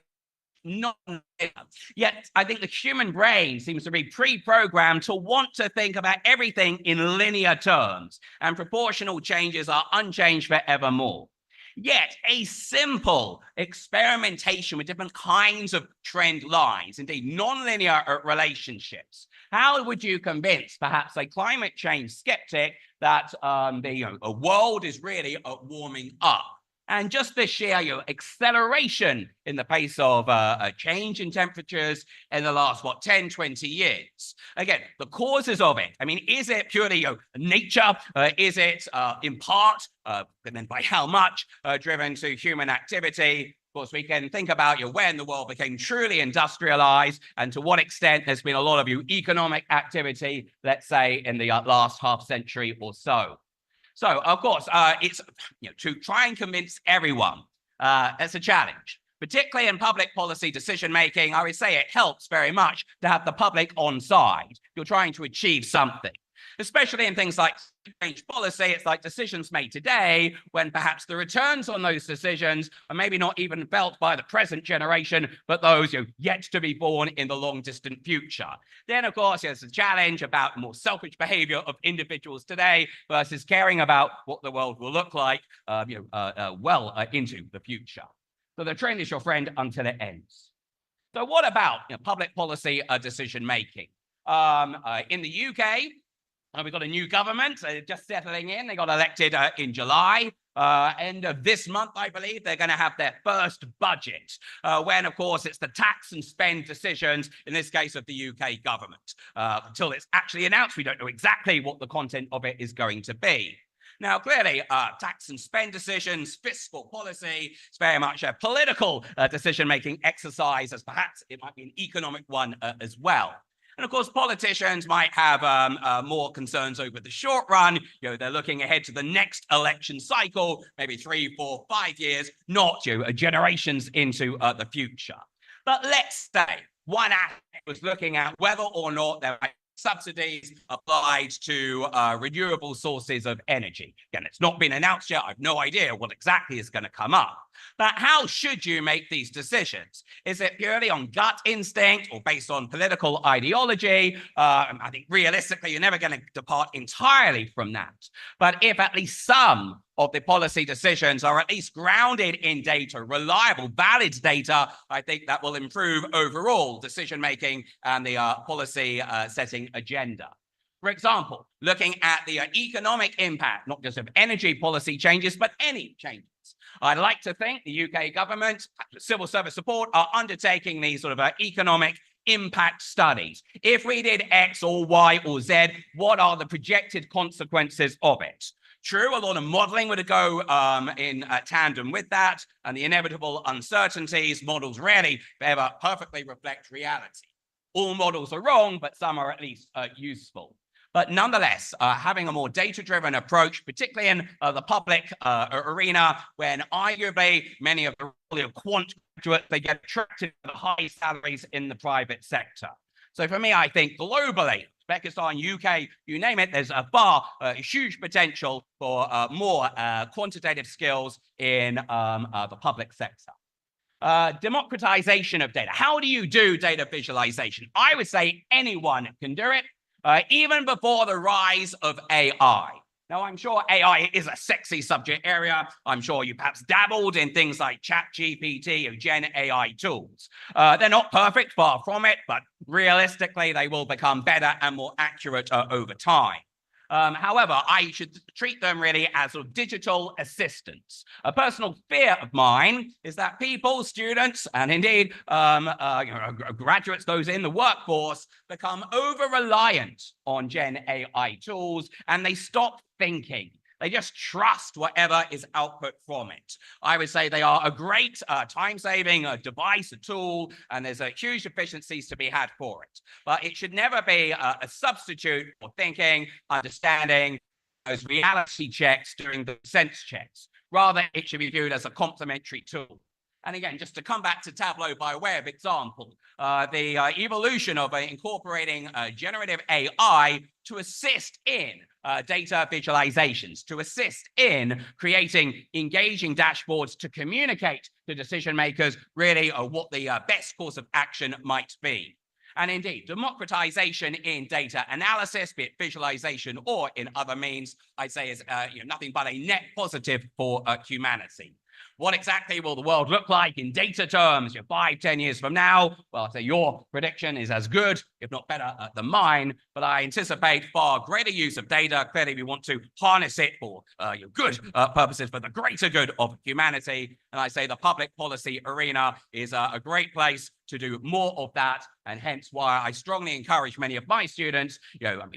not yet. I think the human brain seems to be pre-programmed to want to think about everything in linear terms, and proportional changes are unchanged forevermore. Yet a simple experimentation with different kinds of trend lines, indeed non-linear relationships. How would you convince perhaps a climate change skeptic that a world is really warming up? And just this year, acceleration in the pace of a change in temperatures in the last, 10, 20 years. Again, the causes of it. I mean, is it purely nature? Is it in part, and then by how much, driven to human activity? Of course, we can think about when the world became truly industrialized, and to what extent there's been a lot of economic activity, let's say, in the last half century or so. So, of course, it's to try and convince everyone, it's a challenge, particularly in public policy decision-making. I would say it helps very much to have the public on side. You're trying to achieve something, especially in things like change policy. It's like decisions made today when perhaps the returns on those decisions are maybe not even felt by the present generation, but those yet to be born in the long distant future. Then, of course, there's a challenge about more selfish behavior of individuals today versus caring about what the world will look like well into the future. So the trend is your friend until it ends. So what about public policy decision making? In the UK, we've got a new government just settling in. They got elected in July. End of this month, I believe, they're going to have their first budget, when, of course, it's the tax and spend decisions, in this case of the UK government. Until it's actually announced, we don't know exactly what the content of it is going to be. Now, clearly, tax and spend decisions, fiscal policy, it's very much a political decision-making exercise, as perhaps it might be an economic one as well. And of course, politicians might have more concerns over the short run. They're looking ahead to the next election cycle, maybe 3, 4, 5 years, not generations into the future. But let's say one aspect was looking at whether or not there are subsidies applied to renewable sources of energy. Again, it's not been announced yet. I have no idea what exactly is going to come up. But how should you make these decisions? Is it purely on gut instinct or based on political ideology? I think realistically, you're never going to depart entirely from that. But if at least some of the policy decisions are at least grounded in data, reliable, valid data, I think that will improve overall decision-making and the policy setting agenda. For example, looking at the economic impact, not just of energy policy changes, but any changes. I'd like to think the UK government, civil service support, are undertaking these sort of economic impact studies. If we did X or Y or Z, what are the projected consequences of it? True, a lot of modeling would go in tandem with that, and the inevitable uncertainties. Models rarely ever perfectly reflect reality. All models are wrong, but some are at least useful. But nonetheless, having a more data-driven approach, particularly in the public arena, when arguably many of the quant graduates, they get attracted to the high salaries in the private sector. So for me, I think globally, Uzbekistan, UK, you name it, there's a huge potential for more quantitative skills in the public sector. Democratization of data. How do you do data visualization? I would say anyone can do it. Even before the rise of AI. Now, I'm sure AI is a sexy subject area. I'm sure you perhaps dabbled in things like ChatGPT or Gen AI tools. They're not perfect, far from it, but realistically, they will become better and more accurate over time. However, I should treat them really as sort of digital assistants. A personal fear of mine is that people, students, and indeed graduates, those in the workforce, become over-reliant on Gen AI tools, and they stop thinking. They just trust whatever is output from it. I would say they are a great time-saving device, a tool, and there's a huge efficiencies to be had for it. But it should never be a substitute for thinking, understanding, those reality checks during the sense checks. Rather, it should be viewed as a complementary tool. And again, just to come back to Tableau by way of example, the evolution of incorporating generative AI to assist in data visualizations, to assist in creating engaging dashboards to communicate to decision makers really what the best course of action might be. And indeed, democratization in data analysis, be it visualization or in other means, I'd say is nothing but a net positive for humanity. What exactly will the world look like in data terms 5, 10 years from now? Well, I'd say your prediction is as good, if not better, than mine, but I anticipate far greater use of data. Clearly, we want to harness it for good purposes, for the greater good of humanity. And I say the public policy arena is a great place to do more of that, and hence why I strongly encourage many of my students,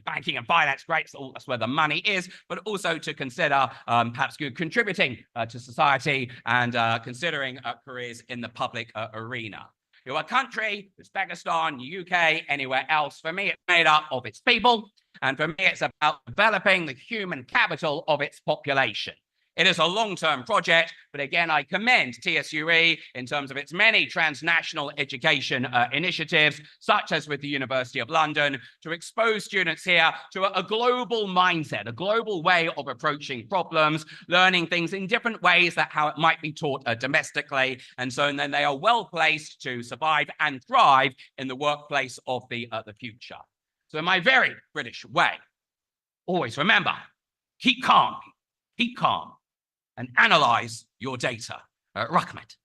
banking and finance, great, so that's where the money is, but also to consider perhaps contributing to society and considering careers in the public arena. A country, Uzbekistan, UK, anywhere else, for me, it's made up of its people, and for me, it's about developing the human capital of its population. It is a long-term project, but again, I commend TSUE in terms of its many transnational education initiatives, such as with the University of London, to expose students here to a global mindset, a global way of approaching problems, learning things in different ways that how it might be taught domestically. And so then they are well placed to survive and thrive in the workplace of the future. So in my very British way, always remember, keep calm, and analyze your data. Rahmat.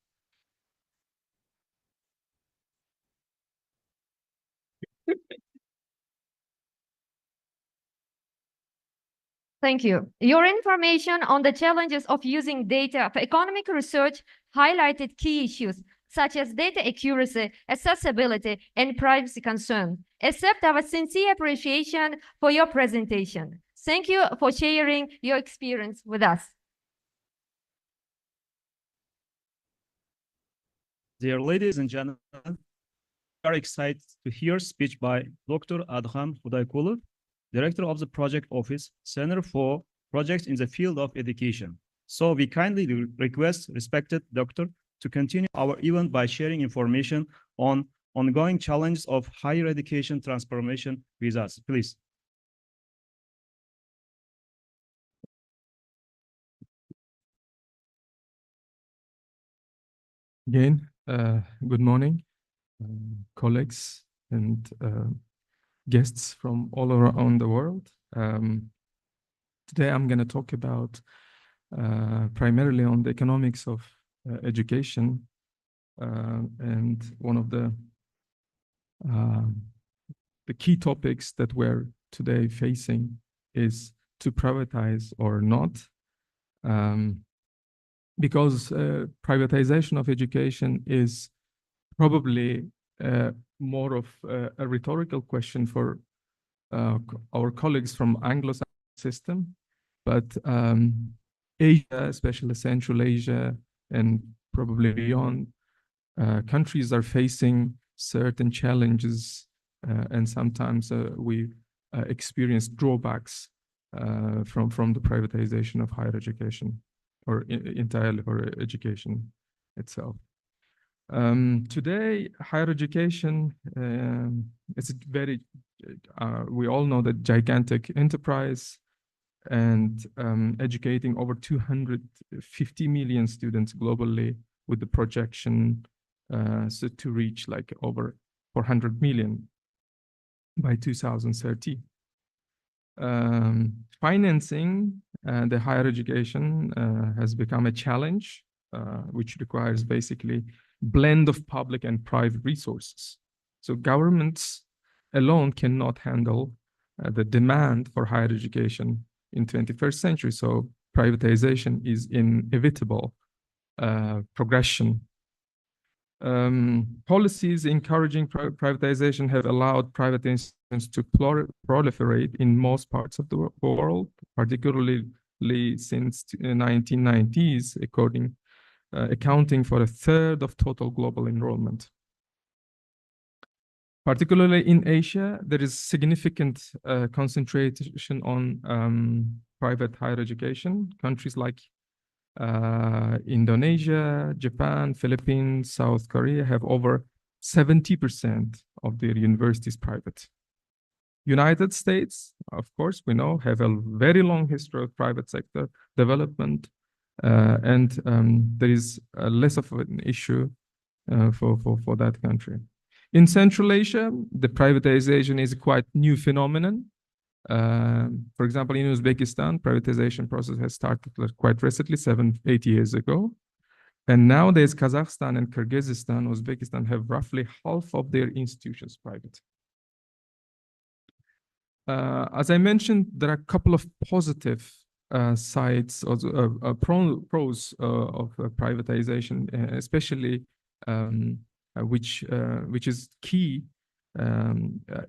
Thank you. Your information on the challenges of using data for economic research highlighted key issues such as data accuracy, accessibility, and privacy concerns. Accept our sincere appreciation for your presentation. Thank you for sharing your experience with us. Dear ladies and gentlemen, we are excited to hear a speech by Dr. Adham Khudaykulov, Director of the Project Office, Center for Projects in the Field of Education. So we kindly request respected doctor to continue our event by sharing information on ongoing challenges of higher education transformation with us. Please. Again, good morning, colleagues and guests from all around the world. Today I'm going to talk about primarily on the economics of education, and one of the key topics that we're today facing is to privatize or not. Because privatization of education is probably more of a rhetorical question for our colleagues from Anglo system, but Asia, especially Central Asia and probably beyond, countries are facing certain challenges, and sometimes we experience drawbacks from the privatization of higher education, or entirely for education itself. Today, higher education is very, we all know that gigantic enterprise, and educating over 250 million students globally, with the projection so to reach like over 400 million by 2030. Financing the higher education has become a challenge, which requires basically blend of public and private resources. So governments alone cannot handle the demand for higher education in 21st century. So privatization is inevitable progression. Policies encouraging privatization have allowed private institutions to proliferate in most parts of the world, particularly rapidly since 1990s, accounting for a third of total global enrollment. Particularly in Asia, there is significant concentration on private higher education. Countries like Indonesia, Japan, Philippines, South Korea have over 70% of their universities private. United States, of course, we know, have a very long history of private sector development, and there is less of an issue for that country. In Central Asia, the privatization is a quite new phenomenon. For example, in Uzbekistan, privatization process has started quite recently, 7-8 years ago. And nowadays, Kazakhstan and Kyrgyzstan, Uzbekistan have roughly half of their institutions private. As I mentioned, there are a couple of positive sides or pros of privatization, especially which is key,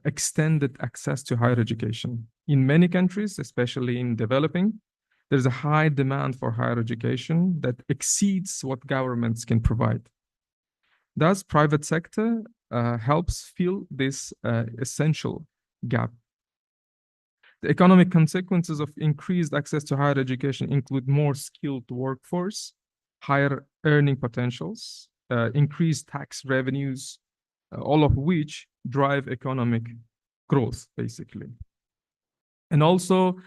extended access to higher education. In many countries, especially in developing, there's a high demand for higher education that exceeds what governments can provide. Thus, private sector helps fill this essential gap. The economic consequences of increased access to higher education include more skilled workforce, higher earning potentials, increased tax revenues, all of which drive economic growth, basically. And also,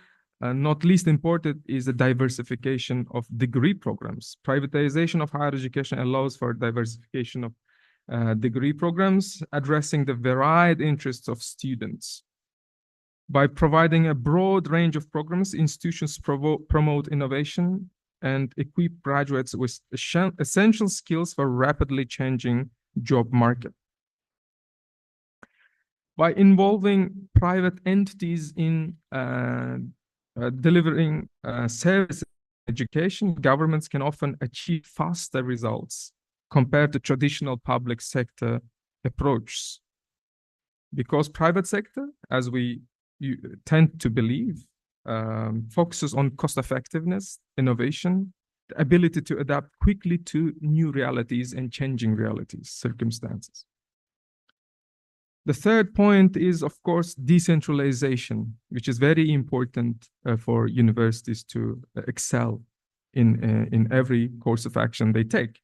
not least important is the diversification of degree programs. Privatization of higher education allows for diversification of degree programs, addressing the varied interests of students. By providing a broad range of programs, institutions promote innovation and equip graduates with essential skills for rapidly changing job market. By involving private entities in delivering service education, governments can often achieve faster results compared to traditional public sector approaches. Because private sector, as we tend to believe, focuses on cost effectiveness, innovation, the ability to adapt quickly to new realities and changing realities, circumstances. The third point is, of course, decentralization, which is very important for universities to excel in every course of action they take.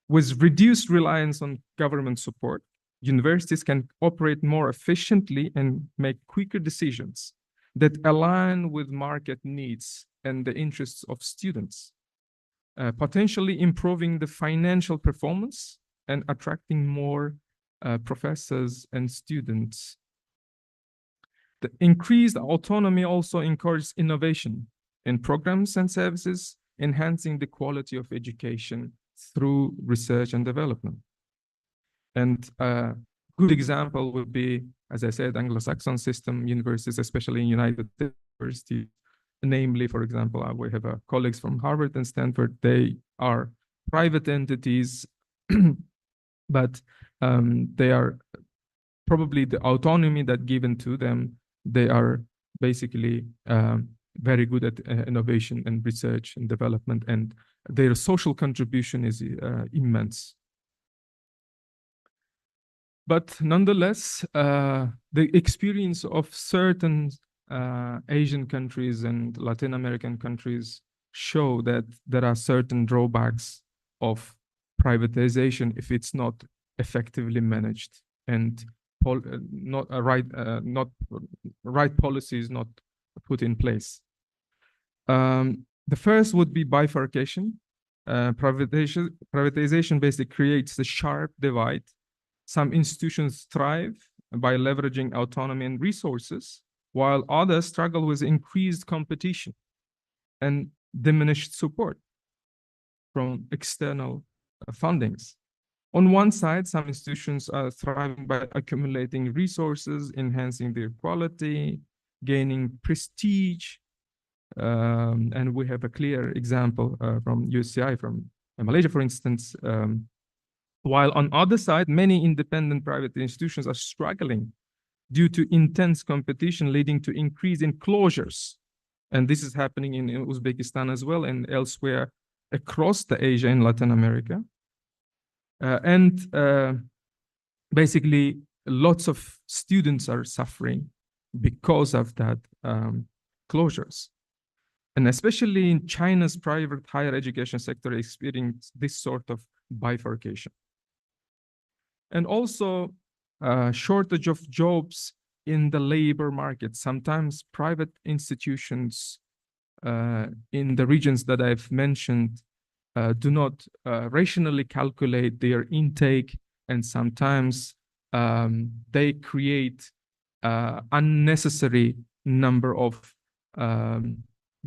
With reduced reliance on government support, universities can operate more efficiently and make quicker decisions that align with market needs and the interests of students, potentially improving the financial performance and attracting more professors and students. The increased autonomy also encourages innovation in programs and services, enhancing the quality of education through research and development. And a good example would be, as I said, Anglo-Saxon system universities, especially in United States universities. Namely, for example, we have colleagues from Harvard and Stanford. They are private entities, but they are probably the autonomy that given to them. They are basically very good at innovation and research and development, and their social contribution is immense. But nonetheless, the experience of certain Asian countries and Latin American countries show that there are certain drawbacks of privatization if it's not effectively managed and right policies not put in place. The first would be bifurcation. Privatization basically creates a sharp divide. Some institutions thrive by leveraging autonomy and resources, while others struggle with increased competition and diminished support from external fundings. On one side, some institutions are thriving by accumulating resources, enhancing their quality, gaining prestige. And we have a clear example from USCI, from Malaysia, for instance. While on the other side, many independent private institutions are struggling due to intense competition, leading to increase in closures And this is happening in Uzbekistan as well and elsewhere across the Asia and Latin America. Basically, lots of students are suffering because of that closures. And especially in China's private higher education sector experiencing this sort of bifurcation. And also shortage of jobs in the labor market. Sometimes private institutions in the regions that I've mentioned do not rationally calculate their intake, and sometimes they create unnecessary number of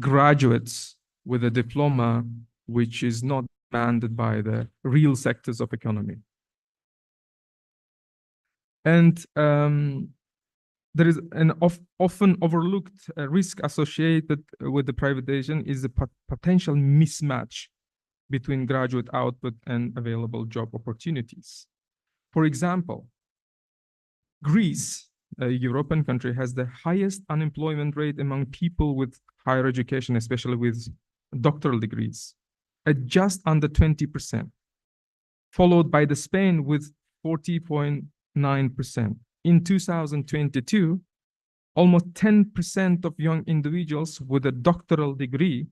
graduates with a diploma, which is not demanded by the real sectors of economy. And there is an often overlooked risk associated with the privatization is the potential mismatch between graduate output and available job opportunities. For example, Greece, a European country, has the highest unemployment rate among people with higher education, especially with doctoral degrees, at just under 20%, followed by the Spain with 40.9%. In 2022, almost 10% of young individuals with a doctoral degree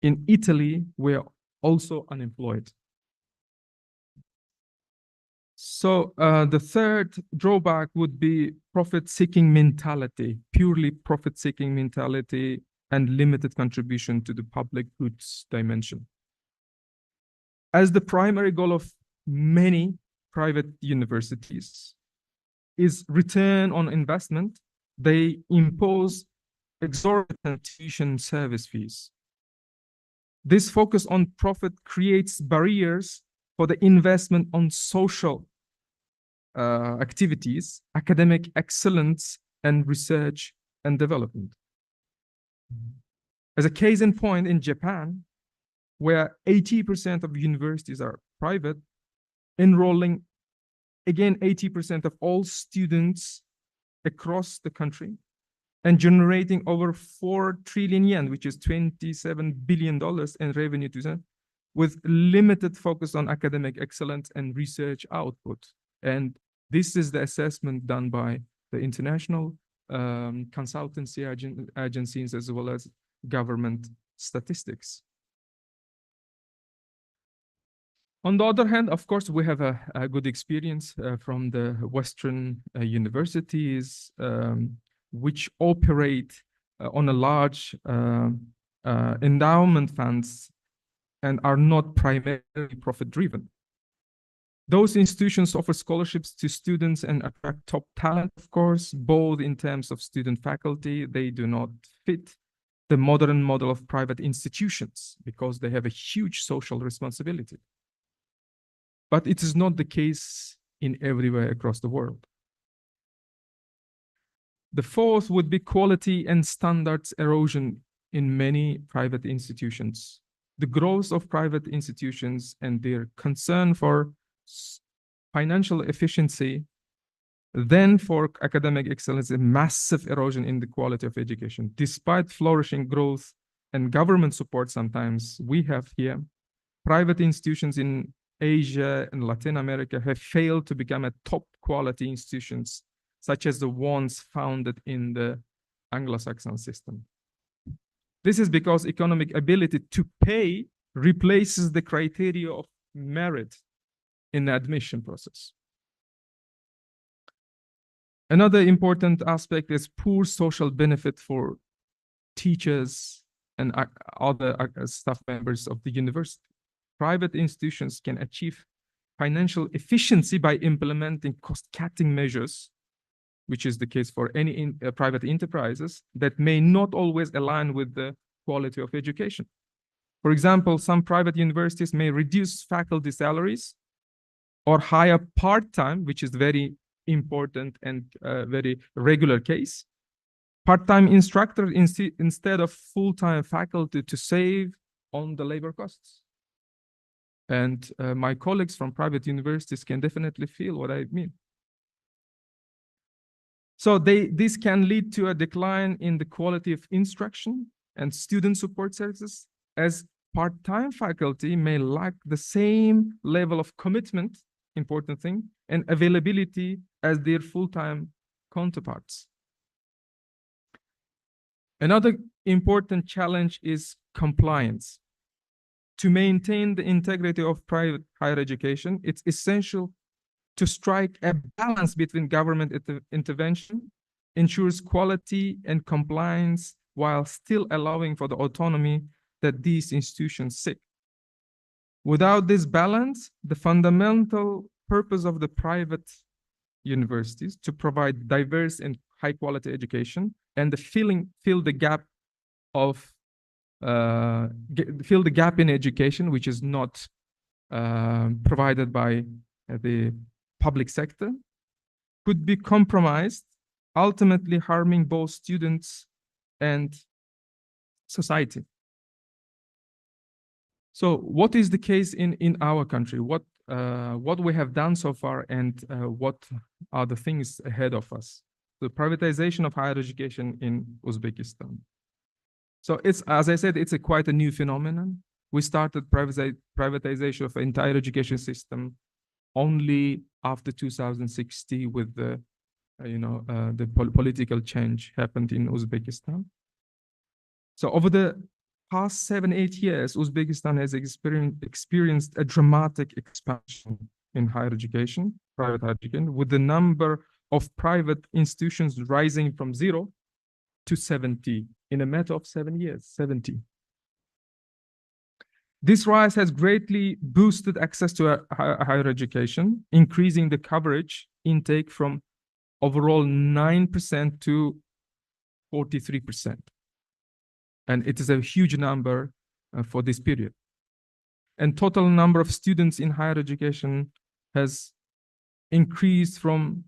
in Italy were also unemployed. So the third drawback would be profit-seeking mentality, purely profit-seeking mentality and limited contribution to the public goods dimension. As the primary goal of many private universities is return on investment, they impose exorbitant tuition service fees. This focus on profit creates barriers for the investment on social activities, academic excellence, and research and development. As a case in point, in Japan, where 80% of universities are private, enrolling again 80% of all students across the country and generating over 4 trillion yen, which is $27 billion in revenue to them, with limited focus on academic excellence and research output. And this is the assessment done by the international consultancy agencies as well as government statistics. On the other hand, of course, we have a good experience from the Western universities, which operate on a large endowment funds and are not primarily profit-driven. Those institutions offer scholarships to students and attract top talent, of course, both in terms of student faculty. They do not fit the modern model of private institutions because they have a huge social responsibility. But it is not the case in everywhere across the world. The fourth would be quality and standards erosion in many private institutions. The growth of private institutions and their concern for financial efficiency, then for academic excellence, a massive erosion in the quality of education. Despite flourishing growth and government support sometimes we have here, private institutions in Asia and Latin America have failed to become a top quality institutions, such as the ones founded in the Anglo-Saxon system. This is because economic ability to pay replaces the criteria of merit in the admission process. Another important aspect is poor social benefit for teachers and other staff members of the university. Private institutions can achieve financial efficiency by implementing cost-cutting measures, which is the case for any private enterprises, that may not always align with the quality of education. For example, some private universities may reduce faculty salaries or hire part-time, which is very important and very regular case, part-time instructors instead of full-time faculty to save on the labor costs. And my colleagues from private universities can definitely feel what I mean. So this can lead to a decline in the quality of instruction and student support services, as part-time faculty may lack the same level of commitment, important thing, and availability as their full-time counterparts. Another important challenge is compliance. To maintain the integrity of private higher education, it's essential to strike a balance between government intervention, ensures quality and compliance while still allowing for the autonomy that these institutions seek. Without this balance, the fundamental purpose of the private universities to provide diverse and high quality education and fill the gap in education, which is not provided by the public sector, could be compromised, ultimately harming both students and society. So what is the case in our country? What we have done so far, and what are the things ahead of us? The privatization of higher education in Uzbekistan. So it's, as I said, it's quite a new phenomenon. We started privatization of the entire education system only after 2016 with the, political change happened in Uzbekistan. So over the past 7-8 years, Uzbekistan has experienced a dramatic expansion in higher education, private higher education, with the number of private institutions rising from 0 to 70 in a matter of 7 years, 70. This rise has greatly boosted access to higher education, increasing the coverage intake from overall 9% to 43%. And it is a huge number for this period. And total number of students in higher education has increased from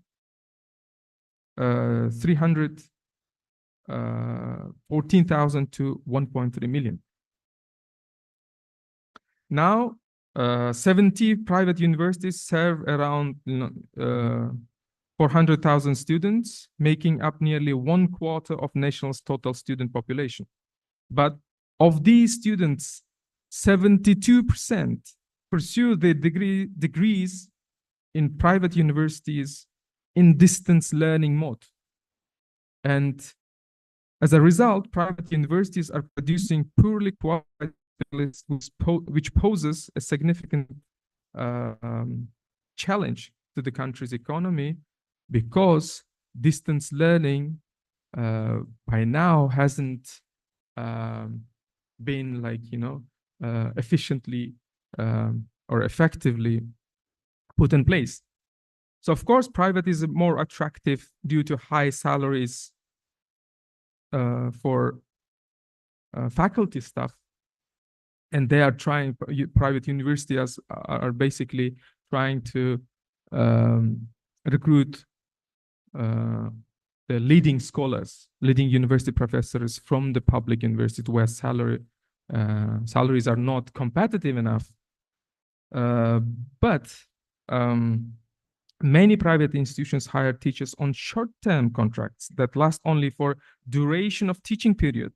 314,000 to 1.3 million. Now, 70 private universities serve around 400,000 students, making up nearly 1/4 of nation's total student population. But of these students, 72% pursue their degrees in private universities in distance learning mode. And as a result, private universities are producing poorly qualified specialists, which poses a significant challenge to the country's economy, because distance learning by now hasn't been efficiently or effectively put in place. So of course, private is more attractive due to high salaries for faculty staff, and they are trying, private universities are basically trying to recruit the leading scholars, leading university professors from the public university, where salaries are not competitive enough. But many private institutions hire teachers on short-term contracts that last only for duration of teaching period,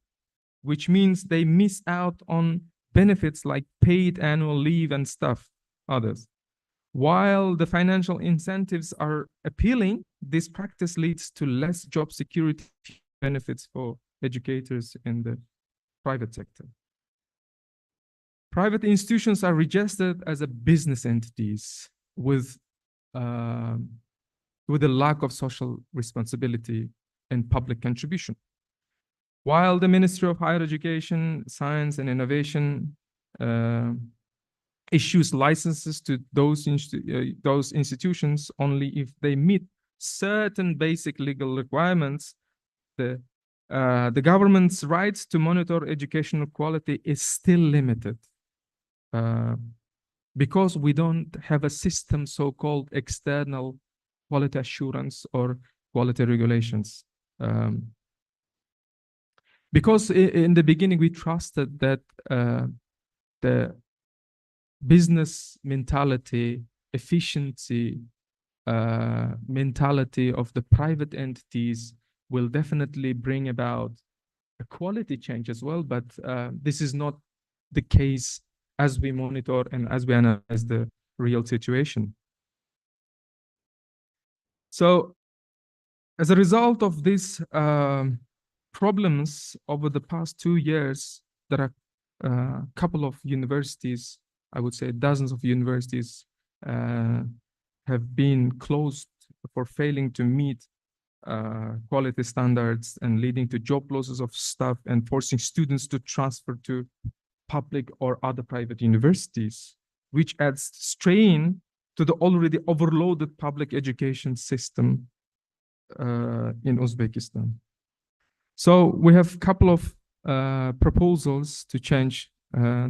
which means they miss out on benefits like paid annual leave and others. While the financial incentives are appealing, this practice leads to less job security benefits for educators in the private sector. Private institutions are registered as business entities with a lack of social responsibility and public contribution. While the Ministry of Higher Education, Science and Innovation issues licenses to those institutions only if they meet certain basic legal requirements, the government's rights to monitor educational quality is still limited, because we don't have a system so-called external quality assurance or quality regulations. Because in the beginning we trusted that the business mentality, efficiency mentality of the private entities will definitely bring about a quality change as well, but this is not the case as we monitor and as we analyze the real situation. So as a result of these problems over the past 2 years, there are a couple of universities, I would say dozens of universities, have been closed for failing to meet quality standards and leading to job losses of staff and forcing students to transfer to public or other private universities, which adds strain to the already overloaded public education system in Uzbekistan. So we have a couple of proposals to change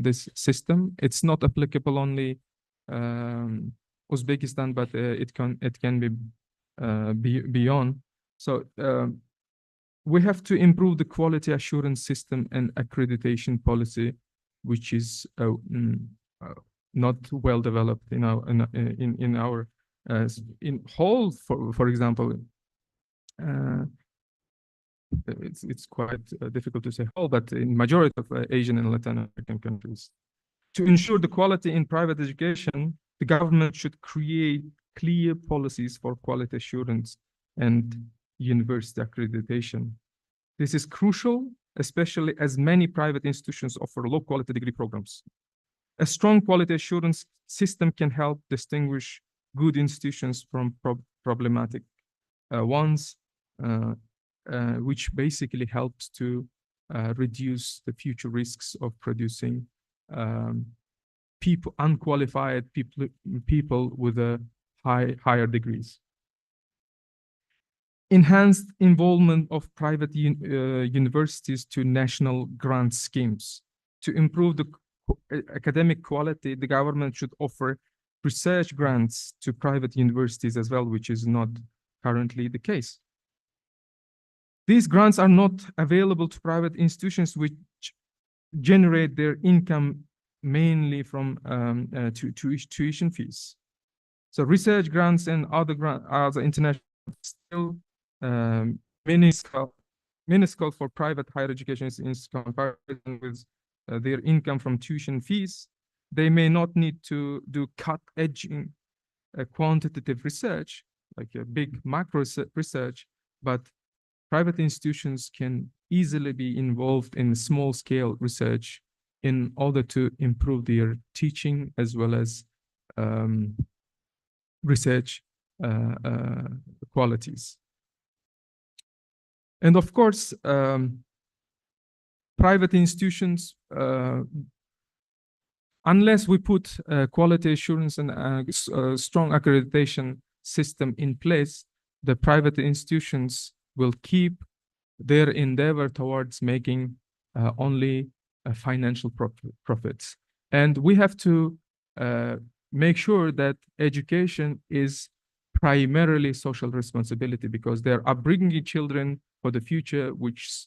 this system. It's not applicable only Uzbekistan, but it can be beyond. So we have to improve the quality assurance system and accreditation policy, which is not well developed in our whole. For example, it's quite difficult to say whole, but in majority of Asian and Latin American countries. To ensure the quality in private education, the government should create clear policies for quality assurance and university accreditation. This is crucial, especially as many private institutions offer low quality degree programs. A strong quality assurance system can help distinguish good institutions from problematic ones, which basically helps to reduce the future risks of producing unqualified people with higher degrees. Enhanced involvement of private universities to national grant schemes. To improve the academic quality, the government should offer research grants to private universities as well, which is not currently the case. These grants are not available to private institutions which generate their income mainly from tuition fees. So research grants and other international still minuscule for private higher education in comparison with their income from tuition fees. They may not need to do cut-edge quantitative research, like a big macro research, but private institutions can easily be involved in small-scale research in order to improve their teaching as well as research qualities. And of course, private institutions, unless we put quality assurance and a strong accreditation system in place, the private institutions will keep their endeavor towards making only financial profits. And we have to make sure that education is primarily social responsibility, because they're upbringing children for the future, which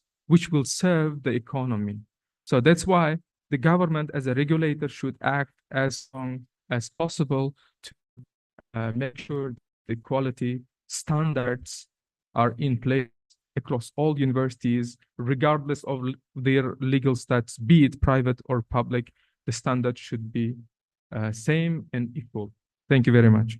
will serve the economy. So that's why the government as a regulator should act as long as possible to make sure the quality standards are in place across all universities, regardless of their legal status, be it private or public. The standard should be same and equal. Thank you very much.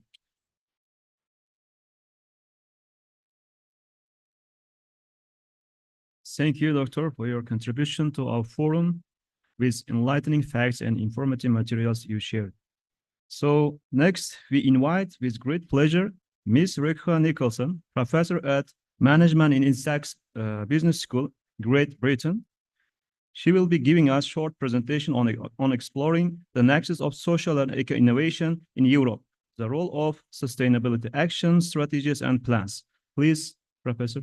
Thank you, Doctor, for your contribution to our forum with enlightening facts and informative materials you shared. So next, we invite with great pleasure Ms. Rekha Nicholson, professor at Management in Essex Business School, Great Britain. She will be giving us a short presentation on exploring the nexus of social and eco-innovation in Europe, the role of sustainability actions, strategies, and plans. Please, Professor.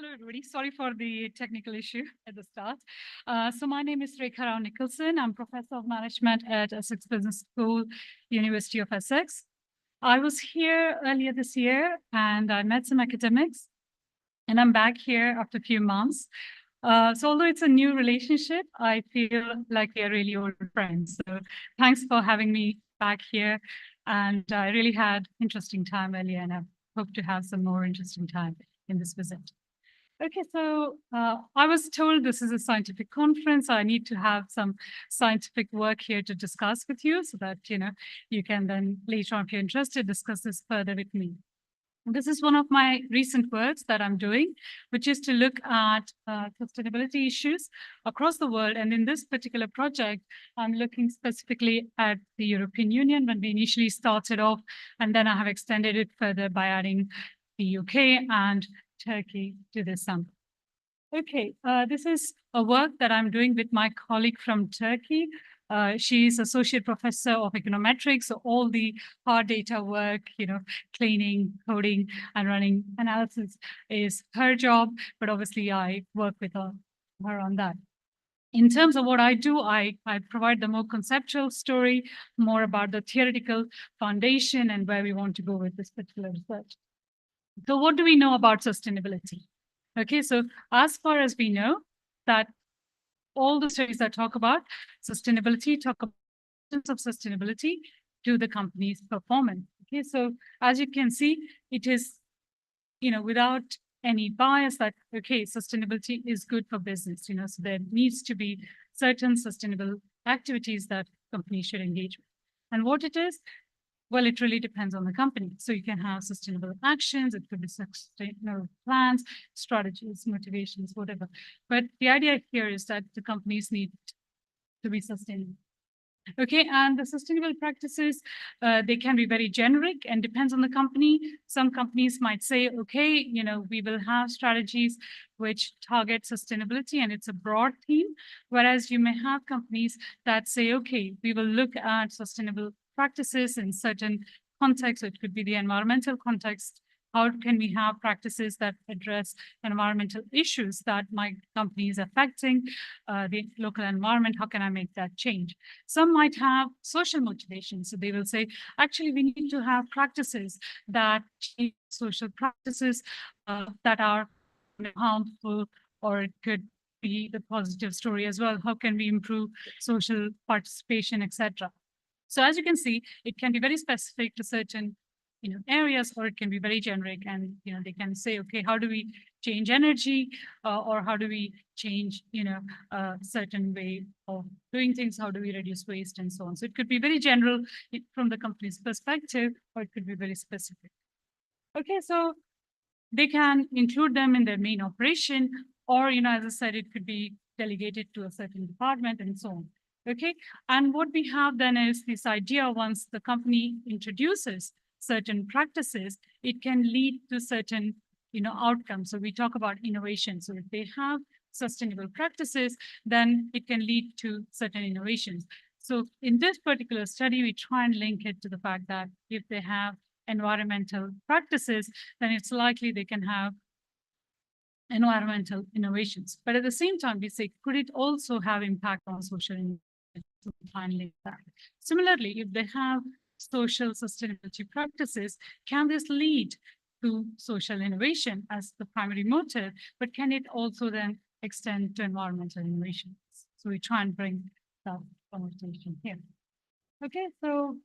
Hello, everybody. Sorry for the technical issue at the start. So my name is Rekha Rao Nicholson. I'm Professor of Management at Essex Business School, University of Essex. I was here earlier this year and I met some academics, and I'm back here after a few months. So although it's a new relationship, I feel like we are really old friends. So thanks for having me back here. And I really had interesting time earlier, and I hope to have some more interesting time in this visit. Okay, so I was told this is a scientific conference. I need to have some scientific work here to discuss with you so that, you can then later on, if you're interested, discuss this further with me. This is one of my recent works that I'm doing, which is to look at sustainability issues across the world. And in this particular project, I'm looking specifically at the European Union when we initially started off, and then I have extended it further by adding the UK and Turkey to this sample. Okay, this is a work that I'm doing with my colleague from Turkey. She's Associate Professor of Econometrics, so all the hard data work, cleaning, coding, and running analysis is her job, but obviously I work with her on that. In terms of what I do, I provide the more conceptual story, more about the theoretical foundation and where we want to go with this particular research. So what do we know about sustainability? Okay, so as far as we know, that all the studies that talk about sustainability talk about of sustainability to the company's performance. Okay, so as you can see, it is, without any bias that, okay, sustainability is good for business, so there needs to be certain sustainable activities that companies should engage with. And what it is, well, it really depends on the company. So you can have sustainable actions, it could be sustainable plans, strategies, motivations, whatever. But the idea here is that the companies need to be sustainable. Okay, and the sustainable practices, they can be very generic and depends on the company. Some companies might say, okay, we will have strategies which target sustainability and it's a broad theme, whereas you may have companies that say, okay, we will look at sustainable practices in certain contexts. It could be the environmental context. How can we have practices that address environmental issues that my company is affecting the local environment? How can I make that change? Some might have social motivations. So they will say, actually, we need to have practices that change social practices that are harmful, or it could be the positive story as well. How can we improve social participation, etc.? So as you can see, it can be very specific to certain areas, or it can be very generic, and they can say, okay, how do we change energy, or how do we change a certain way of doing things, how do we reduce waste, and so on. So it could be very general from the company's perspective, or it could be very specific. Okay, so they can include them in their main operation, or as I said, it could be delegated to a certain department and so on. Okay, and what we have then is this idea, once the company introduces certain practices, it can lead to certain outcomes. So we talk about innovation. So if they have sustainable practices, then it can lead to certain innovations. So in this particular study, we try and link it to the fact that if they have environmental practices, then it's likely they can have environmental innovations. But at the same time, we say, could it also have impact on social innovation? To finally that. Similarly, if they have social sustainability practices, can this lead to social innovation as the primary motive, but can it also then extend to environmental innovations? So we try and bring that conversation here. Okay, so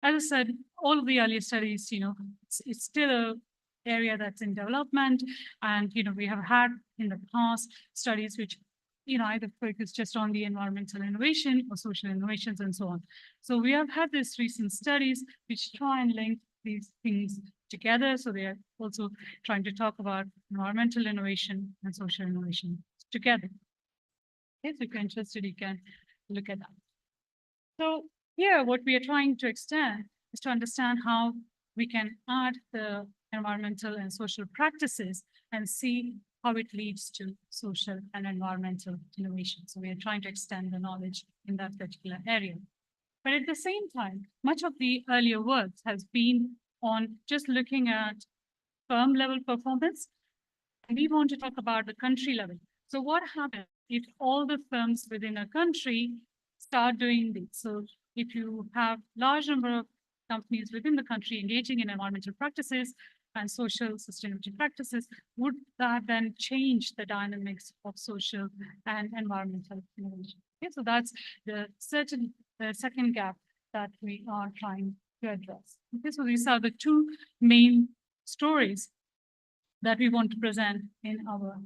as I said, all of the earlier studies, it's still an area that's in development, and we have had in the past studies which either focus just on the environmental innovation or social innovations and so on. So we have had these recent studies which try and link these things together. So they are also trying to talk about environmental innovation and social innovation together. Okay, so if you're interested, you can look at that. So here, what we are trying to extend is to understand how we can add the environmental and social practices and see how it leads to social and environmental innovation. So we are trying to extend the knowledge in that particular area. But at the same time, much of the earlier work has been on just looking at firm level performance And we want to talk about the country level. So what happens if all the firms within a country start doing this? So if you have large number of companies within the country engaging in environmental practices and social sustainability practices, would that then change the dynamics of social and environmental innovation? Okay, so that's the second gap that we are trying to address. Okay, so these are the two main stories that we want to present in our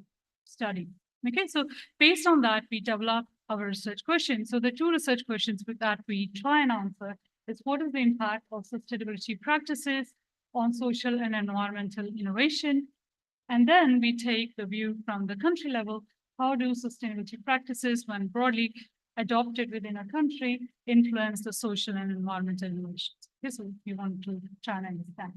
study. Okay, so based on that, we develop our research questions. So the two research questions that we try and answer is, what is the impact of sustainability practices on social and environmental innovation? And then we take the view from the country level. How do sustainability practices, when broadly adopted within a country, influence the social and environmental innovations? This is what we want to try and understand.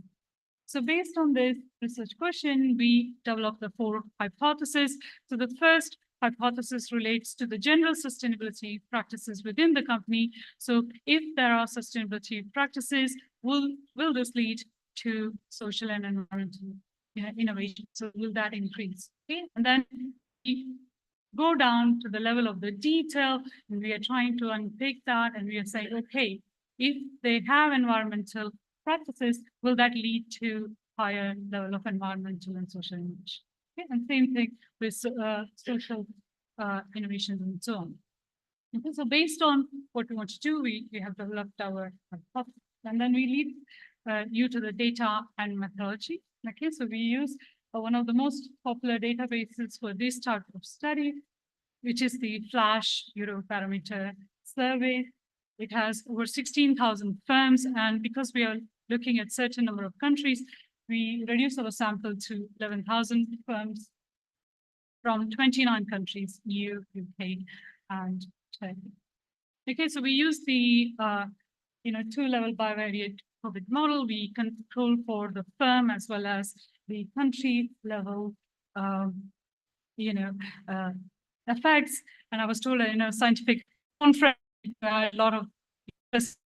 So based on this research question, we developed the 4 hypotheses. So the first hypothesis relates to the general sustainability practices within the company. So if there are sustainability practices, will this lead to social and environmental innovation? So will that increase? Okay, and then we go down to the level of the detail, and we are trying to unpick that, and we are saying, okay, if they have environmental practices, will that lead to higher level of environmental and social innovation? Okay, and same thing with social innovations and so on. Okay, so based on what we want to do, we have developed our hypothesis, and then we lead you to the data and methodology. Okay, so we use one of the most popular databases for this type of study, which is the Flash Eurobarometer survey. It has over 16,000 firms, and because we are looking at certain number of countries, we reduce our sample to 11,000 firms from 29 countries, EU, UK, and Turkey. Okay, so we use the two-level bivariate COVID model. We control for the firm as well as the country level, effects. And I was told, scientific conference, a lot of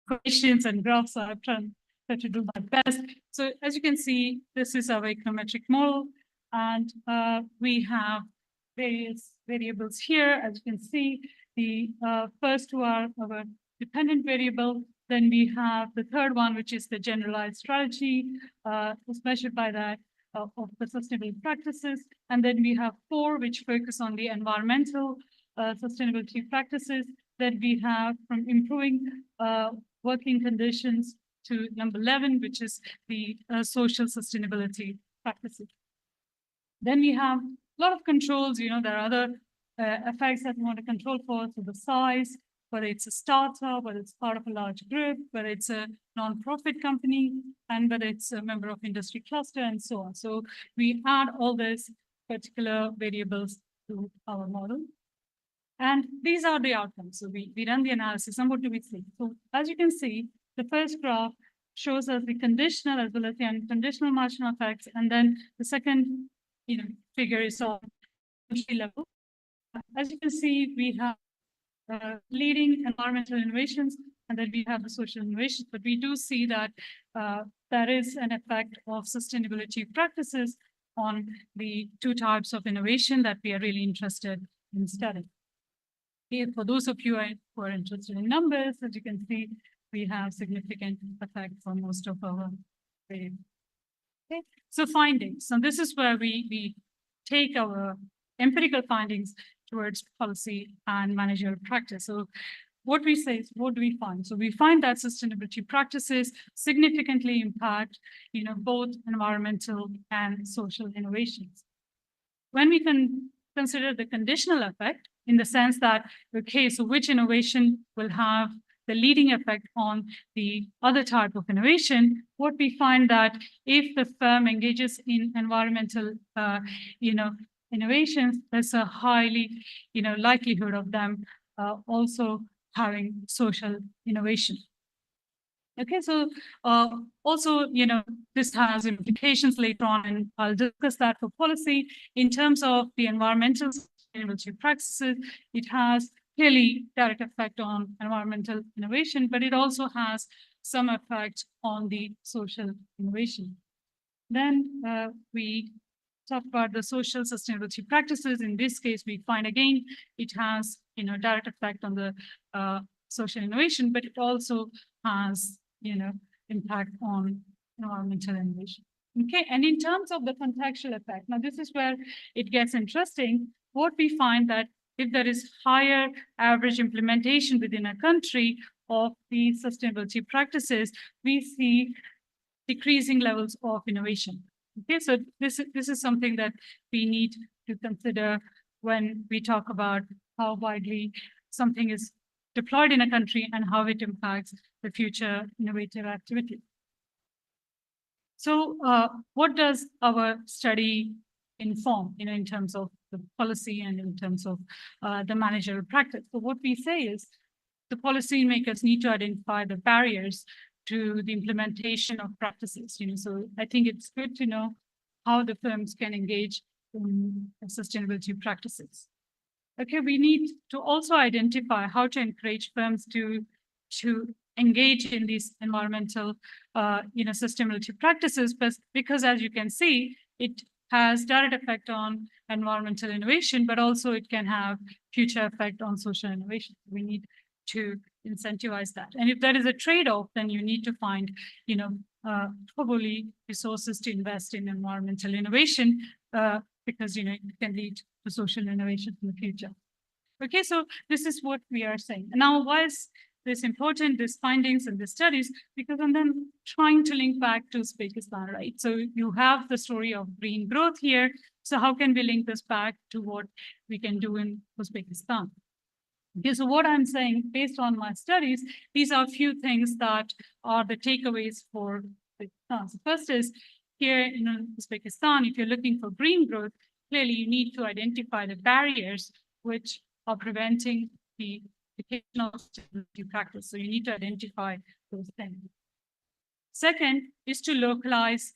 questions and graphs. So I've tried to do my best. So as you can see, this is our econometric model, and we have various variables here. As you can see, the first two are our dependent variable. Then we have the third one, which is the generalized strategy, is measured by that of the sustainability practices. And then we have 4, which focus on the environmental sustainability practices. Then we have from improving working conditions to number 11, which is the social sustainability practices. Then we have a lot of controls. There are other effects that we want to control for, so the size, whether it's a startup, whether it's part of a large group, whether it's a non-profit company, and whether it's a member of industry cluster, and so on. So we add all these particular variables to our model. And these are the outcomes. So we run the analysis, and what do we see? So as you can see, the first graph shows us the conditional as well as the unconditional marginal effects, and then the second figure is on country level. As you can see, we have leading environmental innovations, and then we have the social innovations. But we do see that there is an effect of sustainability practices on the 2 types of innovation that we are really interested in studying. Okay, for those of you who are interested in numbers, as you can see, we have significant effects on most of our variables. Okay, so findings. So this is where we take our empirical findings towards policy and managerial practice. So what we say is, what do we find? So we find that sustainability practices significantly impact, both environmental and social innovations. When we can consider the conditional effect, in the sense that, okay, so which innovation will have the leading effect on the other type of innovation, what we find that if the firm engages in environmental, innovations, there's a highly, likelihood of them also having social innovation. Okay, so also, this has implications later on, and I'll discuss that for policy. In terms of the environmental sustainability practices, it has clearly direct effect on environmental innovation, but it also has some effect on the social innovation. Then we talk about the social sustainability practices. In this case, we find again, it has, direct effect on the social innovation, but it also has, impact on environmental innovation. Okay, and in terms of the contextual effect, now this is where it gets interesting. What we find that if there is higher average implementation within a country of these sustainability practices, we see decreasing levels of innovation. Okay, so this is something that we need to consider when we talk about how widely something is deployed in a country and how it impacts the future innovative activity. So what does our study inform, in terms of the policy and in terms of the managerial practice? So what we say is the policymakers need to identify the barriers to the implementation of practices. So I think it's good to know how the firms can engage in sustainability practices. Okay, we need to also identify how to encourage firms to engage in these environmental, sustainability practices, because as you can see, it has direct effect on environmental innovation, but also it can have future effect on social innovation. We need to incentivize that. And if there is a trade-off, then you need to find, probably resources to invest in environmental innovation, because, it can lead to social innovation in the future. Okay, so this is what we are saying. Now, why is this important, these findings and the studies? Because I'm then trying to link back to Uzbekistan, right? So you have the story of green growth here. So how can we link this back to what we can do in Uzbekistan? Okay, so what I'm saying, based on my studies, these are a few things that are the takeaways for Uzbekistan. So first is, here in Uzbekistan, if you're looking for green growth, clearly you need to identify the barriers which are preventing the educational practice. So you need to identify those things. Second is to localize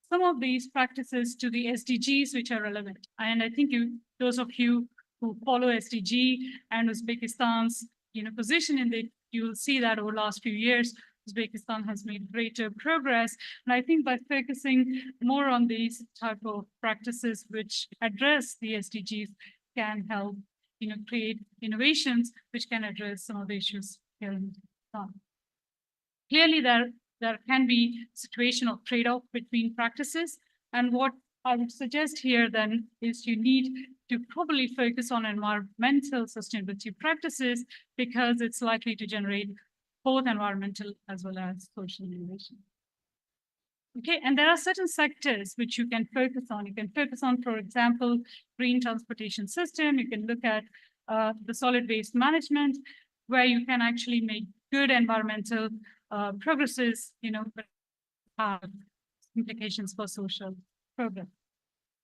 some of these practices to the SDGs which are relevant. And I think those of you who follow SDG and Uzbekistan's position in it, you will see that over the last few years, Uzbekistan has made greater progress. And I think by focusing more on these type of practices which address the SDGs can help create innovations which can address some of the issues here in Uzbekistan. Clearly, there can be a situation of trade-off between practices. And what I would suggest here then is you need to probably focus on environmental sustainability practices, because it's likely to generate both environmental as well as social innovation. Okay, and there are certain sectors which you can focus on. You can focus on, for example, green transportation system. You can look at the solid waste management, where you can actually make good environmental progresses, but have implications for social progress.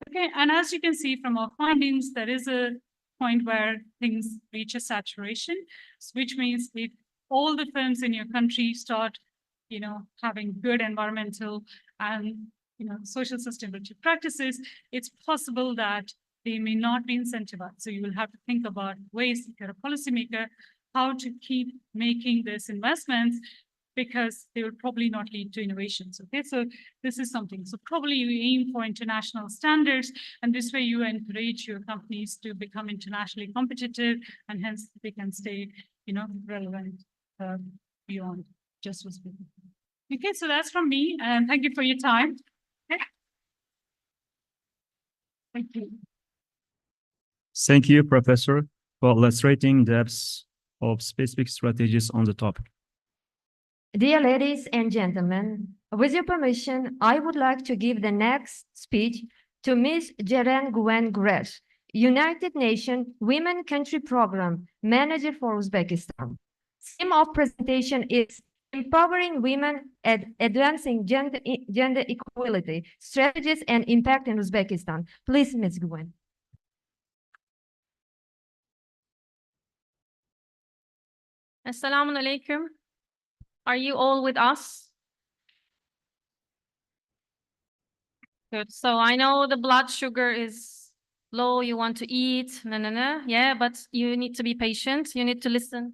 Okay, and as you can see from our findings, there is a point where things reach a saturation, which means if all the firms in your country start, having good environmental and, social sustainability practices, it's possible that they may not be incentivized. So you will have to think about ways, if you're a policymaker, how to keep making these investments, because they will probably not lead to innovations. Okay, so this is something. So probably you aim for international standards, and this way you encourage your companies to become internationally competitive, and hence they can stay, relevant beyond just what's been. Okay, so that's from me, and thank you for your time. Okay. Thank you. Thank you, Professor, for illustrating depths of specific strategies on the topic. Dear ladies and gentlemen, with your permission, I would like to give the next speech to Ms. Jeren Gwen Gresh, United Nations Women Country Program Manager for Uzbekistan. Theme of presentation is Empowering Women and Advancing Gender Equality, Strategies and Impact in Uzbekistan. Please, Ms. Gwen. Assalamu alaikum. Are you all with us? Good. So I know the blood sugar is low, you want to eat, yeah, but you need to be patient. You need to listen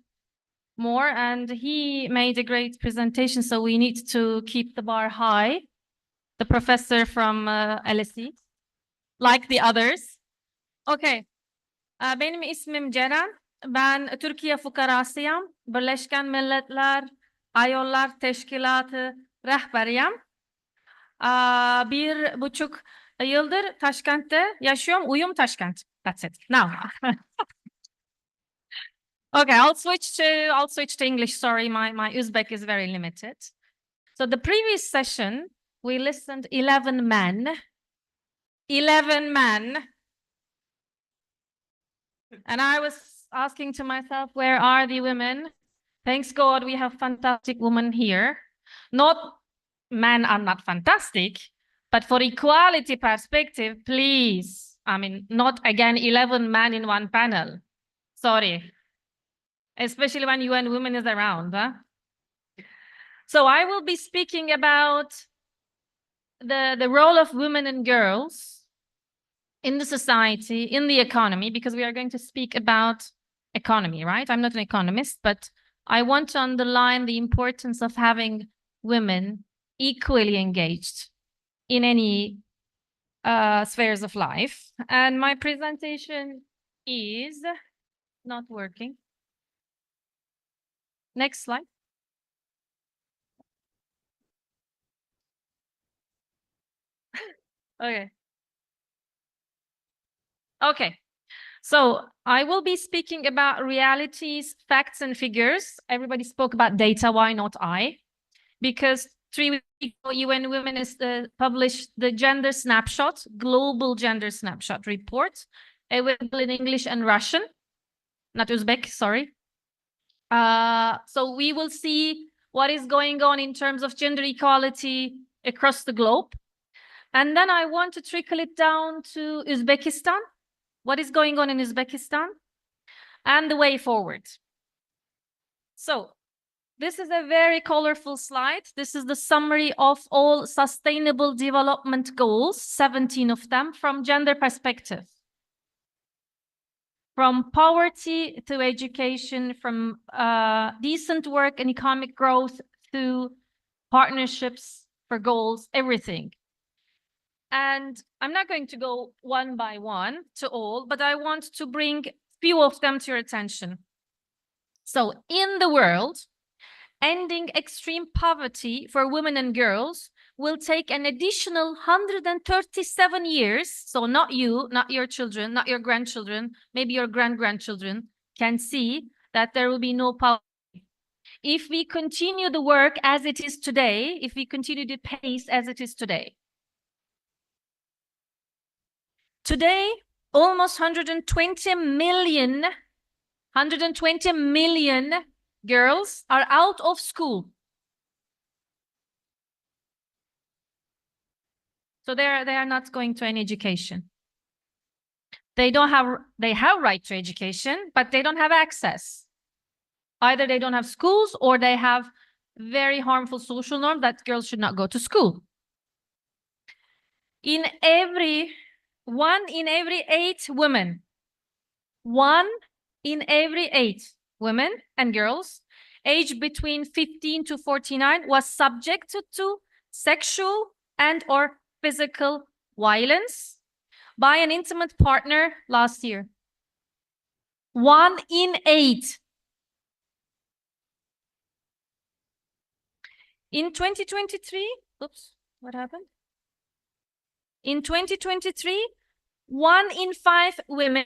more. And he made a great presentation, so we need to keep the bar high. The professor from LSE. like the others. Okay. Benim ismim Ceren. Ben Türkiye fukarasıyım. Birleşken Milletler Ayollar Teşkilatı rehberiyim. 1,5 yıldır Taşkent'te yaşıyorum. Uyum Taşkent. That's it. Now. Okay, I'll switch to English. Sorry, my Uzbek is very limited. So the previous session, we listened 11 men. 11 men. And I was asking to myself, where are the women? Thanks God we have fantastic women here. Not men are not fantastic, but for equality perspective, please. I mean, not again 11 men in one panel. Sorry. Especially when UN Women is around. Huh? So I will be speaking about the role of women and girls in the society, in the economy, because we are going to speak about economy, right? I'm not an economist, but I want to underline the importance of having women equally engaged in any spheres of life. And my presentation is not working. Next slide. Okay. Okay. So I will be speaking about realities, facts, and figures. Everybody spoke about data. Why not I? Because 3 weeks ago, UN Women has published the Gender Snapshot, Global Gender Snapshot report, available in English and Russian, not Uzbek, sorry. So we will see what is going on in terms of gender equality across the globe. And then I want to trickle it down to Uzbekistan. What is going on in Uzbekistan and the way forward. So this is a very colorful slide. This is the summary of all sustainable development goals, 17 of them, from gender perspective. From poverty to education, from decent work and economic growth to partnerships for goals, everything. And I'm not going to go one by one to all, but I want to bring few of them to your attention. So in the world, ending extreme poverty for women and girls will take an additional 137 years. So not you, not your children, not your grandchildren, maybe your grand-grandchildren can see that there will be no poverty. If we continue the work as it is today, if we continue the pace as it is today. Today, almost 120 million girls are out of school. So they are not going to any education. They have right to education, but they don't have access. Either they don't have schools or they have very harmful social norms that girls should not go to school. One in every 8 women, 1 in every 8 women and girls aged between 15 to 49 was subjected to sexual and or physical violence by an intimate partner last year. 1 in 8. In 2023, oops, what happened? In 2023, 1 in 5 women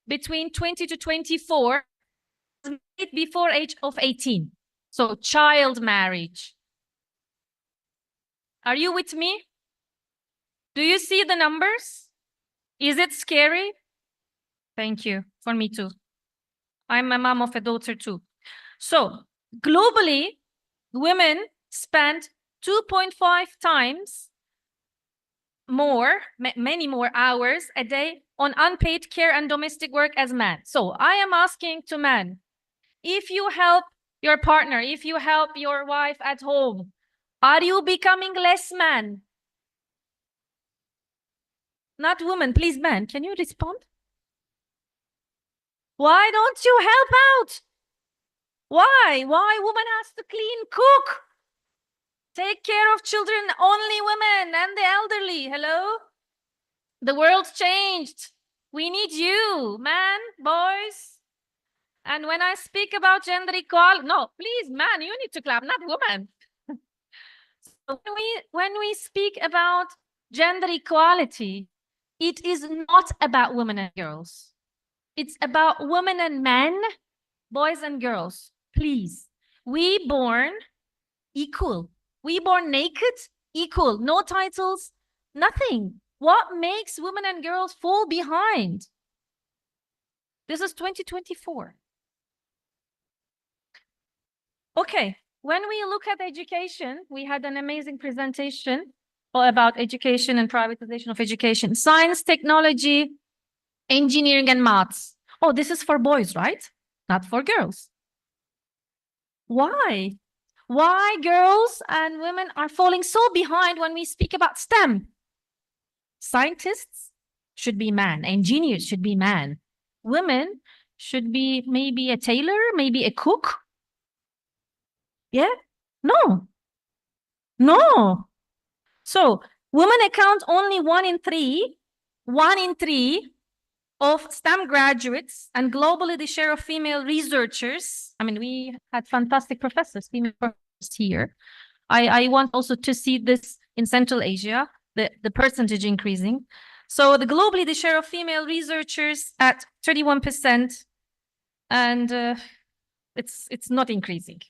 between 20 to 24 was married before age of 18. So child marriage. Are you with me? Do you see the numbers? Is it scary? Thank you. For me too. I'm a mom of a daughter too. So globally, women spend 2.5 times more, many more hours a day on unpaid care and domestic work as men. So I am asking to men, if you help your partner, if you help your wife at home, are you becoming less man? Not women, please men, can you respond? Why don't you help out? Why? Why woman has to clean, cook? Take care of children, only women and the elderly. Hello? The world changed. We need you, man, boys. And when I speak about gender equality, no, please, man, you need to clap, not woman. So when we speak about gender equality, it is not about women and girls. It's about women and men, boys and girls. Please, we born equal. We born naked, equal. No titles, nothing. What makes women and girls fall behind? This is 2024. Okay, when we look at education, we had an amazing presentation about education and privatization of education. Science, technology, engineering, and maths. Oh, this is for boys, right? Not for girls. Why? Why girls and women are falling so behind when we speak about STEM? Scientists should be man. Engineers should be man. Women should be maybe a tailor, maybe a cook. Yeah? No. No. So women account only 1 in 3 of STEM graduates, and globally the share of female researchers. I mean, we had fantastic professors, female professors here. I want also to see this in Central Asia, the percentage increasing. So globally the share of female researchers at 31%, and it's not increasing.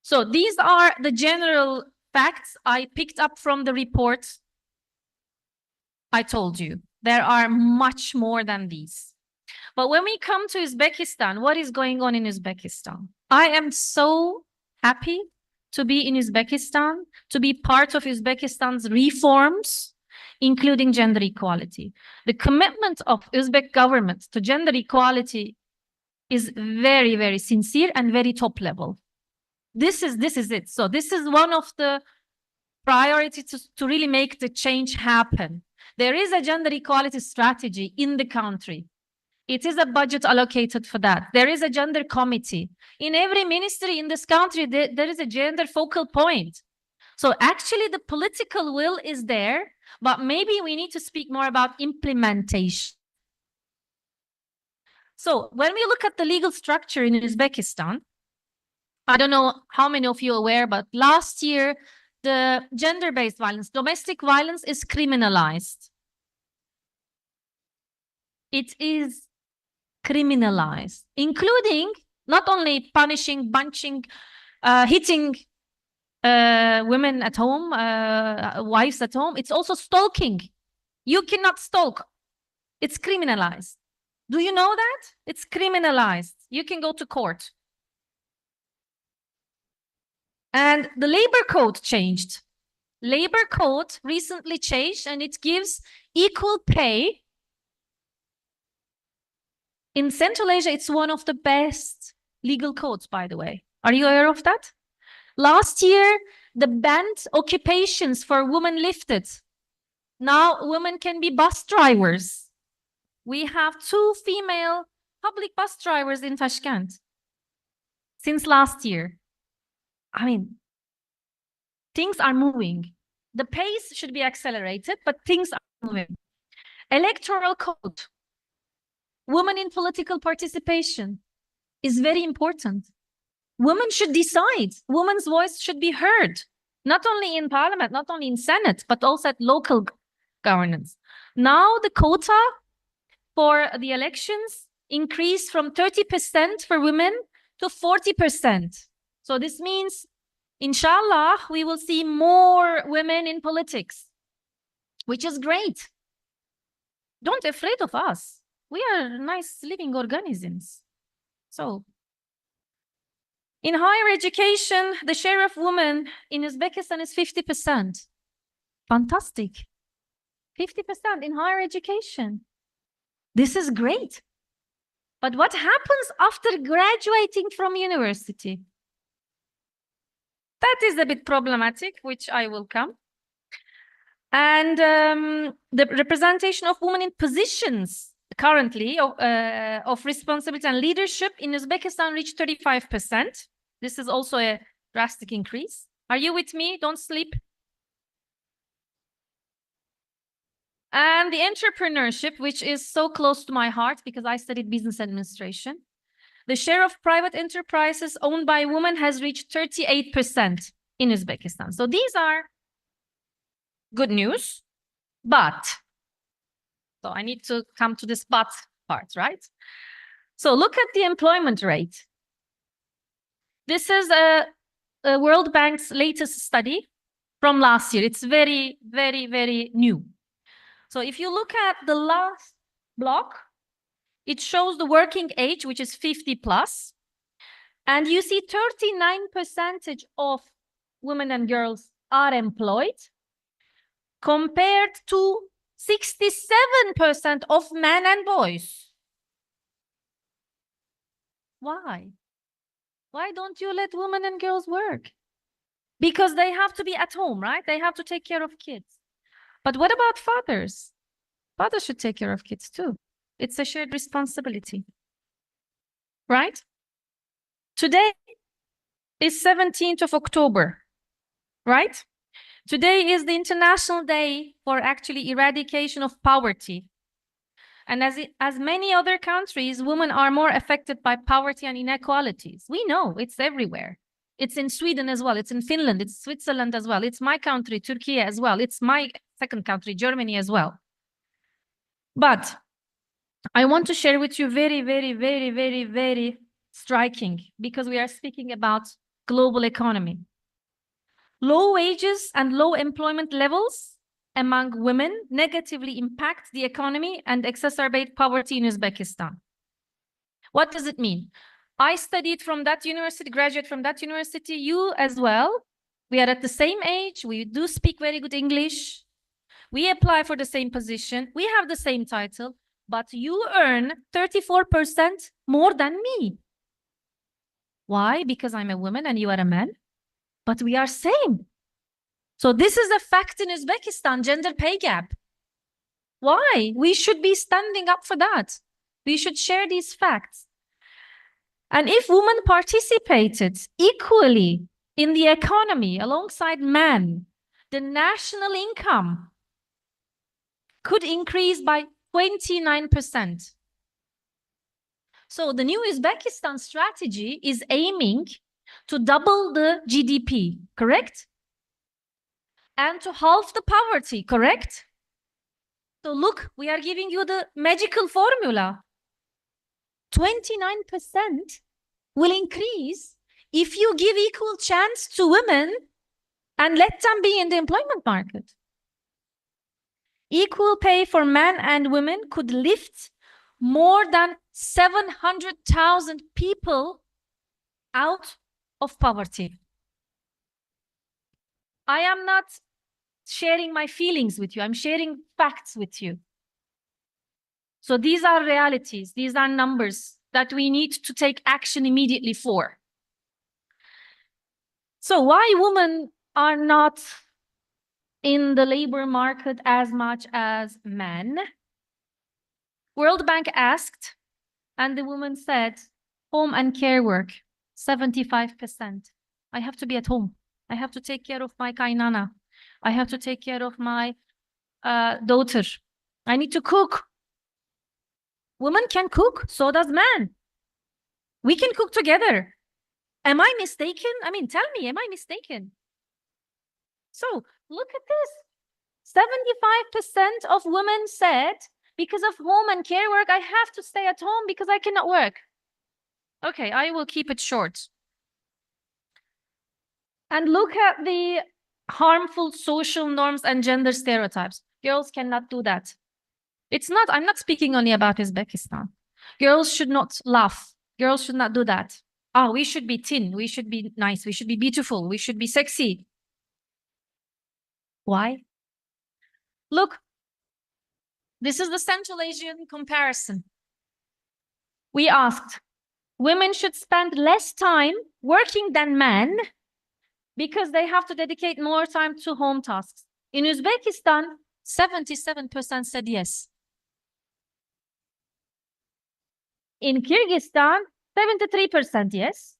So these are the general facts I picked up from the report. I told you there are much more than these. But when we come to Uzbekistan, what is going on in Uzbekistan? I am so happy to be in Uzbekistan, to be part of Uzbekistan's reforms, including gender equality. The commitment of Uzbek government to gender equality is very, very sincere and very top level. This is it. So this is one of the priorities to really make the change happen. There is a gender equality strategy in the country. It is a budget allocated for that. There is a gender committee. In every ministry in this country, there is a gender focal point. So actually the political will is there, but maybe we need to speak more about implementation. So when we look at the legal structure in Uzbekistan, I don't know how many of you are aware, but last year, the gender-based violence, domestic violence is criminalized. It is criminalized, including not only punishing, bunching, hitting women at home, wives at home, it's also stalking. You cannot stalk. It's criminalized. Do you know that? It's criminalized. You can go to court. And the labor code changed. Labor code recently changed, and it gives equal pay. In Central Asia, it's one of the best legal codes, by the way. Are you aware of that? Last year, the banned occupations for women lifted. Now women can be bus drivers. We have 2 female public bus drivers in Tashkent since last year. I mean, things are moving. The pace should be accelerated, but things are moving. Electoral code. Women in political participation is very important. Women should decide. Women's voice should be heard, not only in parliament, not only in Senate, but also at local governance. Now the quota for the elections increased from 30% for women to 40%. So this means, inshallah, we will see more women in politics, which is great. Don't be afraid of us. We are nice living organisms. So, in higher education, the share of women in Uzbekistan is 50%. Fantastic. 50% in higher education. This is great. But what happens after graduating from university? That is a bit problematic, which I will come. And the representation of women in positions currently of responsibility and leadership in Uzbekistan reached 35%. This is also a drastic increase. Are you with me? Don't sleep. And the entrepreneurship, which is so close to my heart because I studied business administration. The share of private enterprises owned by women has reached 38% in Uzbekistan. So these are good news, but, so I need to come to this but part, right? So look at the employment rate. This is a World Bank's latest study from last year. It's very, very, very new. So if you look at the last block, it shows the working age, which is 50 plus. And you see 39% of women and girls are employed compared to 67% of men and boys. Why? Why don't you let women and girls work? Because they have to be at home, right? They have to take care of kids. But what about fathers? Fathers should take care of kids too. It's a shared responsibility, right? Today is 17th of October, right? Today is the International Day for actually eradication of poverty. And as many other countries, women are more affected by poverty and inequalities. We know it's everywhere. It's in Sweden as well. It's in Finland. It's Switzerland as well. It's my country, Turkey as well. It's my second country, Germany as well. But I want to share with you very, very, very, very, very striking, because we are speaking about global economy. Low wages and low employment levels among women negatively impact the economy and exacerbate poverty in Uzbekistan. What does it mean? I studied from that university, graduate from that university, you as well. We are at the same age, we do speak very good English. We apply for the same position, we have the same title, but you earn 34% more than me. Why? Because I'm a woman and you are a man, but we are same. So this is a fact in Uzbekistan, gender pay gap. Why? We should be standing up for that. We should share these facts. And if women participated equally in the economy alongside men, the national income could increase by 29%. So the new Uzbekistan strategy is aiming to double the GDP, correct? And to halve the poverty, correct? So look, we are giving you the magical formula. 29% will increase if you give equal chance to women and let them be in the employment market. Equal pay for men and women could lift more than 700,000 people out of poverty. I am not sharing my feelings with you. I'm sharing facts with you. So these are realities. These are numbers that we need to take action immediately for. So why women are not in the labor market as much as men? World Bank asked, and the woman said, home and care work, 75%. I have to be at home. I have to take care of my kainana. I have to take care of my daughter. I need to cook. Women can cook, so does men. We can cook together. Am I mistaken? I mean, tell me, am I mistaken? So look at this. 75% of women said, because of home and care work, I have to stay at home because I cannot work. Okay, I will keep it short. And look at the harmful social norms and gender stereotypes. Girls cannot do that. It's not, I'm not speaking only about Uzbekistan. Girls should not laugh. Girls should not do that. Oh, we should be thin. We should be nice. We should be beautiful. We should be sexy. Why? Look, this is the Central Asian comparison. We asked, women should spend less time working than men because they have to dedicate more time to home tasks. In Uzbekistan, 77% said yes. In Kyrgyzstan, 73% yes.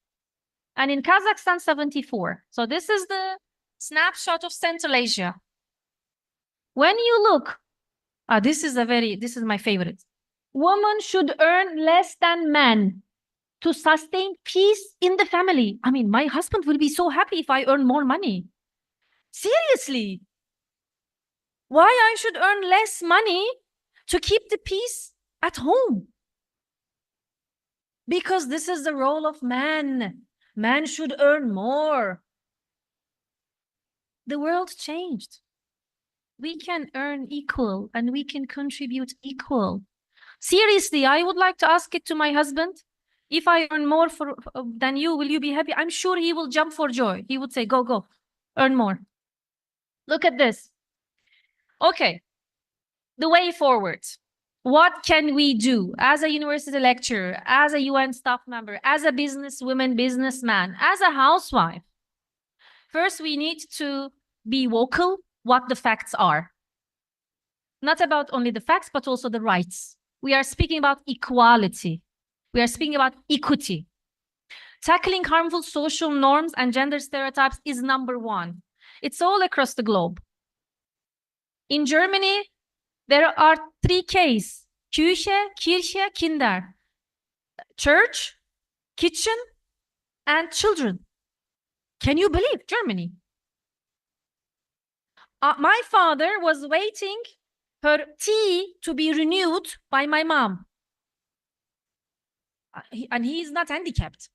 And in Kazakhstan, 74%. So this is the snapshot of Central Asia. When you look This is my favorite. Women should earn less than men to sustain peace in the family. I mean, my husband will be so happy if I earn more money. Seriously. Why I should earn less money to keep the peace at home? Because this is the role of man. Man should earn more. The world changed. We can earn equal and we can contribute equal. Seriously, I would like to ask it to my husband. If I earn more than you, will you be happy? I'm sure he will jump for joy. He would say, go, go, earn more. Look at this. Okay, the way forward. What can we do as a university lecturer, as a UN staff member, as a businesswoman, businessman, as a housewife? First, we need to be vocal what the facts are. Not about only the facts, but also the rights. We are speaking about equality. We are speaking about equity. Tackling harmful social norms and gender stereotypes is number one. It's all across the globe. In Germany, there are 3 Ks: Küche, Kirche, Kinder. Church, kitchen, and children. Can you believe Germany? My father was waiting her tea to be renewed by my mom. And he is not handicapped.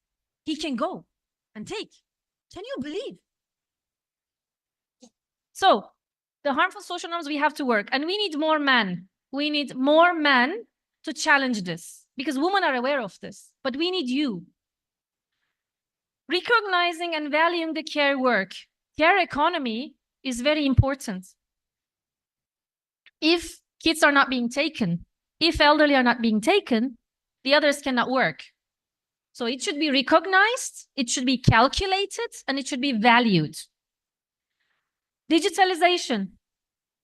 He can go and take. Can you believe? So, the harmful social norms, we have to work. And we need more men. We need more men to challenge this. Because women are aware of this. But we need you. Recognizing and valuing the care work. Care economy is very important. If kids are not being taken, if elderly are not being taken, the others cannot work. So it should be recognized, it should be calculated, and it should be valued. Digitalization,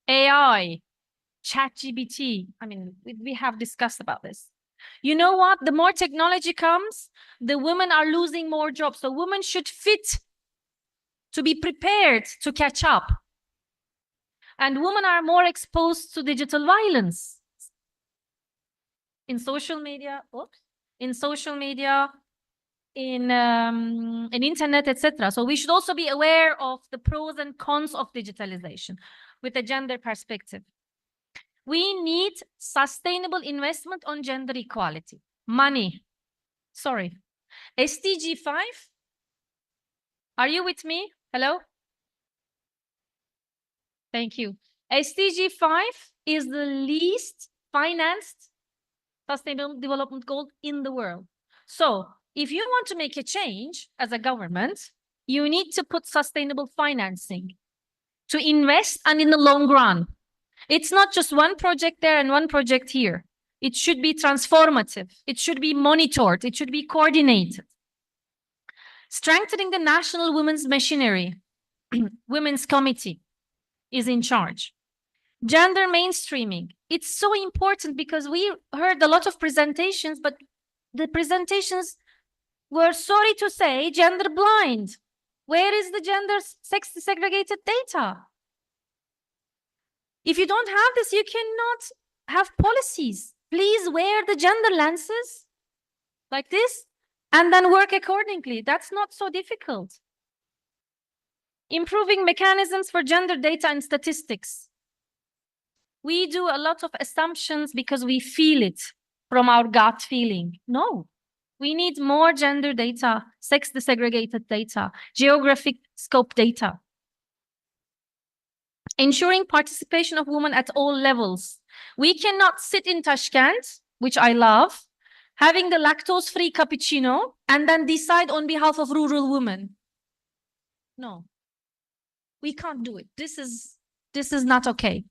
AI, ChatGPT. I mean, we have discussed about this. You know what? The more technology comes, the women are losing more jobs. So women should fit to be prepared to catch up. And women are more exposed to digital violence. In social media, in internet, etc. So we should also be aware of the pros and cons of digitalization with a gender perspective. We need sustainable investment on gender equality. Money. Sorry. SDG 5. Are you with me? Hello? Thank you. SDG 5 is the least financed sustainable development goal in the world. So if you want to make a change as a government, you need to put sustainable financing to invest and in the long run. It's not just one project there and one project here. It should be transformative. It should be monitored. It should be coordinated. Strengthening the national women's machinery. Women's committee is in charge. Gender mainstreaming. It's so important because we heard a lot of presentations, but the presentations were, sorry to say, gender blind. Where is the gender sex segregated data? If you don't have this, you cannot have policies. Please wear the gender lenses like this and then work accordingly. That's not so difficult. Improving mechanisms for gender data and statistics. We do a lot of assumptions because we feel it from our gut feeling. No, we need more gender data, sex desegregated data, geographic scope data. Ensuring participation of women at all levels. We cannot sit in Tashkent, which I love, having the lactose-free cappuccino and then decide on behalf of rural women. No, we can't do it. This is not okay.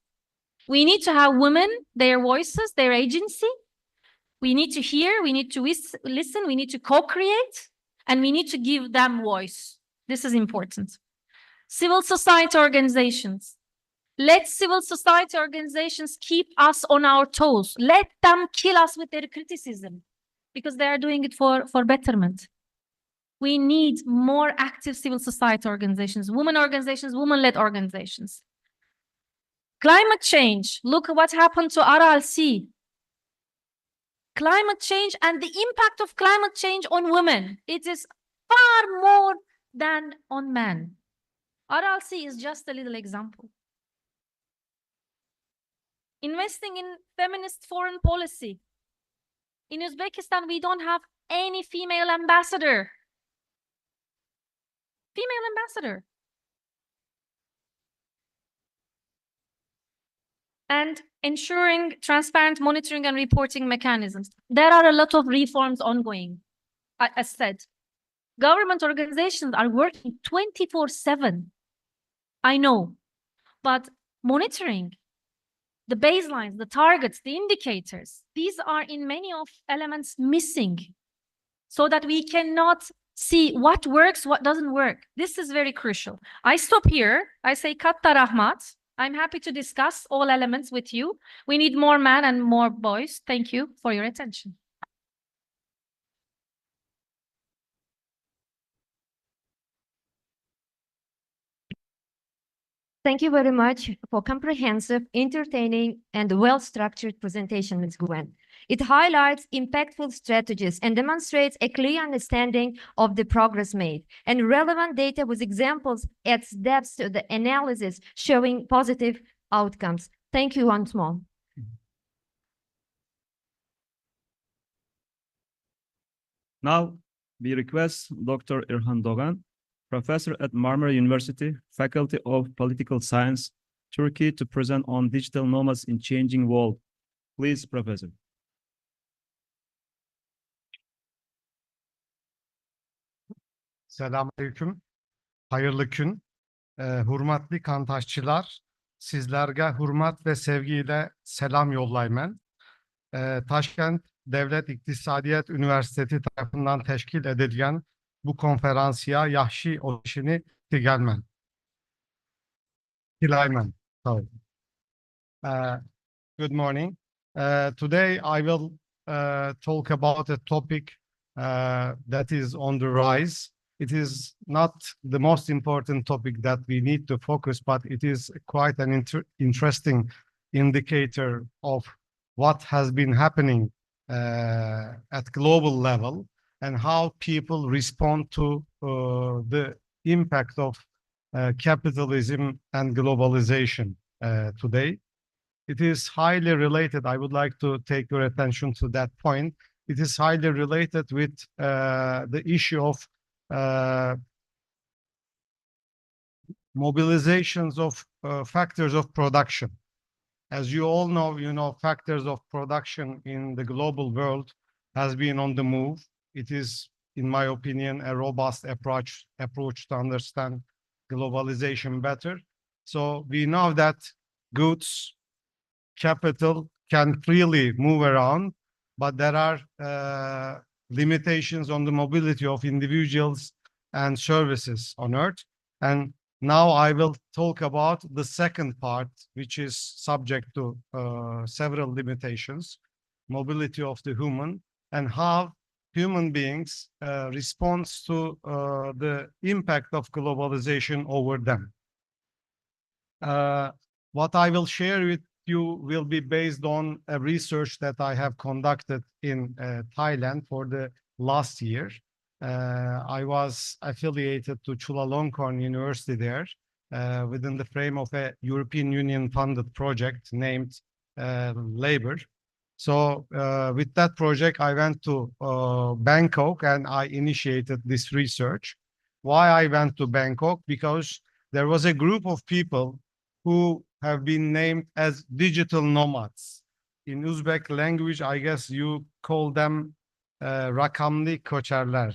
We need to have women, their voices, their agency. We need to hear, we need to listen, we need to co-create, and we need to give them voice. This is important. Civil society organizations. Let civil society organizations keep us on our toes. Let them kill us with their criticism because they are doing it for betterment. We need more active civil society organizations, women-led organizations. Climate change. Look at what happened to Aral Sea. Climate change and the impact of climate change on women. It is far more than on men. Aral Sea is just a little example. Investing in feminist foreign policy. In Uzbekistan, we don't have any female ambassador. Female ambassador. And ensuring transparent monitoring and reporting mechanisms. There are a lot of reforms ongoing. As said, government organizations are working 24/7. I know, but monitoring, the baselines, the targets, the indicators, these are in many of elements missing so that we cannot see what works, what doesn't work. This is very crucial. I stop here. I say Katta Rahmat. I'm happy to discuss all elements with you. We need more men and more boys. Thank you for your attention. Thank you very much for comprehensive, entertaining, and well-structured presentation, Ms. Gwen. It highlights impactful strategies and demonstrates a clear understanding of the progress made, and relevant data with examples adds depth to the analysis showing positive outcomes. Thank you once more. Now, we request Dr. Irhan Dogan, professor at Marmara University, Faculty of Political Science, Turkey, to present on digital nomads in changing world. Please, Professor. Selamünaleyküm. Hayırlı gün. Hurmatli kandaşçılar, sizlerge hurmat ve sevgiyle selam yollaymen. Taşkent Devlet İktisadiyet Üniversitesi tarafından teşkil edilen bu konferansiya yaxshi olishini tilayman. Good morning. Today I will talk about a topic that is on the rise. It is not the most important topic that we need to focus, but it is quite an interesting indicator of what has been happening at global level and how people respond to the impact of capitalism and globalization today. It is highly related. I would like to take your attention to that point. It is highly related with the issue of mobilizations of factors of production. As you all know, factors of production in the global world has been on the move. It is, in my opinion, a robust approach to understand globalization better. So we know that goods, capital can freely move around, but there are limitations on the mobility of individuals and services on Earth. And now I will talk about the second part, which is subject to several limitations, mobility of the human, and how human beings respond to the impact of globalization over them. What I will share with you will be based on a research that I have conducted in Thailand for the last year. I was affiliated to Chulalongkorn University there within the frame of a European Union funded project named Labor. So with that project, I went to Bangkok and I initiated this research. Why I went to Bangkok? Because there was a group of people who have been named as digital nomads. In Uzbek language, I guess you call them rakamli koçerler.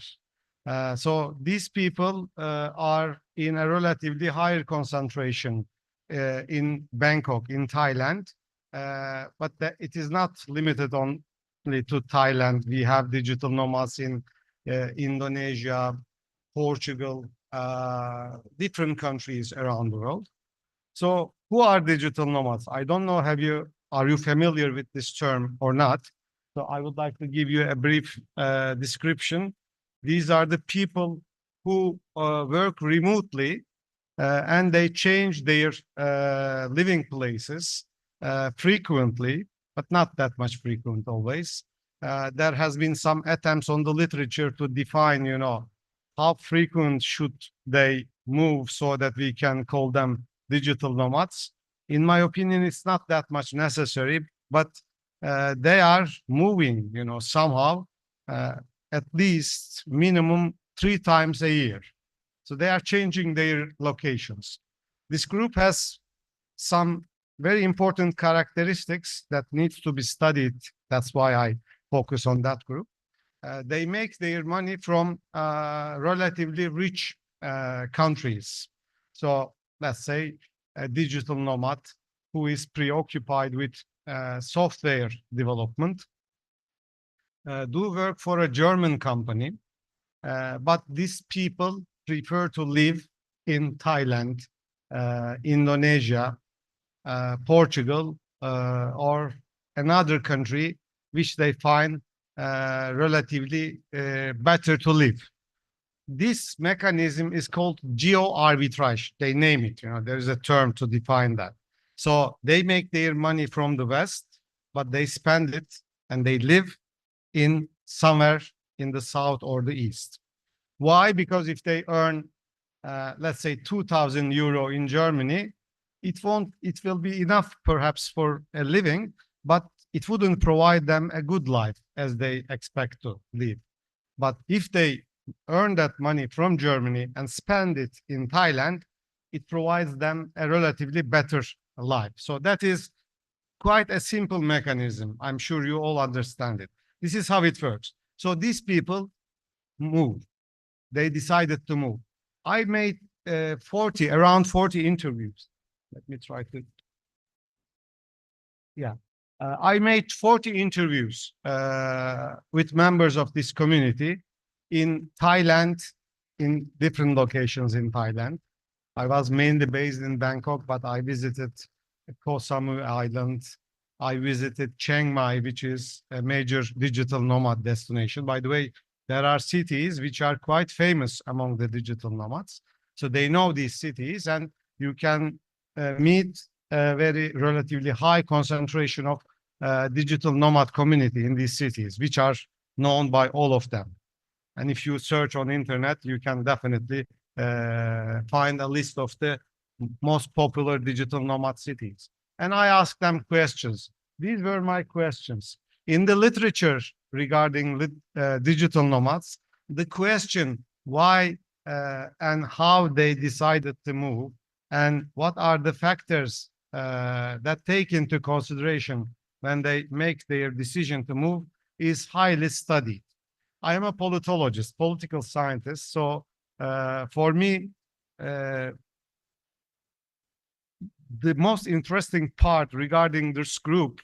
So these people are in a relatively higher concentration in Bangkok, in Thailand. But it is not limited only to Thailand. We have digital nomads in Indonesia, Portugal, different countries around the world. So who are digital nomads? I don't know, are you familiar with this term or not? So I would like to give you a brief description. These are the people who work remotely and they change their living places frequently, but not that much frequent always. There has been some attempts on the literature to define, how frequent should they move so that we can call them digital nomads. In my opinion, it's not that much necessary, but they are moving, somehow, at least minimum 3 times a year. So they are changing their locations. This group has some very important characteristics that needs to be studied. That's why I focus on that group. They make their money from relatively rich countries. So let's say a digital nomad who is preoccupied with software development do work for a German company, but these people prefer to live in Thailand, Indonesia, Portugal, or another country which they find relatively better to live. This mechanism is called geo-arbitrage. They name it, there is a term to define that. So they make their money from the West, but they spend it and they live in somewhere in the South or the East. Why? Because if they earn, let's say 2,000 euro in Germany, it will be enough perhaps for a living, but it wouldn't provide them a good life as they expect to live. But if they earn that money from Germany and spend it in Thailand, it provides them a relatively better life. So that is quite a simple mechanism. I'm sure you all understand it. This is how it works. So these people move. They decided to move. I made around 40 interviews. Let me try to. Yeah. I made 40 interviews with members of this community in Thailand, in different locations in Thailand. I was mainly based in Bangkok, but I visited Koh Samui Island. I visited Chiang Mai, which is a major digital nomad destination. By the way, there are cities which are quite famous among the digital nomads. So they know these cities, and you can meet a very relatively high concentration of digital nomad community in these cities, which are known by all of them. And if you search on internet, you can definitely find a list of the most popular digital nomad cities. And I asked them questions. These were my questions. In the literature regarding digital nomads, the question why and how they decided to move and what are the factors that take into consideration when they make their decision to move is highly studied. I am a politologist, political scientist, so for me, the most interesting part regarding this group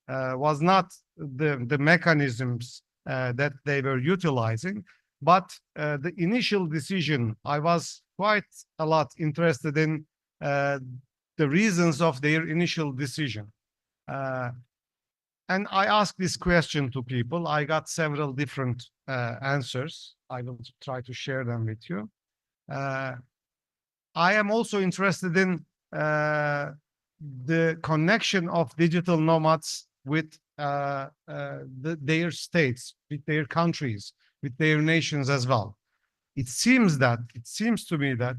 was not the mechanisms that they were utilizing, but the initial decision. I was quite a lot interested in the reasons of their initial decision. And I asked this question to people. I got several different answers. I will try to share them with you. I am also interested in the connection of digital nomads with their states, with their countries, with their nations as well. It seems to me that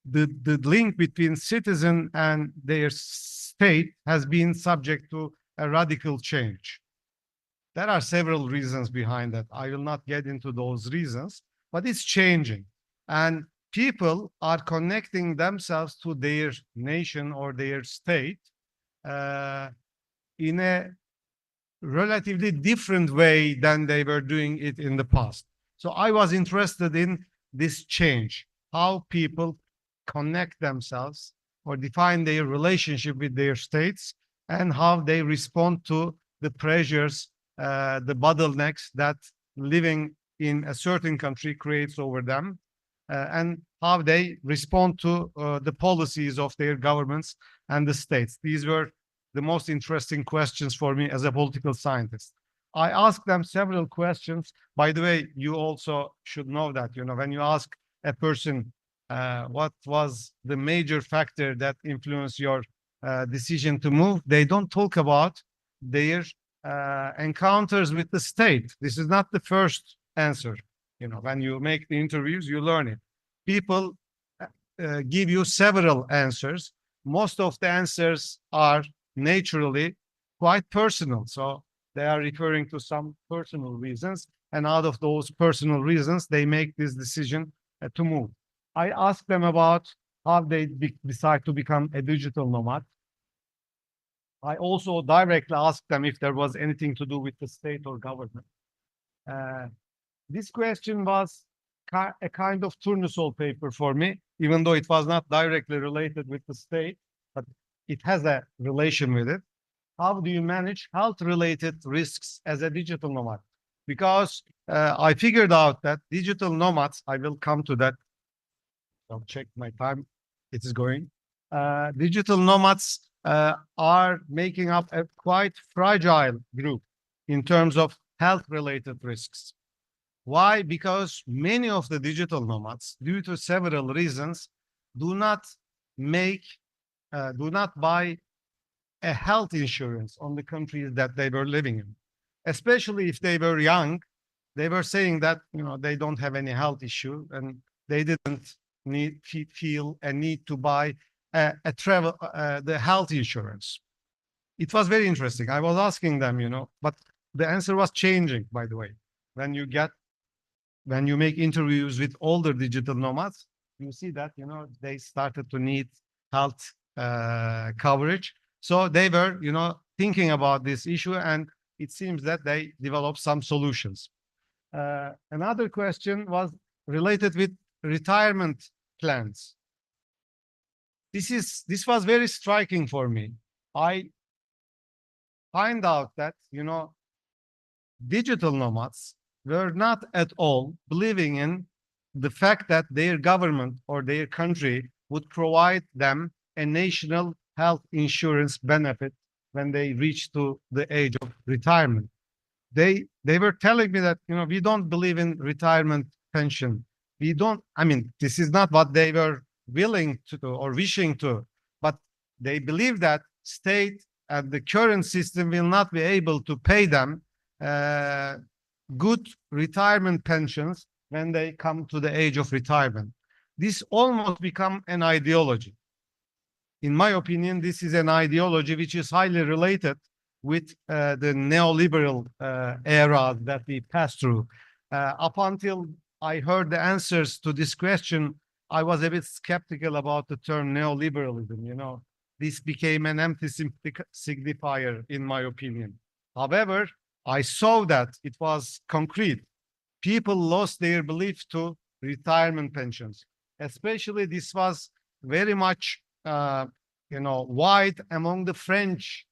the link between citizen and their state has been subject to a radical change. There are several reasons behind that. I will not get into those reasons, but it's changing. And people are connecting themselves to their nation or their state in a relatively different way than they were doing it in the past. So I was interested in this change, how people connect themselves or define their relationship with their states and how they respond to the pressures, the bottlenecks that living in a certain country creates over them, and how they respond to the policies of their governments and the states. These were the most interesting questions for me as a political scientist. I asked them several questions. By the way, you also should know that, when you ask a person what was the major factor that influenced your decision to move, they don't talk about their encounters with the state. This is not the first answer. You know, when you make the interviews, you learn it. People give you several answers. Most of the answers are naturally quite personal. So they are referring to some personal reasons. And out of those personal reasons, they make this decision to move. I asked them about how they decide to become a digital nomad. I also directly asked them if there was anything to do with the state or government. This question was a kind of tournesol paper for me, even though it was not directly related with the state, but it has a relation with it. How do you manage health-related risks as a digital nomad? Because I figured out that digital nomads, I will come to that. I'll check my time. It is going. Digital nomads are making up a quite fragile group in terms of health-related risks. Why? Because many of the digital nomads, due to several reasons, do not buy a health insurance on the countries that they were living in. Especially if they were young, they were saying that, you know, they don't have any health issue and they didn't feel a need to buy the health insurance. It was very interesting. I was asking them, you know, but the answer was changing, by the way. When you make interviews with older digital nomads, you see that, you know, they started to need health coverage. So they were, you know, thinking about this issue, and it seems that they developed some solutions. Another question was related with retirement plans. This was very striking for me. I find out that, you know, digital nomads were not at all believing in the fact that their government or their country would provide them a national health insurance benefit when they reach to the age of retirement. They were telling me that, you know, we don't believe in retirement pension. We don't, I mean, this is not what they were willing to do or wishing to, but they believe that state and the current system will not be able to pay them good retirement pensions when they come to the age of retirement. This almost become an ideology. In my opinion, this is an ideology which is highly related with the neoliberal era that we passed through. Up until I heard the answers to this question, I was a bit skeptical about the term neoliberalism. You know, this became an empty signifier, in my opinion. However, I saw that it was concrete. People lost their belief to retirement pensions. Especially this was very much, you know, wide among the French,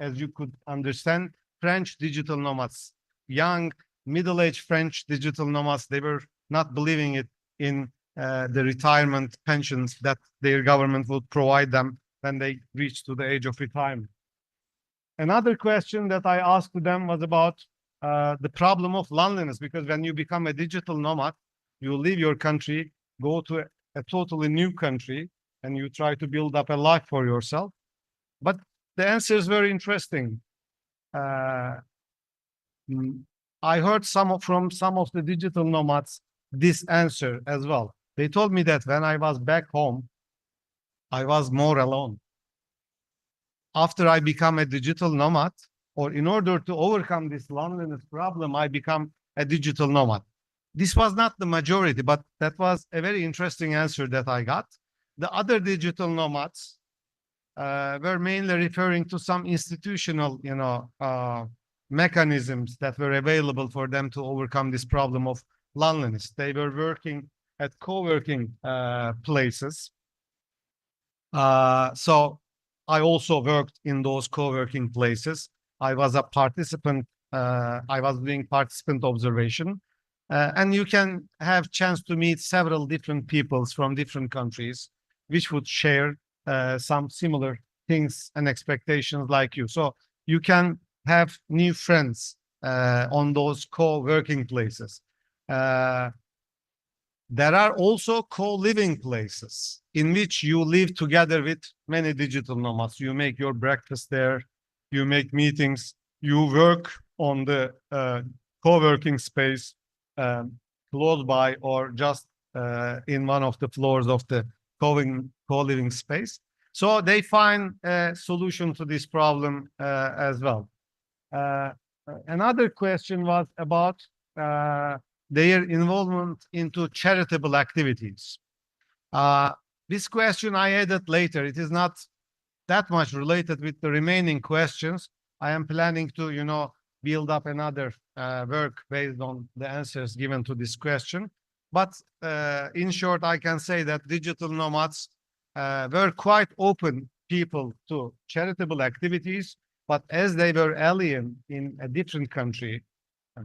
as you could understand, French digital nomads, young, middle-aged French digital nomads. They were not believing it in the retirement pensions that their government would provide them when they reach to the age of retirement. Another question that I asked them was about the problem of loneliness, because when you become a digital nomad, you leave your country, go to a totally new country, and you try to build up a life for yourself. But the answers were interesting. I heard from some of the digital nomads this answer as well. They told me that when I was back home, I was more alone. After I become a digital nomad, or in order to overcome this loneliness problem, I become a digital nomad. This was not the majority, but that was a very interesting answer that I got. The other digital nomads were mainly referring to some institutional, you know, mechanisms that were available for them to overcome this problem of loneliness. They were working at co-working places. So I also worked in those co-working places. I was a participant. I was doing participant observation. And you can have chance to meet several different peoples from different countries, which would share some similar things and expectations like you. So you can have new friends on those co-working places. there are also co-living places in which you live together with many digital nomads. You make your breakfast there, you make meetings, you work on the co-working space close by or just in one of the floors of the co-living space. So they find a solution to this problem as well. Another question was about their involvement into charitable activities. This question I added later. It is not that much related with the remaining questions. I am planning to, build up another work based on the answers given to this question. But in short, I can say that digital nomads were quite open people to charitable activities, but as they were alien in a different country,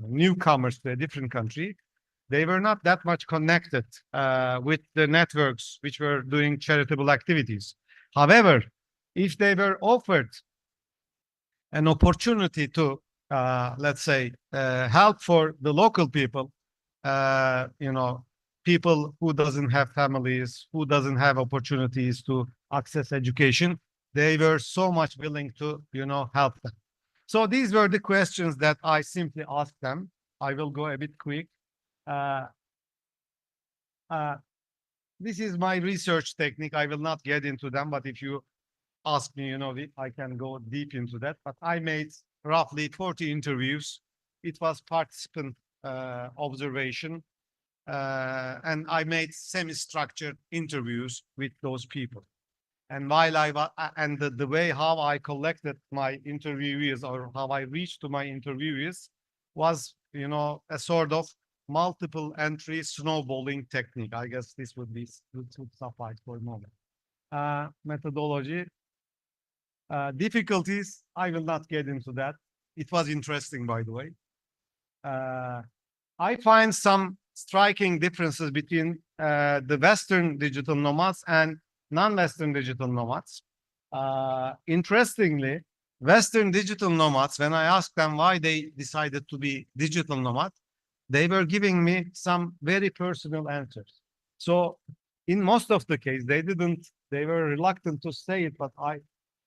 newcomers to a different country, they were not that much connected with the networks which were doing charitable activities. However, if they were offered an opportunity to, let's say, help for the local people, people who doesn't have families, who doesn't have opportunities to access education, they were so much willing to, help them. So these were the questions that I simply asked them. I will go a bit quick. This is my research technique. I will not get into them, but if you ask me, I can go deep into that. But I made roughly 40 interviews. It was participant observation. And I made semi-structured interviews with those people. And while the way how I collected my interviewees or how I reached to my interviewees was, a sort of multiple entry snowballing technique. I guess this would suffice for a moment. Methodology. Difficulties, I will not get into that. It was interesting, by the way. I find some striking differences between the Western digital nomads and non-Western digital nomads. Interestingly, Western digital nomads, when I asked them why they decided to be digital nomads, they were giving me some very personal answers. So in most of the case, they were reluctant to say it, but I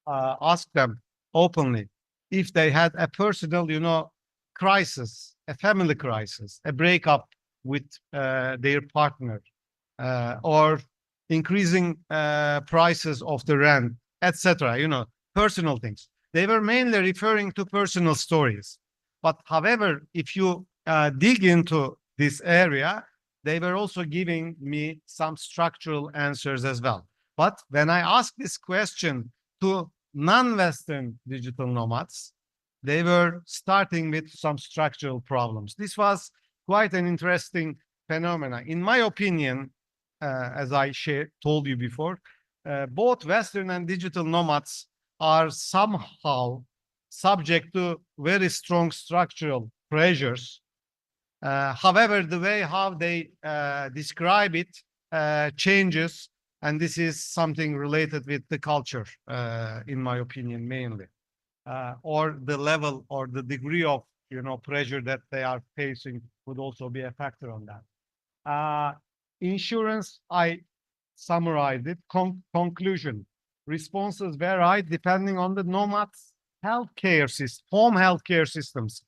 asked them openly if they had a personal, crisis, a family crisis, a breakup with their partner, or increasing prices of the rent, etc. Personal things. They were mainly referring to personal stories. But however, if you dig into this area, they were also giving me some structural answers as well. But when I asked this question to non-Western digital nomads, they were starting with some structural problems. This was quite an interesting phenomenon. In my opinion, as I told you before, both Western and digital nomads are somehow subject to very strong structural pressures. However, the way how they describe it changes, and this is something related with the culture, in my opinion, mainly, or the level or the degree of pressure that they are facing would also be a factor on that. Insurance, I summarized it. Conclusion: responses vary depending on the nomads' healthcare system, home healthcare systems.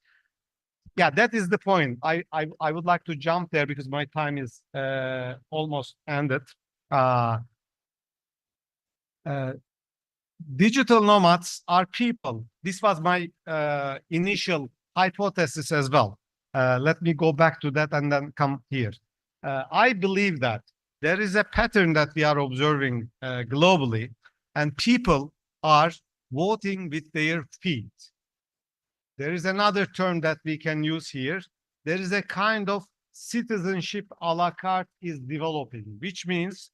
Yeah, that is the point. I would like to jump there because my time is almost ended. Digital nomads are people. This was my initial hypothesis as well. Let me go back to that and then come here. I believe that there is a pattern that we are observing globally, and people are voting with their feet. There is another term that we can use here. There is a kind of citizenship a la carte is developing, which means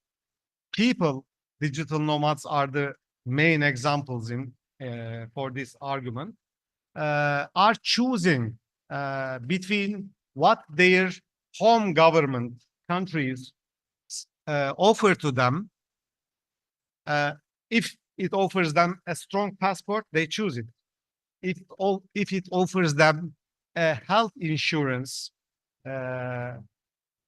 people, digital nomads are the main examples for this argument, are choosing between what their home government countries offer to them. If it offers them a strong passport, they choose it. If it offers them a health insurance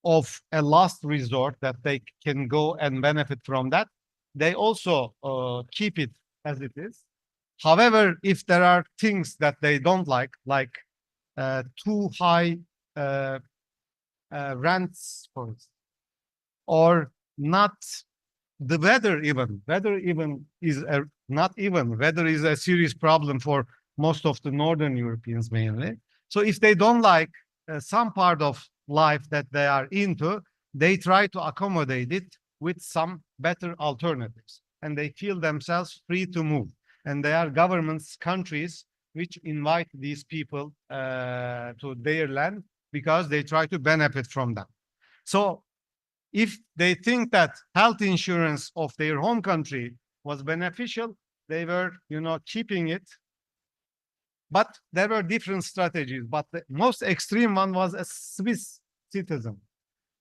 of a last resort that they can go and benefit from that, they also keep it as it is. However, if there are things that they don't like too high rents, for instance, or not the weather even is weather is a serious problem for most of the Northern Europeans mainly. So if they don't like some part of life that they are into, they try to accommodate it with some better alternatives, and they feel themselves free to move. And there are governments, countries, which invite these people to their land because they try to benefit from them. So if they think that health insurance of their home country was beneficial, they were, keeping it. But there were different strategies. But the most extreme one was a Swiss citizen.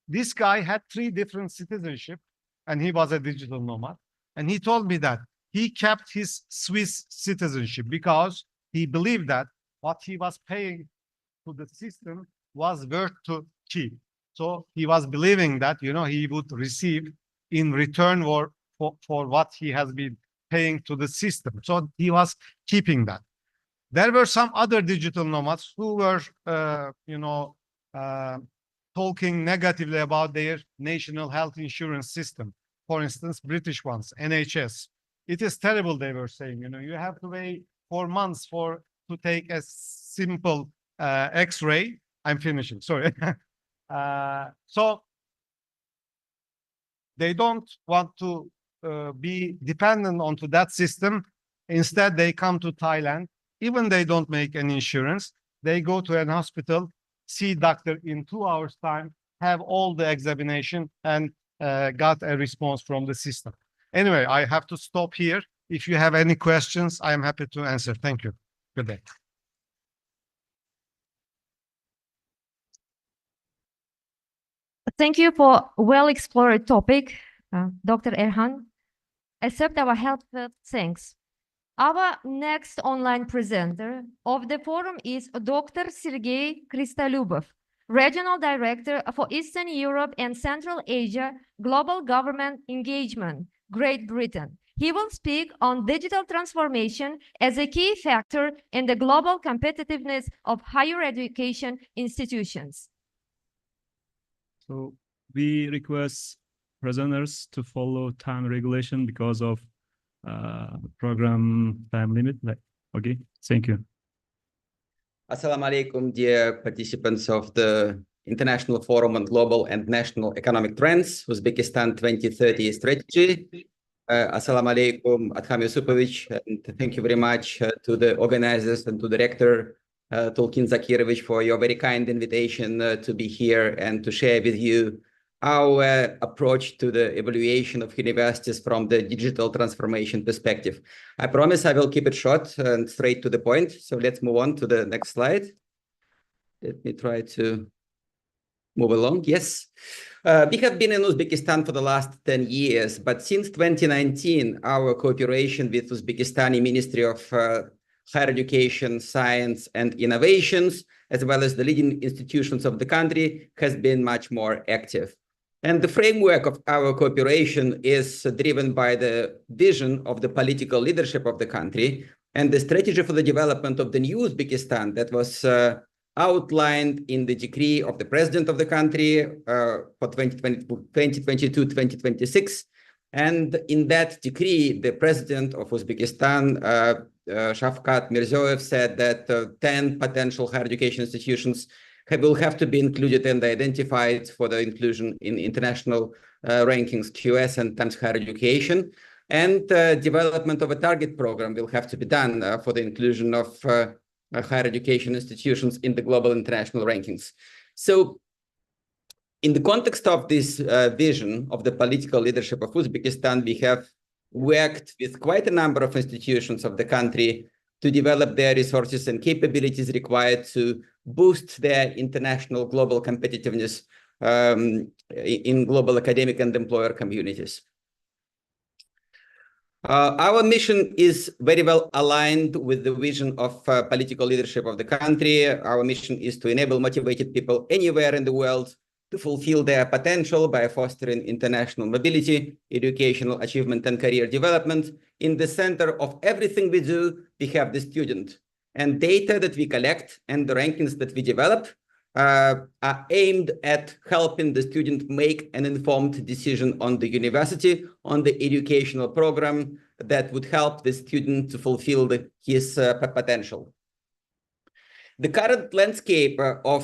This guy had 3 different citizenship, and he was a digital nomad. And he told me that he kept his Swiss citizenship because he believed that what he was paying to the system was worth to keep. So he was believing that, he would receive in return for what he has been paying to the system. So he was keeping that. There were some other digital nomads who were, talking negatively about their national health insurance system. For instance, British ones, NHS. It is terrible, they were saying. You have to wait 4 months to take a simple X-ray. I'm finishing, sorry. So they don't want to be dependent onto that system. Instead, they come to Thailand. Even they don't make an insurance, they go to an hospital, see doctor in 2 hours time, have all the examination, and got a response from the system. Anyway, I have to stop here. If you have any questions, I am happy to answer. Thank you. Good day. Thank you for well-explored topic, Dr. Erhan. Accept our heartfelt thanks. Our next online presenter of the forum is Dr. Sergey Kristolubov, Regional Director for Eastern Europe and Central Asia Global Government Engagement, Great Britain. He will speak on digital transformation as a key factor in the global competitiveness of higher education institutions. So we request presenters to follow time regulation because of program time limit. Okay, thank you. Assalamu alaikum, dear participants of the International Forum on Global and National Economic Trends, Uzbekistan 2030 Strategy. Assalamu alaikum, Adham Yusupovich, and thank you very much to the organizers and to the rector, Tulkin Zakirovich, for your very kind invitation to be here and to share with you our approach to the evaluation of universities from the digital transformation perspective. I promise I will keep it short and straight to the point. So let's move on to the next slide. Let me try to move along. Yes. We have been in Uzbekistan for the last 10 years, but since 2019, our cooperation with Uzbekistani Ministry of Higher Education, Science and Innovations, as well as the leading institutions of the country, has been much more active. And the framework of our cooperation is driven by the vision of the political leadership of the country and the strategy for the development of the new Uzbekistan that was outlined in the decree of the president of the country for 2022-2026. And in that decree, the president of Uzbekistan, Shavkat Mirziyoyev, said that 10 potential higher education institutions will have to be included and identified for the inclusion in international rankings, QS and Times Higher Education. And development of a target program will have to be done for the inclusion of higher education institutions in the global international rankings. So in the context of this vision of the political leadership of Uzbekistan, we have worked with quite a number of institutions of the country to develop their resources and capabilities required to boost their international global competitiveness in global academic and employer communities. Our mission is very well aligned with the vision of political leadership of the country. Our mission is to enable motivated people anywhere in the world to fulfill their potential by fostering international mobility, educational achievement, and career development. In the center of everything we do, we have the student. And data that we collect and the rankings that we develop are aimed at helping the student make an informed decision on the university, on the educational program that would help the student to fulfill his potential. The current landscape of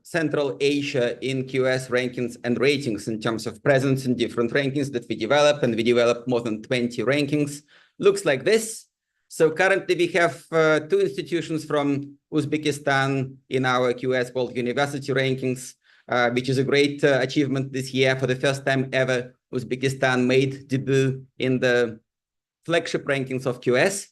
Central Asia in QS rankings and ratings in terms of presence in different rankings that we develop, and we developed more than 20 rankings, looks like this. So currently we have 2 institutions from Uzbekistan in our QS World University rankings, which is a great achievement this year. For the first time ever, Uzbekistan made debut in the flagship rankings of QS.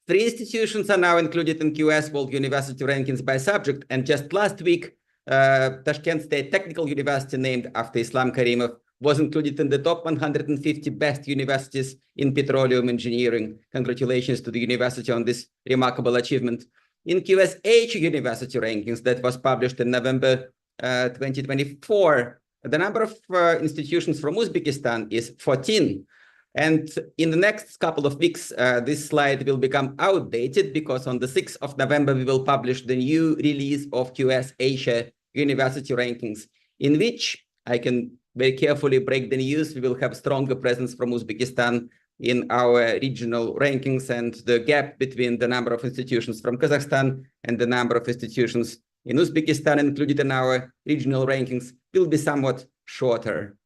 3 institutions are now included in QS World University rankings by subject, and just last week, Tashkent State Technical University, named after Islam Karimov, was included in the top 150 best universities in petroleum engineering. Congratulations to the university on this remarkable achievement. In QSH University rankings that was published in November 2024, the number of institutions from Uzbekistan is 14. And in the next couple of weeks, this slide will become outdated because on the 6th of November, we will publish the new release of QS Asia University rankings, in which I can very carefully break the news. We will have stronger presence from Uzbekistan in our regional rankings, and the gap between the number of institutions from Kazakhstan and the number of institutions in Uzbekistan included in our regional rankings will be somewhat shorter.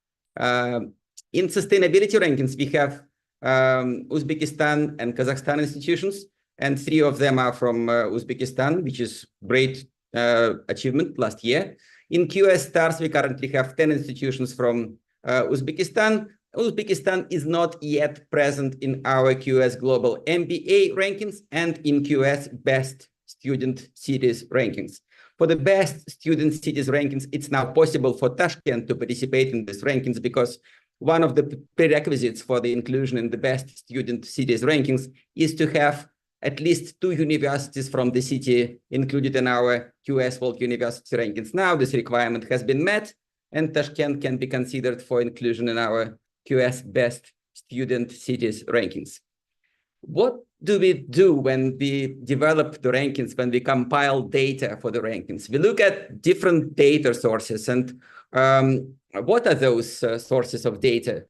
In sustainability rankings, we have Uzbekistan and Kazakhstan institutions, and 3 of them are from Uzbekistan, which is great achievement last year. In QS Stars, we currently have 10 institutions from Uzbekistan. Uzbekistan is not yet present in our QS Global MBA rankings and in QS Best Student Cities rankings. For the Best Student Cities rankings, it's now possible for Tashkent to participate in these rankings because one of the prerequisites for the inclusion in the Best Student Cities rankings is to have at least 2 universities from the city included in our QS World University rankings. Now this requirement has been met, and Tashkent can be considered for inclusion in our QS Best Student Cities rankings. What do we do when we develop the rankings, when we compile data for the rankings? We look at different data sources, and what are those sources of data?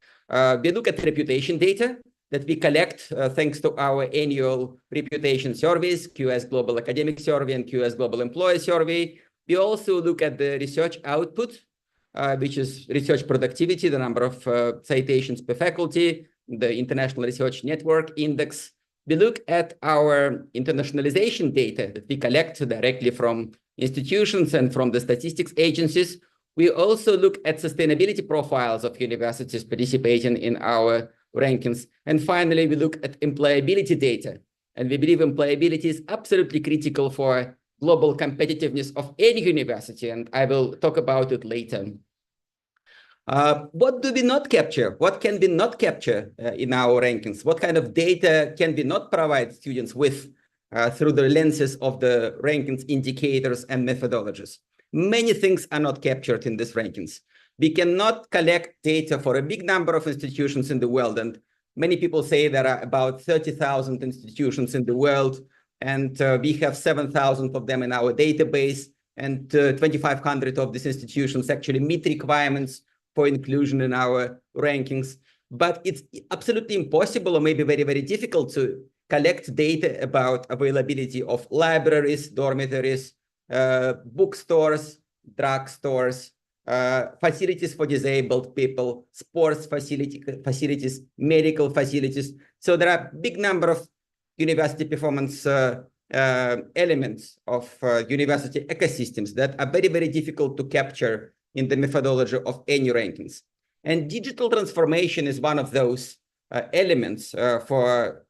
We look at reputation data that we collect thanks to our annual reputation surveys, QS Global Academic Survey and QS Global Employee Survey. We also look at the research output, which is research productivity, the number of citations per faculty, the International Research Network Index. We look at our internationalization data that we collect directly from institutions and from the statistics agencies. We also look at sustainability profiles of universities participating in our rankings. And finally, we look at employability data. And we believe employability is absolutely critical for global competitiveness of any university, and I will talk about it later. What do we not capture? What can we not capture in our rankings? What kind of data can we not provide students with through the lenses of the rankings indicators and methodologies? Many things are not captured in these rankings. We cannot collect data for a big number of institutions in the world, and many people say there are about 30,000 institutions in the world, and we have 7,000 of them in our database, and 2,500 of these institutions actually meet requirements for inclusion in our rankings. But it's absolutely impossible, or maybe very, very difficult, to collect data about availability of libraries, dormitories, bookstores, drugstores, facilities for disabled people, sports facilities, medical facilities. So there are a big number of university performance elements of university ecosystems that are very, very difficult to capture in the methodology of any rankings. And digital transformation is one of those elements for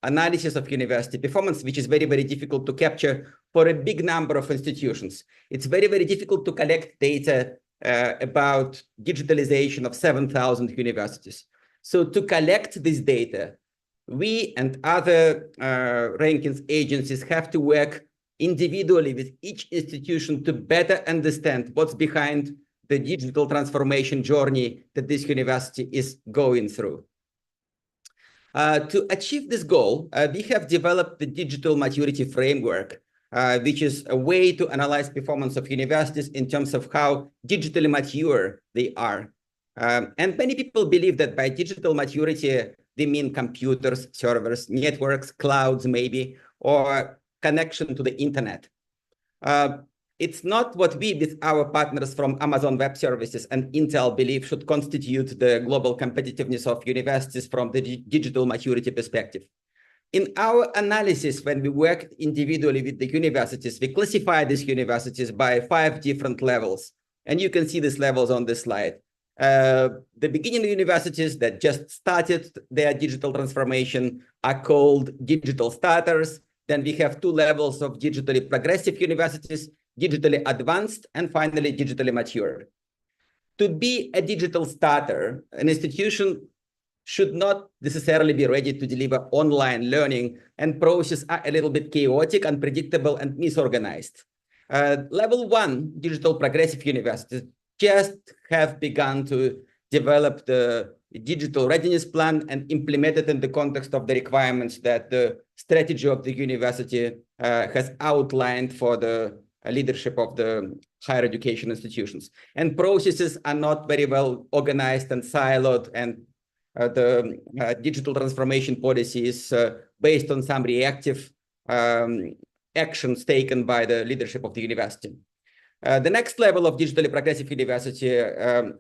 analysis of university performance, which is very, very difficult to capture for a big number of institutions. It's very, very difficult to collect data about digitalization of 7,000 universities. So to collect this data, we and other rankings agencies have to work individually with each institution to better understand what's behind the digital transformation journey that this university is going through. To achieve this goal, we have developed the digital maturity framework, which is a way to analyze performance of universities in terms of how digitally mature they are. And many people believe that by digital maturity, they mean computers, servers, networks, clouds maybe, or connection to the internet. It's not what we, with our partners from Amazon Web Services and Intel, believe should constitute the global competitiveness of universities from the digital maturity perspective. In our analysis, when we worked individually with the universities, we classify these universities by 5 different levels. And you can see these levels on this slide. The beginning universities that just started their digital transformation are called digital starters. Then we have 2 levels of digitally progressive universities, digitally advanced, and finally digitally mature. To be a digital starter, an institution should not necessarily be ready to deliver online learning, and processes are a little bit chaotic, unpredictable, and misorganized. Level 1 digital progressive universities just have begun to develop the digital readiness plan and implement it in the context of the requirements that the strategy of the university has outlined for the leadership of the higher education institutions. And processes are not very well organized and siloed, and the digital transformation policy is based on some reactive actions taken by the leadership of the university. The next level of digitally progressive university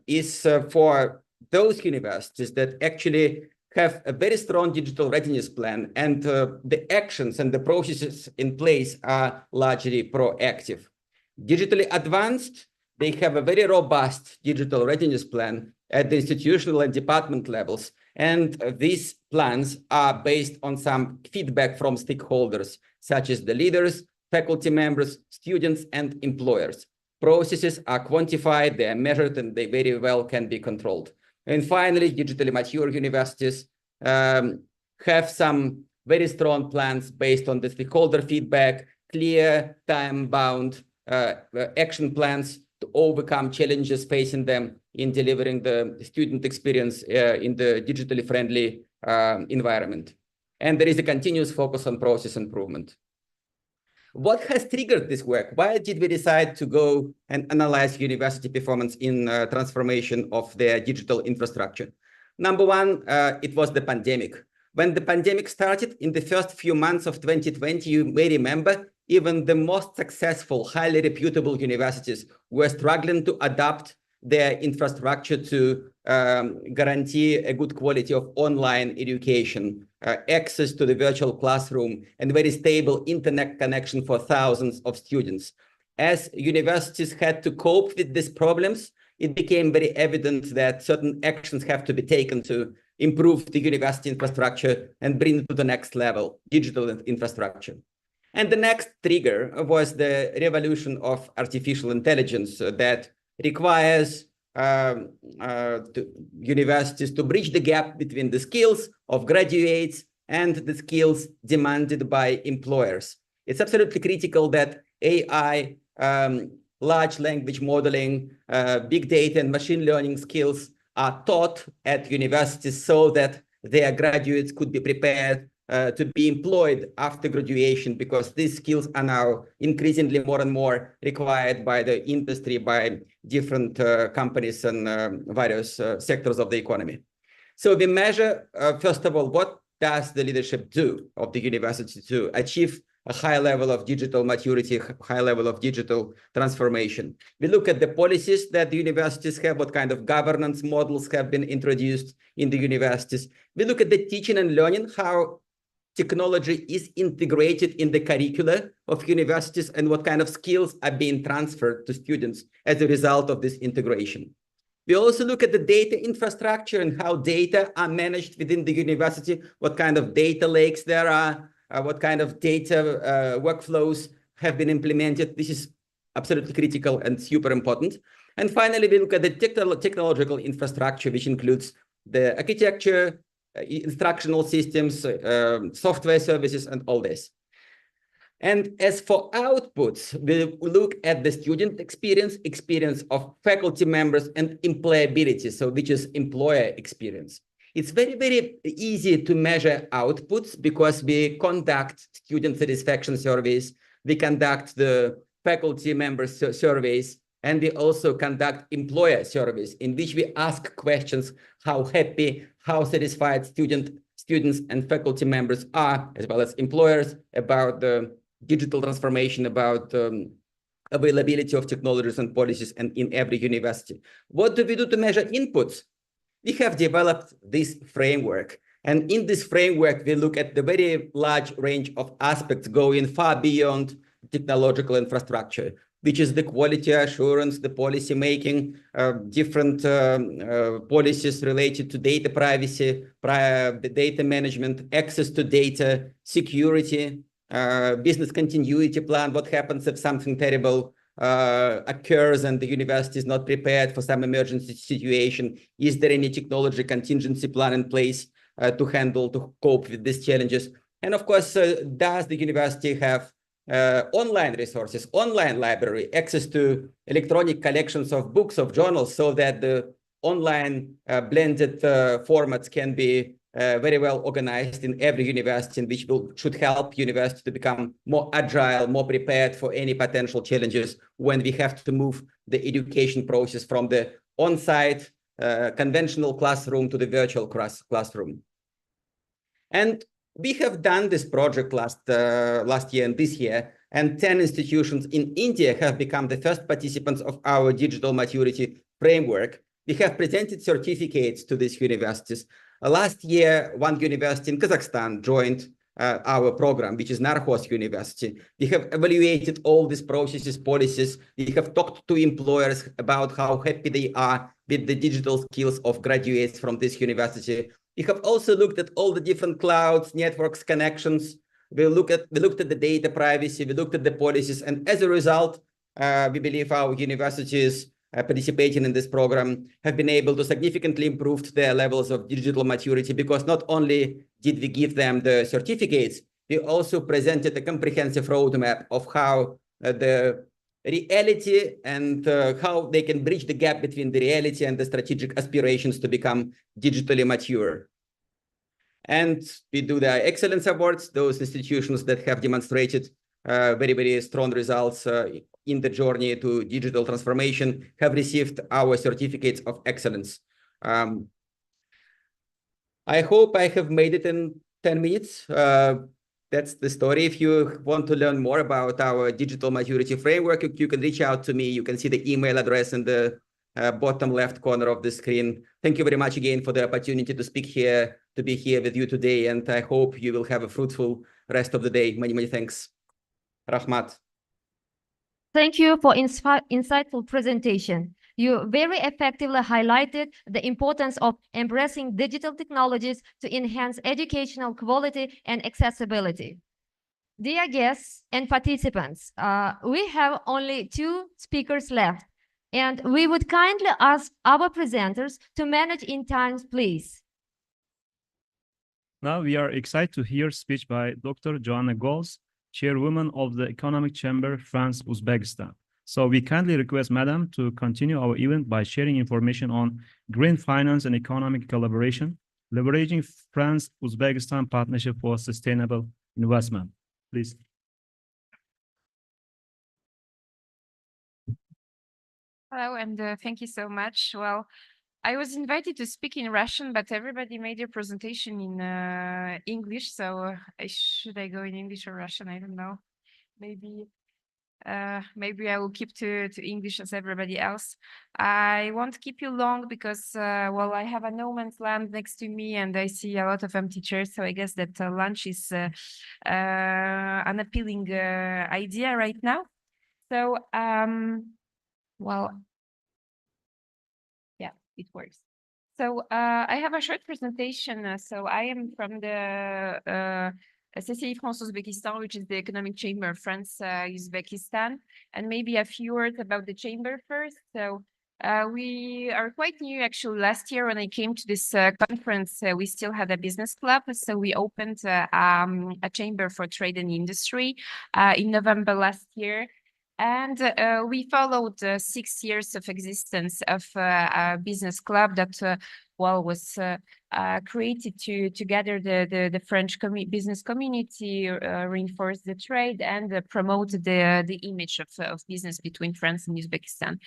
is for those universities that actually have a very strong digital readiness plan, and the actions and the processes in place are largely proactive. Digitally advanced, they have a very robust digital readiness plan at the institutional and department levels, and these plans are based on some feedback from stakeholders, such as the leaders, faculty members, students, and employers. Processes are quantified, they are measured, and they very well can be controlled. And finally, digitally mature universities have some very strong plans based on the stakeholder feedback, clear time-bound action plans to overcome challenges facing them in delivering the student experience in the digitally friendly environment. And there is a continuous focus on process improvement. What has triggered this work? Why did we decide to go and analyze university performance in transformation of their digital infrastructure? Number one, it was the pandemic. When the pandemic started in the first few months of 2020, you may remember, even the most successful, highly reputable universities were struggling to adapt their infrastructure to guarantee a good quality of online education, access to the virtual classroom, and very stable internet connection for thousands of students. As universities had to cope with these problems, it became very evident that certain actions have to be taken to improve the university infrastructure and bring it to the next level, digital infrastructure. And the next trigger was the revolution of artificial intelligence that requires universities to bridge the gap between the skills of graduates and the skills demanded by employers. It's absolutely critical that AI, large language modeling, big data and machine learning skills are taught at universities so that their graduates could be prepared to be employed after graduation, because these skills are now increasingly more and more required by the industry, by different companies and various sectors of the economy. So we measure, first of all, what does the leadership do of the university to achieve a high level of digital maturity, high level of digital transformation. We look at the policies that the universities have, what kind of governance models have been introduced in the universities. We look at the teaching and learning, how technology is integrated in the curricula of universities and what kind of skills are being transferred to students as a result of this integration. We also look at the data infrastructure and how data are managed within the university, what kind of data lakes there are, what kind of data workflows have been implemented. This is absolutely critical and super important. And finally, we look at the technological infrastructure, which includes the architecture, instructional systems, software services, and all this. And as for outputs, we look at the student experience of faculty members, and employability, so which is employer experience. It's very, very easy to measure outputs because we conduct student satisfaction surveys, we conduct the faculty members surveys, and we also conduct employer surveys in which we ask questions, how happy, how satisfied students and faculty members are, as well as employers, about the digital transformation, about availability of technologies and policies, and in every university. What do we do to measure inputs? We have developed this framework. And in this framework, we look at the very large range of aspects going far beyond technological infrastructure, which is the quality assurance, the policy making, different policies related to data privacy, the data management, access to data, security, business continuity plan, what happens if something terrible occurs and the university is not prepared for some emergency situation? Is there any technology contingency plan in place to cope with these challenges? And of course, does the university have online resources, online library, access to electronic collections of books, of journals, so that the online blended formats can be very well organized in every university, which should help university to become more agile, more prepared for any potential challenges when we have to move the education process from the on-site conventional classroom to the virtual classroom. And we have done this project last year and this year, and 10 institutions in India have become the first participants of our digital maturity framework. We have presented certificates to these universities. Last year, one university in Kazakhstan joined our program, which is Narhos University. We have evaluated all these processes, policies. We have talked to employers about how happy they are with the digital skills of graduates from this university. We have also looked at all the different clouds, networks, connections. We looked at the data privacy. We looked at the policies. And as a result, we believe our universities participating in this program have been able to significantly improve their levels of digital maturity, because not only did we give them the certificates, we also presented a comprehensive roadmap of how the reality and how they can bridge the gap between the reality and the strategic aspirations to become digitally mature. And we do the excellence awards. Those institutions that have demonstrated very, very strong results in the journey to digital transformation have received our certificates of excellence. I hope I have made it in 10 minutes. That's the story. If you want to learn more about our digital maturity framework, you can reach out to me. You can see the email address in the bottom left corner of the screen. Thank you very much again for the opportunity to speak here, to be here with you today. And I hope you will have a fruitful rest of the day. Many, many thanks. Rahmat. Thank you for insightful presentation. You very effectively highlighted the importance of embracing digital technologies to enhance educational quality and accessibility. Dear guests and participants, we have only 2 speakers left, and we would kindly ask our presenters to manage in time, please. Now we are excited to hear speech by Dr. Joanna Gols, Chairwoman of the Economic Chamber, France, Uzbekistan. So we kindly request Madam to continue our event by sharing information on green finance and economic collaboration, leveraging France-Uzbekistan partnership for sustainable investment. Please. Hello, and thank you so much. Well, I was invited to speak in Russian, but everybody made their presentation in English. So should I go in English or Russian? I don't know. Maybe I will keep to English as everybody else. I won't keep you long because, well, I have a no man's land next to me and I see a lot of empty chairs. So I guess that lunch is an appealing idea right now. So, well, yeah, it works. So I have a short presentation. So I am from the CCI France-Uzbekistan, which is the Economic Chamber of France, Uzbekistan, and maybe a few words about the chamber first. So We are quite new, actually. Last year, when I came to this conference, we still had a business club. So we opened a chamber for trade and industry in November last year. And we followed 6 years of existence of a business club that was created to gather the French business community, reinforce the trade, and promote the image of business between France and Uzbekistan.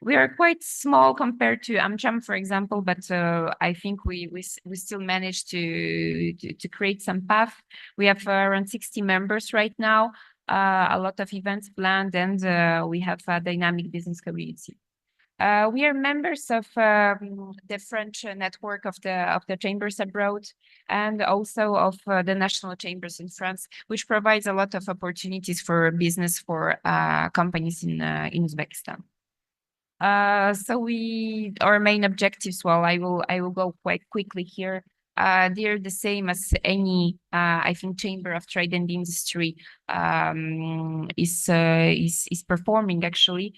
We are quite small compared to AmCham, for example, but I think we still managed to create some path. We have around 60 members right now. A lot of events planned, and we have a dynamic business community. We are members of the French network of the chambers abroad, and also of the national chambers in France, which provides a lot of opportunities for business for companies in Uzbekistan. So our main objectives, well, I will go quite quickly here. They're the same as any, I think, chamber of trade and industry is performing, actually.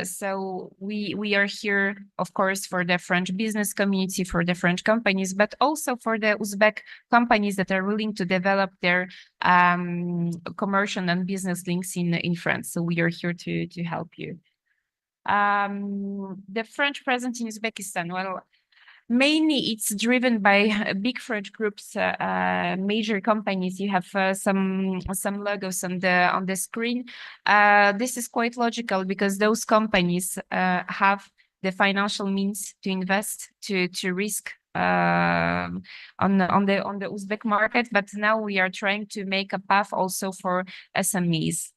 So we are here, of course, for the French business community, for the French companies, but also for the Uzbek companies that are willing to develop their commercial and business links in France. So we are here to help you. The French presence in Uzbekistan, well, mainly it's driven by big French groups, major companies. You have some logos on the screen. This is quite logical because those companies have the financial means to invest, to risk on the Uzbek market. But now we are trying to make a path also for SMEs.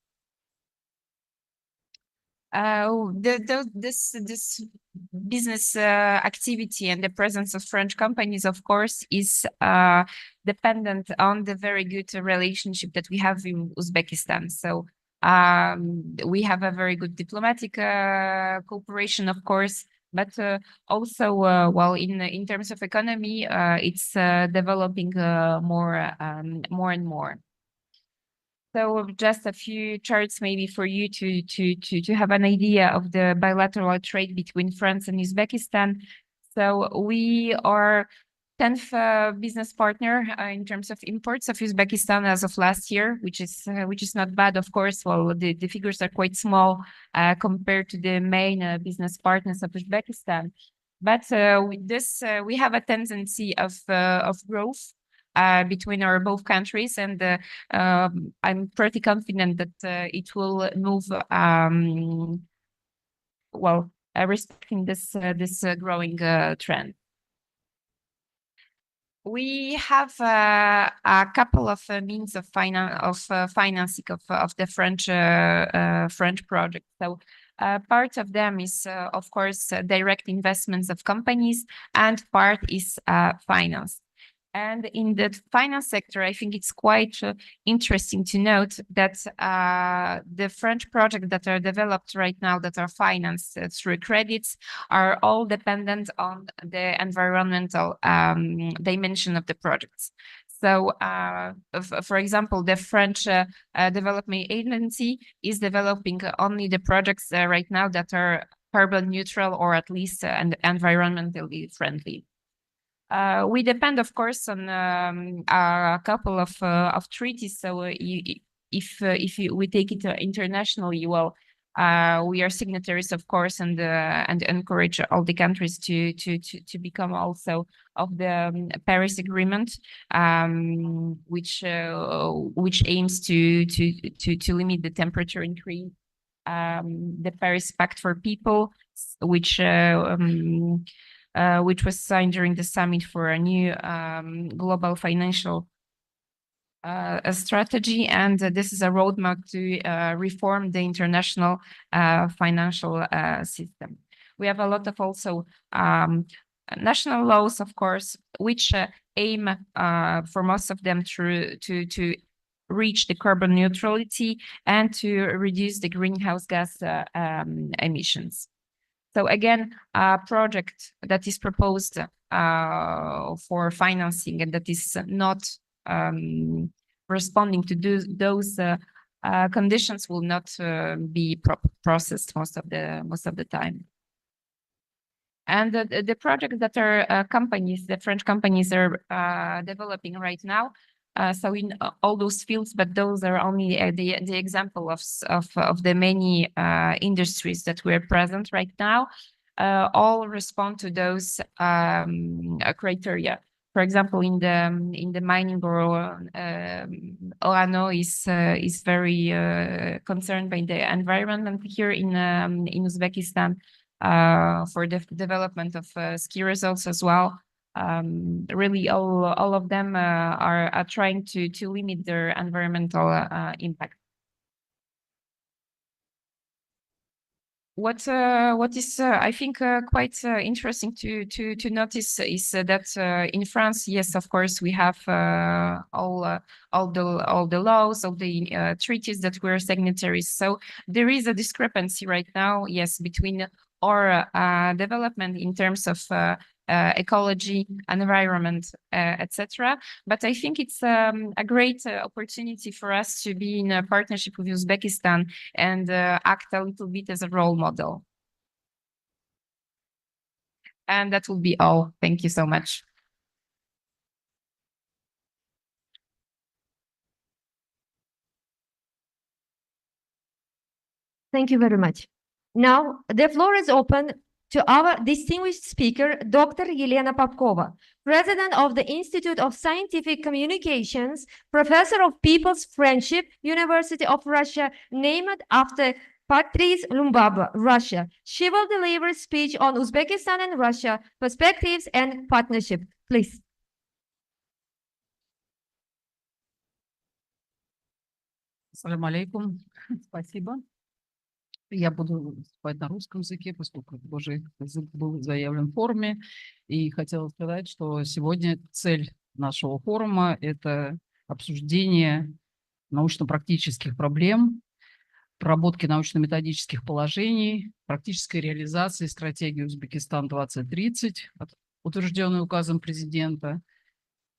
This business activity and the presence of French companies, of course, is dependent on the very good relationship that we have in Uzbekistan. So we have a very good diplomatic cooperation, of course, but also, well, in terms of economy, it's developing more and more. So just a few charts maybe for you to have an idea of the bilateral trade between France and Uzbekistan. So we are 10th business partner in terms of imports of Uzbekistan as of last year, which is not bad, of course. Well, the figures are quite small compared to the main business partners of Uzbekistan. But with this, we have a tendency of growth between our both countries, and I'm pretty confident that it will move well, respecting this growing trend. We have a couple of means of financing of the French project. So part of them is, of course, direct investments of companies, and part is finance. And in the finance sector, I think it's quite interesting to note that the French projects that are developed right now, that are financed through credits, are all dependent on the environmental dimension of the projects. So, for example, the French Development Agency is developing only the projects right now that are carbon neutral, or at least environmentally friendly. We depend, of course, on a couple of treaties. So if we take it internationally, well, we are signatories, of course, and encourage all the countries to become also of the Paris Agreement, which aims to limit the temperature increase. The Paris Pact for People, which was signed during the summit for a new global financial strategy, and this is a roadmap to reform the international financial system. We have a lot of also national laws, of course, which aim for most of them to reach the carbon neutrality and to reduce the greenhouse gas emissions. So again, a project that is proposed for financing and that is not responding to those conditions will not be processed most of the time. And the projects that are companies, the French companies are developing right now. So in all those fields, but those are only the example of the many industries that we're present right now. All respond to those criteria. For example, in the mining borough, Orano is very concerned by the environment here in Uzbekistan for the development of ski resorts as well. Really, all of them are trying to limit their environmental impact. What is I think quite interesting to notice is that in France, yes, of course, we have all the laws, all the treaties that we're signatories. So there is a discrepancy right now, yes, between our development in terms of ecology, environment, etc. But I think it's a great opportunity for us to be in a partnership with Uzbekistan and act a little bit as a role model. And that will be all. Thank you so much. Thank you very much. Now, the floor is open to our distinguished speaker, Dr. Yelena Popkova, President of the Institute of Scientific Communications, Professor of People's Friendship, University of Russia, named after Patrice Lumumba, Russia. She will deliver a speech on Uzbekistan and Russia, perspectives and partnership. Please. Ассаламу алейкум. Спасибо. Я буду выступать на русском языке, поскольку тоже язык был заявлен в форуме. И хотела сказать, что сегодня цель нашего форума – это обсуждение научно-практических проблем, проработки научно-методических положений, практической реализации стратегии Узбекистан 2030, утвержденной указом президента.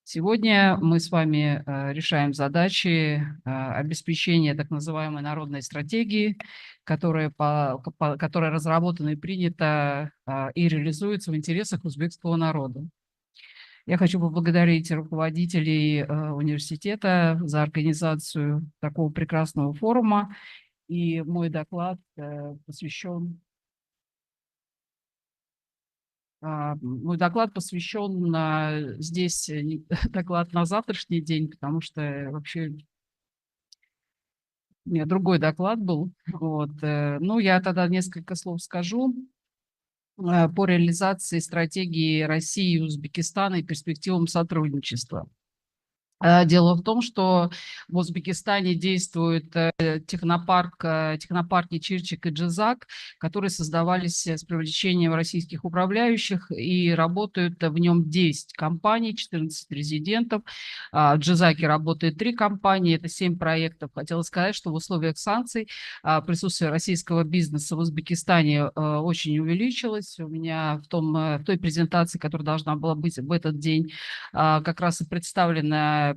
Сегодня мы с вами решаем задачи обеспечения так называемой народной стратегии, которая разработана и принята и реализуется в интересах узбекского народа. Я хочу поблагодарить руководителей университета за организацию такого прекрасного форума. И мой доклад посвящен здесь доклад на завтрашний день, потому что вообще у меня другой доклад был. Вот. Ну, я тогда несколько слов скажу по реализации стратегии России и Узбекистана и перспективам сотрудничества. Дело в том, что в Узбекистане действует технопарки Чирчик и Джизак, которые создавались с привлечением российских управляющих, и работают в нем 10 компаний, 14 резидентов. В Джизаке работает 3 компании, это 7 проектов. Хотела сказать, что в условиях санкций присутствие российского бизнеса в Узбекистане очень увеличилось. У меня в той презентации, которая должна была быть в этот день, как раз и представлена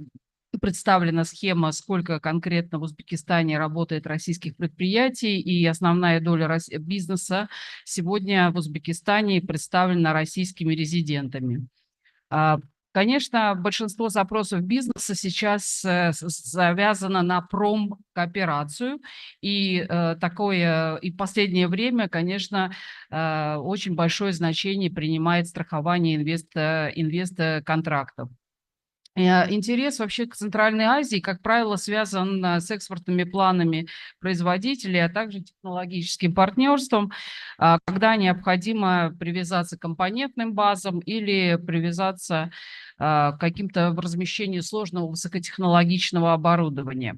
схема, сколько конкретно в Узбекистане работает российских предприятий, и основная доля бизнеса сегодня в Узбекистане представлена российскими резидентами. Конечно, большинство запросов бизнеса сейчас завязано на промкооперацию, и в последнее время, конечно, очень большое значение принимает страхование инвестконтрактов. Интерес вообще к Центральной Азии, как правило, связан с экспортными планами производителей, а также технологическим партнерством, когда необходимо привязаться к компонентным базам или привязаться к каким-то размещению сложного высокотехнологичного оборудования.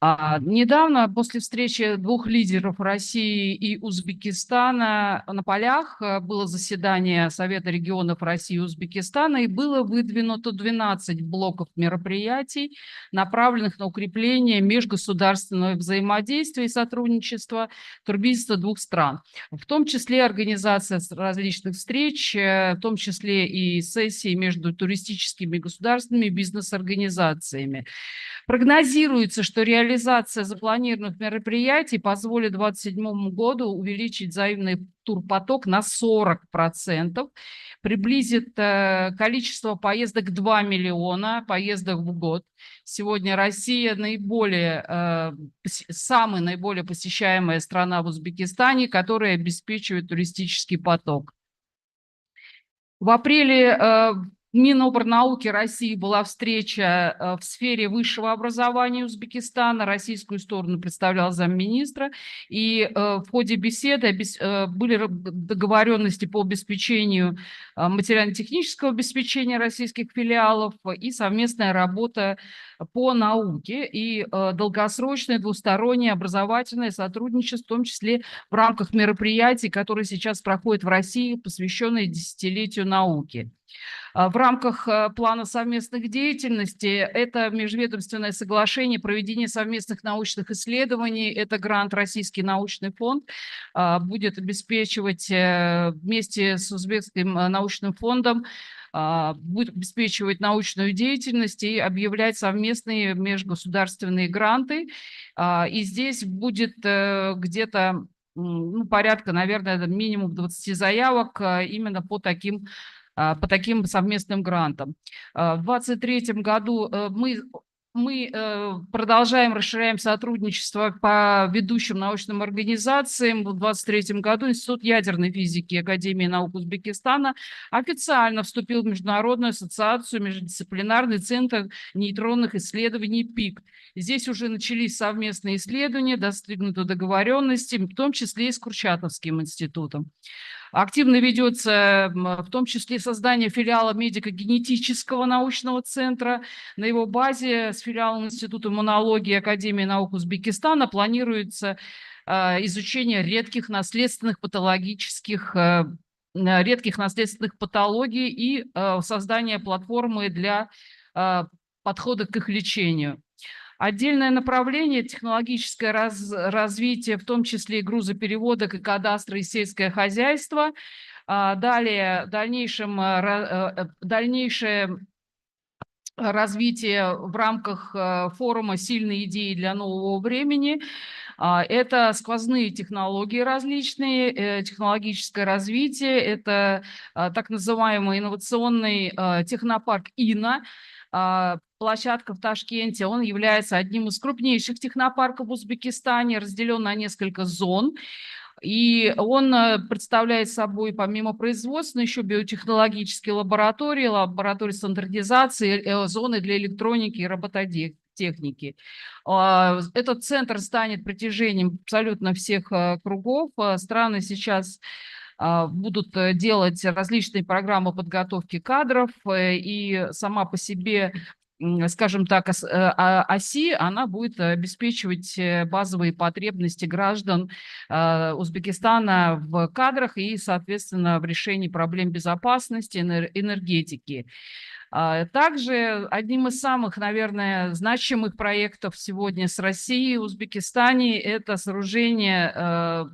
Недавно, после встречи 2 лидеров России и Узбекистана на полях, было заседание Совета регионов России и Узбекистана, и было выдвинуто 12 блоков мероприятий, направленных на укрепление межгосударственного взаимодействия и сотрудничества трудничества 2 стран, в том числе организация различных встреч, в том числе и сессии между туристическими государственными бизнес-организациями. Прогнозируется, что реализация реализация запланированных мероприятий позволит к 2027 году увеличить взаимный турпоток на 40%, приблизит количество поездок к 2 миллиона поездок в год. Сегодня Россия самая наиболее посещаемая страна в Узбекистане, которая обеспечивает туристический поток. В апреле Минобрнауки России была встреча в сфере высшего образования Узбекистана. Российскую сторону представлял замминистра. И в ходе беседы были договоренности по обеспечению материально-технического обеспечения российских филиалов и совместная работа по науке и долгосрочное двустороннее образовательное сотрудничество, в том числе в рамках мероприятий, которые сейчас проходят в России, посвященные десятилетию науки. В рамках плана совместных деятельностей это межведомственное соглашение проведения совместных научных исследований, это грант Российский научный фонд будет обеспечивать вместе с Узбекским научным фондом, будет обеспечивать научную деятельность и объявлять совместные межгосударственные гранты. И здесь будет где-то порядка, наверное, минимум 20 заявок именно по таким совместным грантам. В 2023 году мы продолжаем, расширяем сотрудничество по ведущим научным организациям. В 2023 году Институт ядерной физики Академии наук Узбекистана официально вступил в Международную ассоциацию Междисциплинарный центр нейтронных исследований ПИК. Здесь уже начались совместные исследования, достигнуты договоренности, в том числе и с Курчатовским институтом. Активно ведется в том числе создание филиала медико-генетического научного центра. На его базе с филиалом Института иммунологии Академии наук Узбекистана планируется изучение редких наследственных патологий и создание платформы для подхода к их лечению. Отдельное направление – технологическое развитие, в том числе и грузопереводок, и кадастра, и сельское хозяйство. Далее, дальнейшее развитие в рамках форума «Сильные идеи для нового времени». Это сквозные технологии различные, технологическое развитие, это так называемый инновационный технопарк ИНА, площадка в Ташкенте. Он является одним из крупнейших технопарков в Узбекистане, разделен на несколько зон. И он представляет собой, помимо производства, еще биотехнологические лаборатории, лаборатории стандартизации, зоны для электроники и робототехники. Этот центр станет притяжением абсолютно всех кругов. Страны сейчас будут делать различные программы подготовки кадров, и сама по себе, скажем так, оси, она будет обеспечивать базовые потребности граждан Узбекистана в кадрах и, соответственно, в решении проблем безопасности, энергетики. Также одним из самых, наверное, значимых проектов сегодня с Россией в Узбекистане – это сооружение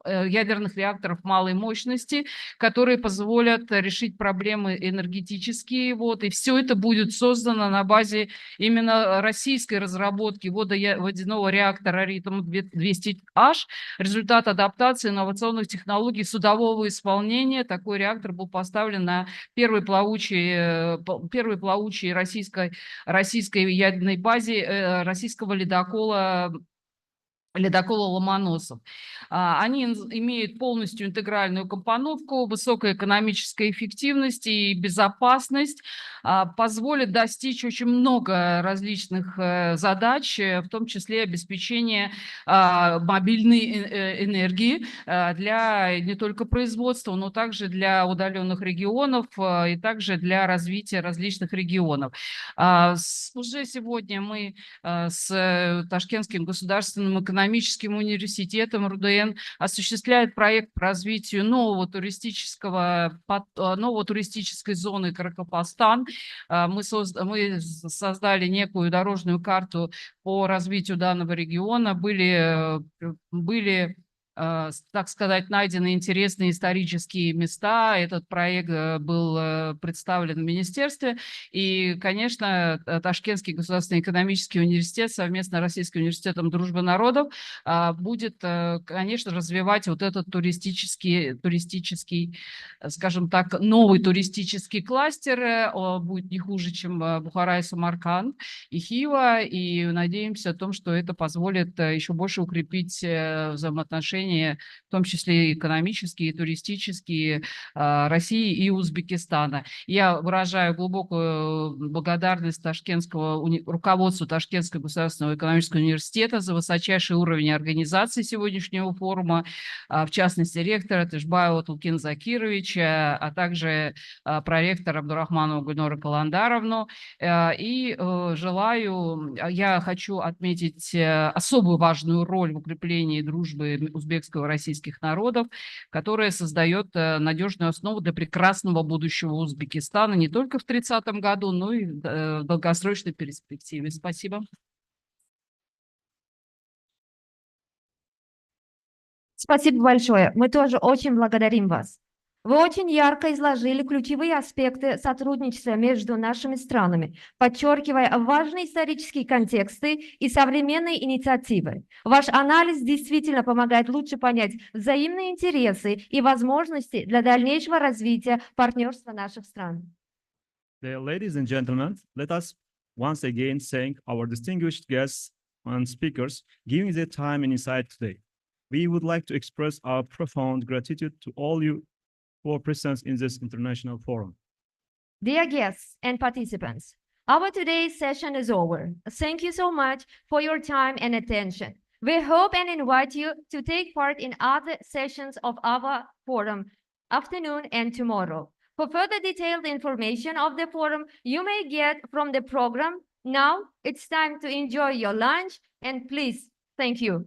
ядерных реакторов малой мощности, которые позволят решить проблемы энергетические. И все это будет создано на базе именно российской разработки водяного реактора Ритм-200H. Результат адаптации инновационных технологий судового исполнения. Такой реактор был поставлен на первой плавучей российской ядерной базе российского ледокола Ломоносов. Они имеют полностью интегральную компоновку, высокая экономическая эффективность и безопасность, позволит достичь очень много различных задач, в том числе обеспечение мобильной энергии для не только производства, но также для удаленных регионов и также для развития различных регионов. Уже сегодня мы с Ташкентским государственным экономическим университетом РУДН осуществляет проект по развитию новой туристической зоны Каракопастан. Мы создали некую дорожную карту по развитию данного региона, были так сказать, найдены интересные исторические места. Этот проект был представлен в министерстве. И, конечно, Ташкентский государственный экономический университет совместно с Российским университетом дружбы народов будет, конечно, развивать вот этот туристический, скажем так, новый туристический кластер. Он будет не хуже, чем Бухара и Самарканд, и Хива. И надеемся о том, что это позволит еще больше укрепить взаимоотношения, в том числе и экономические, и туристические, России и Узбекистана. Я выражаю глубокую благодарность руководству Ташкентского государственного экономического университета за высочайший уровень организации сегодняшнего форума, в частности, ректора Тышбаева Тулкина Закировича, а также проректора Абдурахманову Гульнору Каландаровну. И я хочу отметить особую важную роль в укреплении дружбы узбекско-российских народов, которая создает надежную основу для прекрасного будущего Узбекистана не только в 30-м году, но и в долгосрочной перспективе. Спасибо. Спасибо большое. Мы тоже очень благодарим вас. Вы очень ярко изложили ключевые аспекты сотрудничества между нашими странами, подчеркивая важные исторические контексты и современные инициативы. Ваш анализ действительно помогает лучше понять взаимные интересы и возможности для дальнейшего развития партнерства наших стран. Ladies and gentlemen, let us once again thank our distinguished guests and speakers giving their time and insight today. We would like to express our profound gratitude to all you for presence in this international forum. Dear guests and participants, our today's session is over. Thank you so much for your time and attention. We hope and invite you to take part in other sessions of our forum afternoon and tomorrow. For further detailed information of the forum you may get from the program, now it's time to enjoy your lunch and please, thank you.